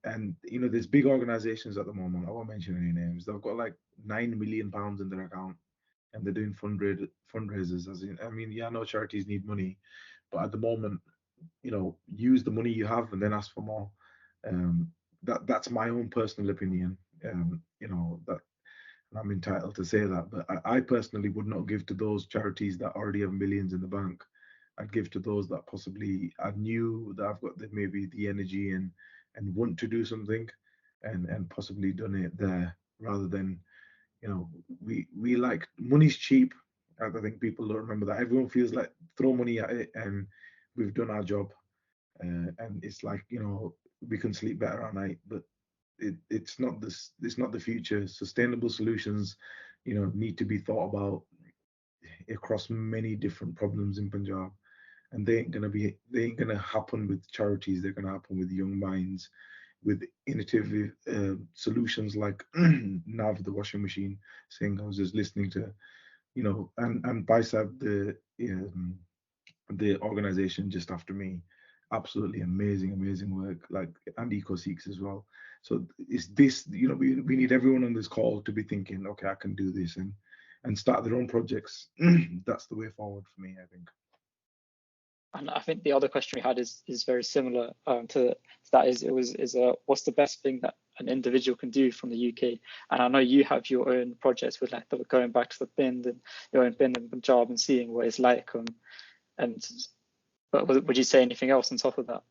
B: And there's big organizations at the moment, I won't mention any names, they've got like £9 million in their account, and they're doing fundraisers. I mean, yeah, no, charities need money, but at the moment, use the money you have and then ask for more. That's my own personal opinion. That I'm entitled to say that, but I personally would not give to those charities that already have millions in the bank. I'd give to those that possibly I knew that I've got maybe the energy and want to do something, and possibly done it there, rather than, we like, money's cheap. I think people don't remember that. Everyone feels like throw money at it and we've done our job, and it's like, we can sleep better at night. But it's not this. It's not the future. Sustainable solutions, need to be thought about across many different problems in Punjab, and they ain't gonna happen with charities. They're gonna happen with young minds, with innovative solutions like Nav, the washing machine. Saying, I was just listening to, and Paisab, the organization just after me, absolutely amazing work, like, and EcoSikhs as well. So it's this, we need everyone on this call to be thinking, okay, I can do this, and start their own projects. That's the way forward for me, I think.
A: And I think the other question we had is very similar to that. Is what's the best thing that an individual can do from the UK? And I know you have your own projects with, like, going back to the Bind and your own Bind in Punjab and seeing what it's like. But would you say anything else on top of that?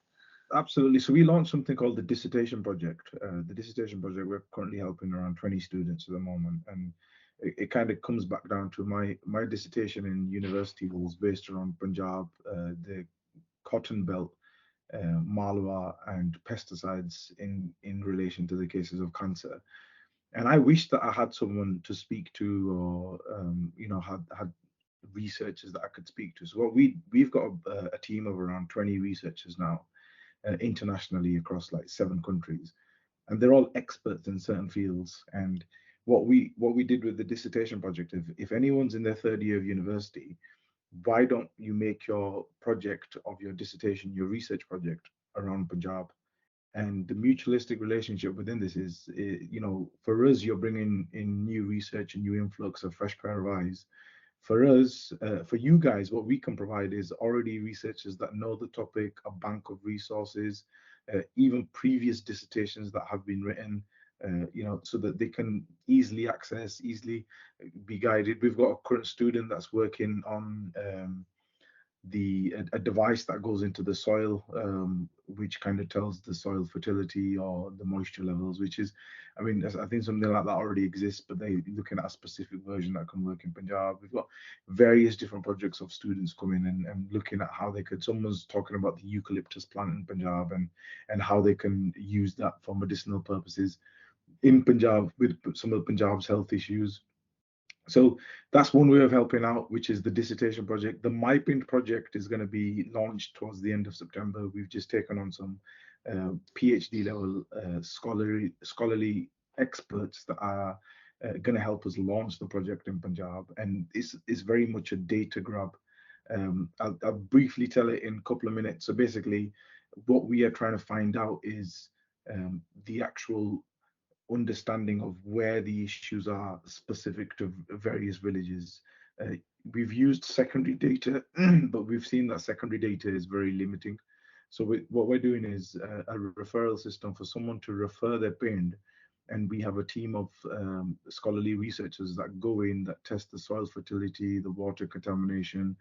B: Absolutely. So we launched something called the Dissertation Project. The Dissertation Project, we're currently helping around 20 students at the moment, and it kind of comes back down to my dissertation in university was based around Punjab, the cotton belt, Malwa, and pesticides in relation to the cases of cancer. And I wish that I had someone to speak to, or had researchers that I could speak to. So we've got a team of around 20 researchers now, internationally across like 7 countries, and they're all experts in certain fields. And what we did with the dissertation project, if anyone's in their 3rd year of university, why don't you make your project of your dissertation, your research project, around Punjab? And the mutualistic relationship within this is, for us, you're bringing in new research, a new influx of fresh pair of eyes. For us, for you guys, what we can provide is already researchers that know the topic, a bank of resources, even previous dissertations that have been written, so that they can easily access, easily be guided. We've got a current student that's working on a device that goes into the soil, which kind of tells the soil fertility or the moisture levels, which is, I mean, I think something like that already exists, but they're looking at a specific version that can work in Punjab. We've got various different projects of students coming and looking at how they could, someone's talking about the eucalyptus plant in Punjab and how they can use that for medicinal purposes in Punjab with some of Punjab's health issues. So that's one way of helping out, which is the dissertation project. The MyPint project is going to be launched towards the end of September. We've just taken on some PhD level scholarly experts that are going to help us launch the project in Punjab. And it's very much a data grab. I'll briefly tell it in a couple of minutes. So basically, what we are trying to find out is the actual understanding of where the issues are specific to various villages. We've used secondary data, but we've seen that secondary data is very limiting. So what we're doing is a referral system for someone to refer their parent, and we have a team of scholarly researchers that go in, that test the soil fertility, the water contamination.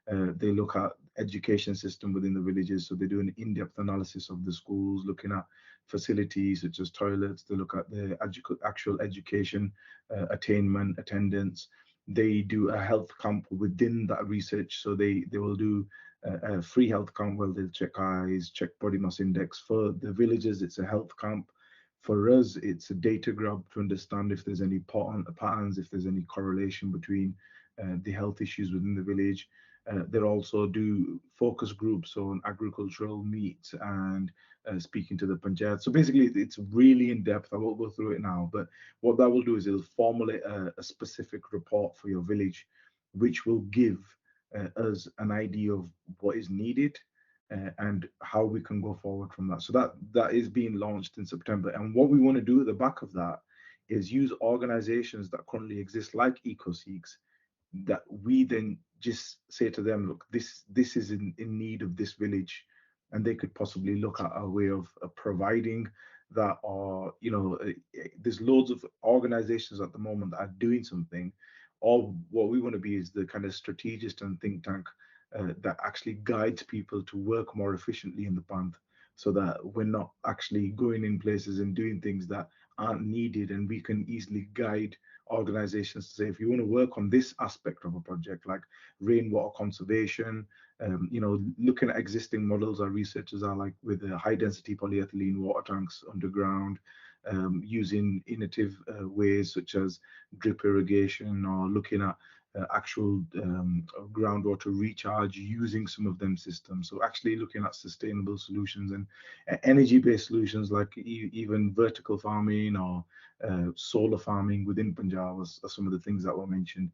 B: They look at education system within the villages. So they do an in-depth analysis of the schools, looking at facilities such as toilets. They look at the actual education, attainment, attendance. They do a health camp within that research. So they will do a free health camp where they'll check eyes, check body mass index. For the villages, it's a health camp. For us, it's a data grab to understand if there's any patterns, if there's any correlation between the health issues within the village. They also do focus groups on agricultural meat and speaking to the panchayat. So basically, it's really in depth. I won't go through it now, but what that will do is it'll formulate a specific report for your village, which will give us an idea of what is needed and how we can go forward from that. So that is being launched in September. And what we want to do at the back of that is use organizations that currently exist, like EcoSikhs, that we then just say to them, look, this is in need of this village, and they could possibly look at a way of providing that. Or there's loads of organizations at the moment that are doing something. Or what we want to be is the kind of strategist and think tank that actually guides people to work more efficiently in the Panth, so that we're not actually going in places and doing things that aren't needed, and we can easily guide organizations to say, if you want to work on this aspect of a project like rainwater conservation, looking at existing models, our researchers are like with high density polyethylene water tanks underground, using innovative ways such as drip irrigation, or looking at actual groundwater recharge using some of them systems. So actually looking at sustainable solutions and energy-based solutions like even vertical farming or solar farming within Punjab are some of the things that were mentioned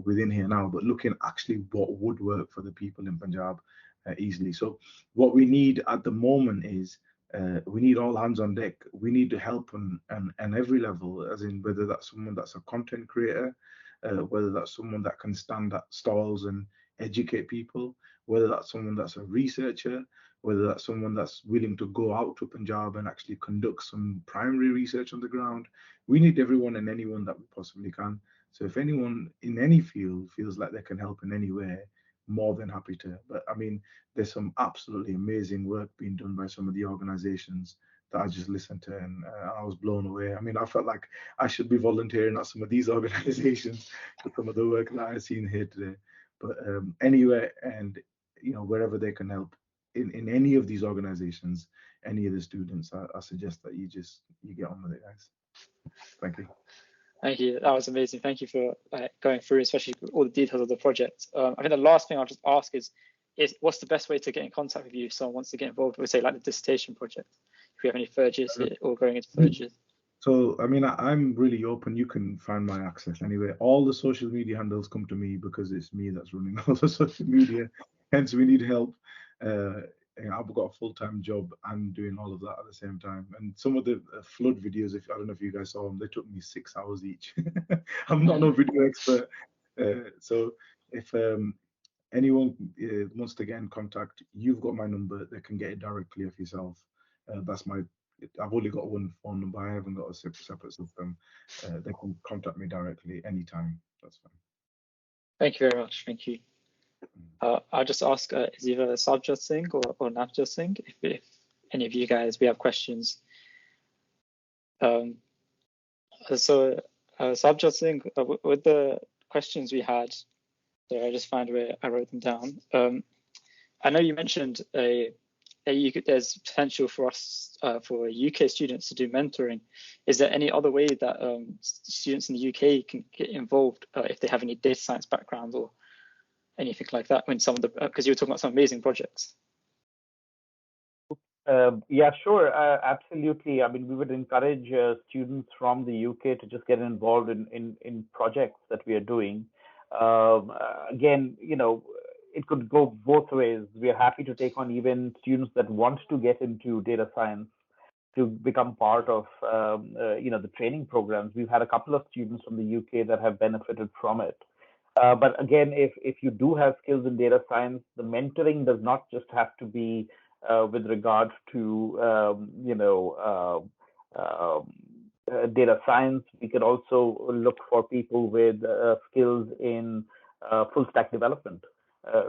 B: within here now, but looking actually what would work for the people in Punjab easily. So what we need at the moment is we need all hands on deck. We need to help on every level, as in whether that's someone that's a content creator, whether that's someone that can stand at stalls and educate people, whether that's someone that's a researcher, whether that's someone that's willing to go out to Punjab and actually conduct some primary research on the ground. We need everyone and anyone that we possibly can. So if anyone in any field feels like they can help in any way, more than happy to. But I mean, there's some absolutely amazing work being done by some of the organizations that I just listened to, and I was blown away. I mean, I felt like I should be volunteering at some of these organizations for some of the work that I've seen here today. But anywhere and wherever they can help in any of these organizations, any of the students, I suggest that you get on with it, guys. Thank you.
A: Thank you. That was amazing. Thank you for going through, especially all the details of the project. I think the last thing I'll just ask is what's the best way to get in contact with you if someone wants to get involved with, say, like the dissertation project? If we have any third years or going into third years.
B: So, I mean, I'm really open. You can find my access anyway. All the social media handles come to me because it's me that's running all the social media. Hence, we need help. I've got a full-time job and doing all of that at the same time. And some of the flood videos, I don't know if you guys saw them, they took me 6 hours each. I'm not no video expert. So if anyone wants to get in contact, you've got my number. They can get it directly of yourself. I've only got one phone number. I haven't got a separate system. They can contact me directly anytime. That's fine.
A: Thank you very much. Thank you. I'll just ask, is either Sarabjot Singh or Navjot Singh, if any of you guys, we have questions. Sarabjot Singh, with the questions we had, so I just find where I wrote them down. I know you mentioned there's potential for us, for UK students to do mentoring. Is there any other way that students in the UK can get involved if they have any data science background or anything like that, when some of the, because you were talking about some amazing projects?
C: Yeah, sure, absolutely. I mean, we would encourage students from the UK to just get involved in projects that we are doing. Again, it could go both ways. We are happy to take on even students that want to get into data science to become part of the training programs. We've had a couple of students from the UK that have benefited from it. But again, if you do have skills in data science, the mentoring does not just have to be with regard to data science. We could also look for people with skills in full stack development,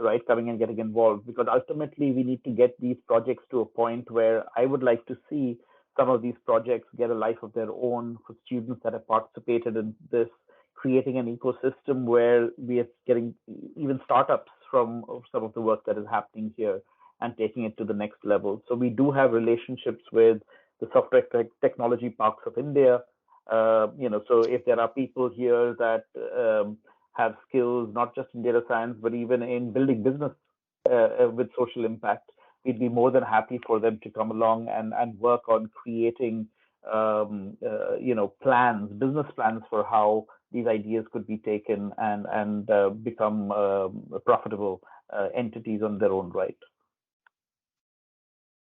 C: right, coming and getting involved, because ultimately we need to get these projects to a point where I would like to see some of these projects get a life of their own for students that have participated in this, creating an ecosystem where we are getting even startups from some of the work that is happening here and taking it to the next level. So we do have relationships with the software technology parks of India. So if there are people here that have skills, not just in data science, but even in building business with social impact, we'd be more than happy for them to come along and work on creating business plans for how these ideas could be taken and become profitable entities on their own right.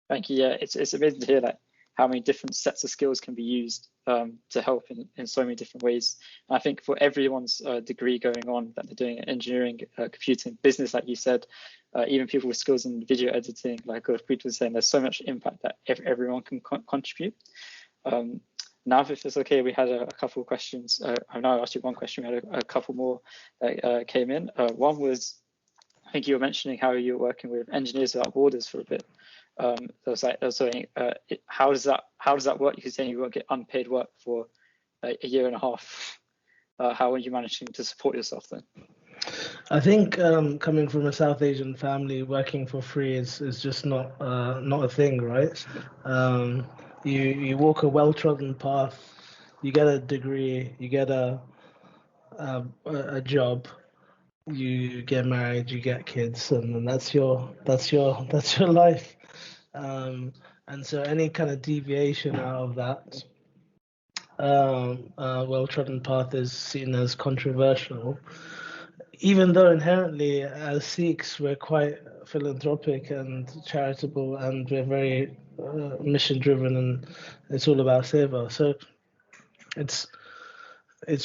A: Thank you. Yeah, it's amazing to hear that how many different sets of skills can be used to help in so many different ways. And I think for everyone's degree going on that they're doing engineering, computing, business, like you said, even people with skills in video editing, like Gurpreet was saying, there's so much impact that everyone can contribute. Now, if it's okay, we had a couple of questions. I've now asked you one question. We had a couple more that came in. One was, think you were mentioning how you were working with Engineers Without Borders for a bit. How does that work? You're saying you won't get unpaid work for a year and a half. How are you managing to support yourself then?
D: I think coming from a South Asian family, working for free is just not a thing, right? You walk a well-trodden path, you get a degree, you get a job, you get married, you get kids, and that's your life. And so any kind of deviation out of that well-trodden path is seen as controversial, even though inherently as Sikhs we're quite philanthropic and charitable, and we're very mission-driven, and it's all about seva. So it's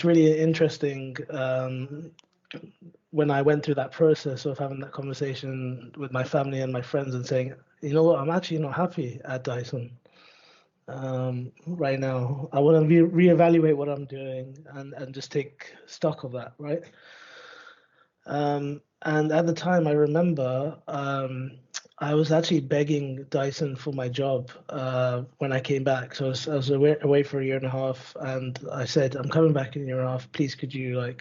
D: really interesting when I went through that process of having that conversation with my family and my friends and saying, you know what, I'm actually not happy at Dyson right now. I want to reevaluate what I'm doing and just take stock of that, right? And at the time, I remember I was actually begging Dyson for my job when I came back. So I was away for a year and a half, and I said, I'm coming back in a year and a half. Please, could you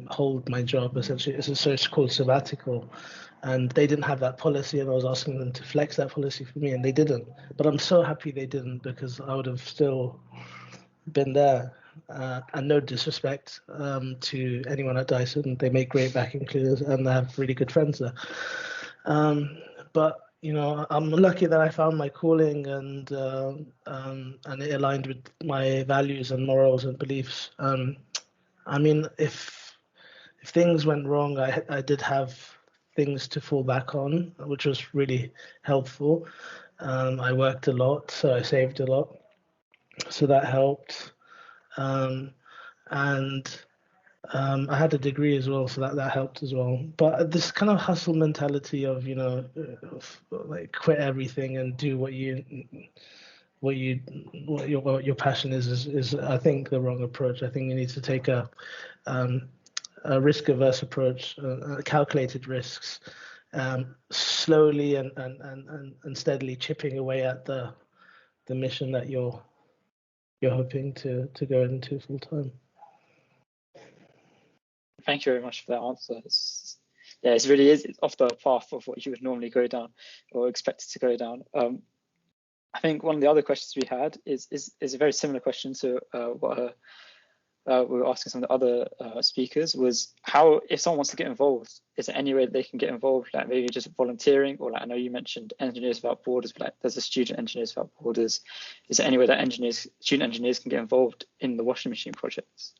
D: hold my job? Essentially, it's called sabbatical. And they didn't have that policy, and I was asking them to flex that policy for me, and they didn't. But I'm so happy they didn't, because I would have still been there. And no disrespect to anyone at Dyson, they make great vacuum cleaners and they have really good friends there. But you know, I'm lucky that I found my calling, and it aligned with my values and morals and beliefs. I mean, if things went wrong, I did have things to fall back on, which was really helpful. I worked a lot, so I saved a lot, so that helped. And I had a degree as well, so that helped as well. But this kind of hustle mentality of, you know, like quit everything and do what your passion is I think the wrong approach. I think you need to take a risk-averse approach, calculated risks, slowly and steadily chipping away at the mission that you're hoping to go into full time.
A: Thank you very much for that answer. It really is off the path of what you would normally go down or expected to go down. I think one of the other questions we had is a very similar question to what we were asking some of the other speakers, was how, if someone wants to get involved, is there any way that they can get involved, like maybe just volunteering, or like, I know you mentioned Engineers Without Borders, but like there's a Student Engineers Without Borders. Is there any way that student engineers can get involved in the washing machine projects?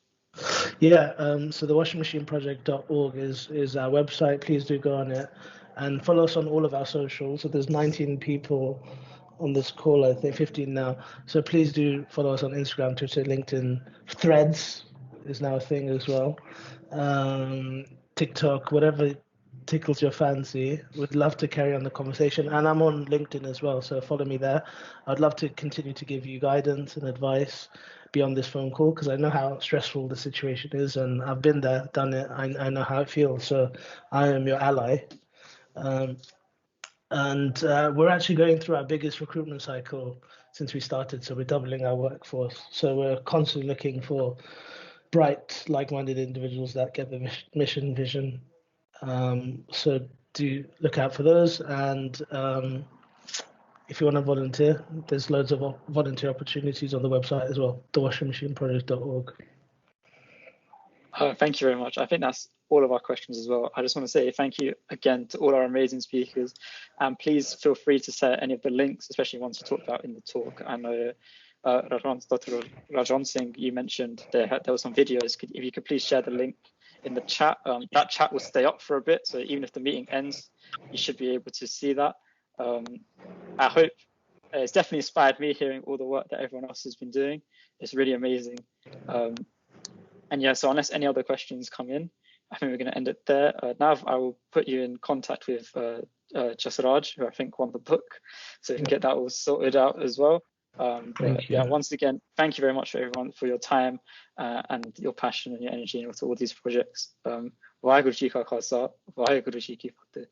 D: Yeah, so the washingmachineproject.org is our website. Please do go on it and follow us on all of our socials. So there's 19 people on this call, I think 15 now. So please do follow us on Instagram, Twitter, LinkedIn. Threads is now a thing as well. TikTok, whatever tickles your fancy. Would love to carry on the conversation. And I'm on LinkedIn as well, so follow me there. I'd love to continue to give you guidance and advice beyond this phone call, because I know how stressful the situation is, and I've been there, done it. I know how it feels, so I am your ally. And we're actually going through our biggest recruitment cycle since we started, so we're doubling our workforce. So we're constantly looking for bright, like-minded individuals that get the mission vision. So do look out for those, and if you want to volunteer, there's loads of volunteer opportunities on the website as well, thewashingmachineproject.org.
A: Thank you very much. I think that's all of our questions as well. I just want to say thank you again to all our amazing speakers, and please feel free to share any of the links, especially ones you talked about in the talk. I know Dr. Rajwant Singh, you mentioned there were some videos. If you could please share the link in the chat, that chat will stay up for a bit, so even if the meeting ends, you should be able to see that. I hope it's definitely inspired me hearing all the work that everyone else has been doing. It's really amazing. And yeah, so unless any other questions come in, I think we're going to end it there. Nav, I will put you in contact with Jasraj, who I think won the book, so you can get that all sorted out as well.
D: Thank you.
A: Yeah, once again, thank you very much for everyone for your time and your passion and your energy into all these projects. Vaheguru Ji Ka Khalsa, Vaheguru Ji Ki Fateh.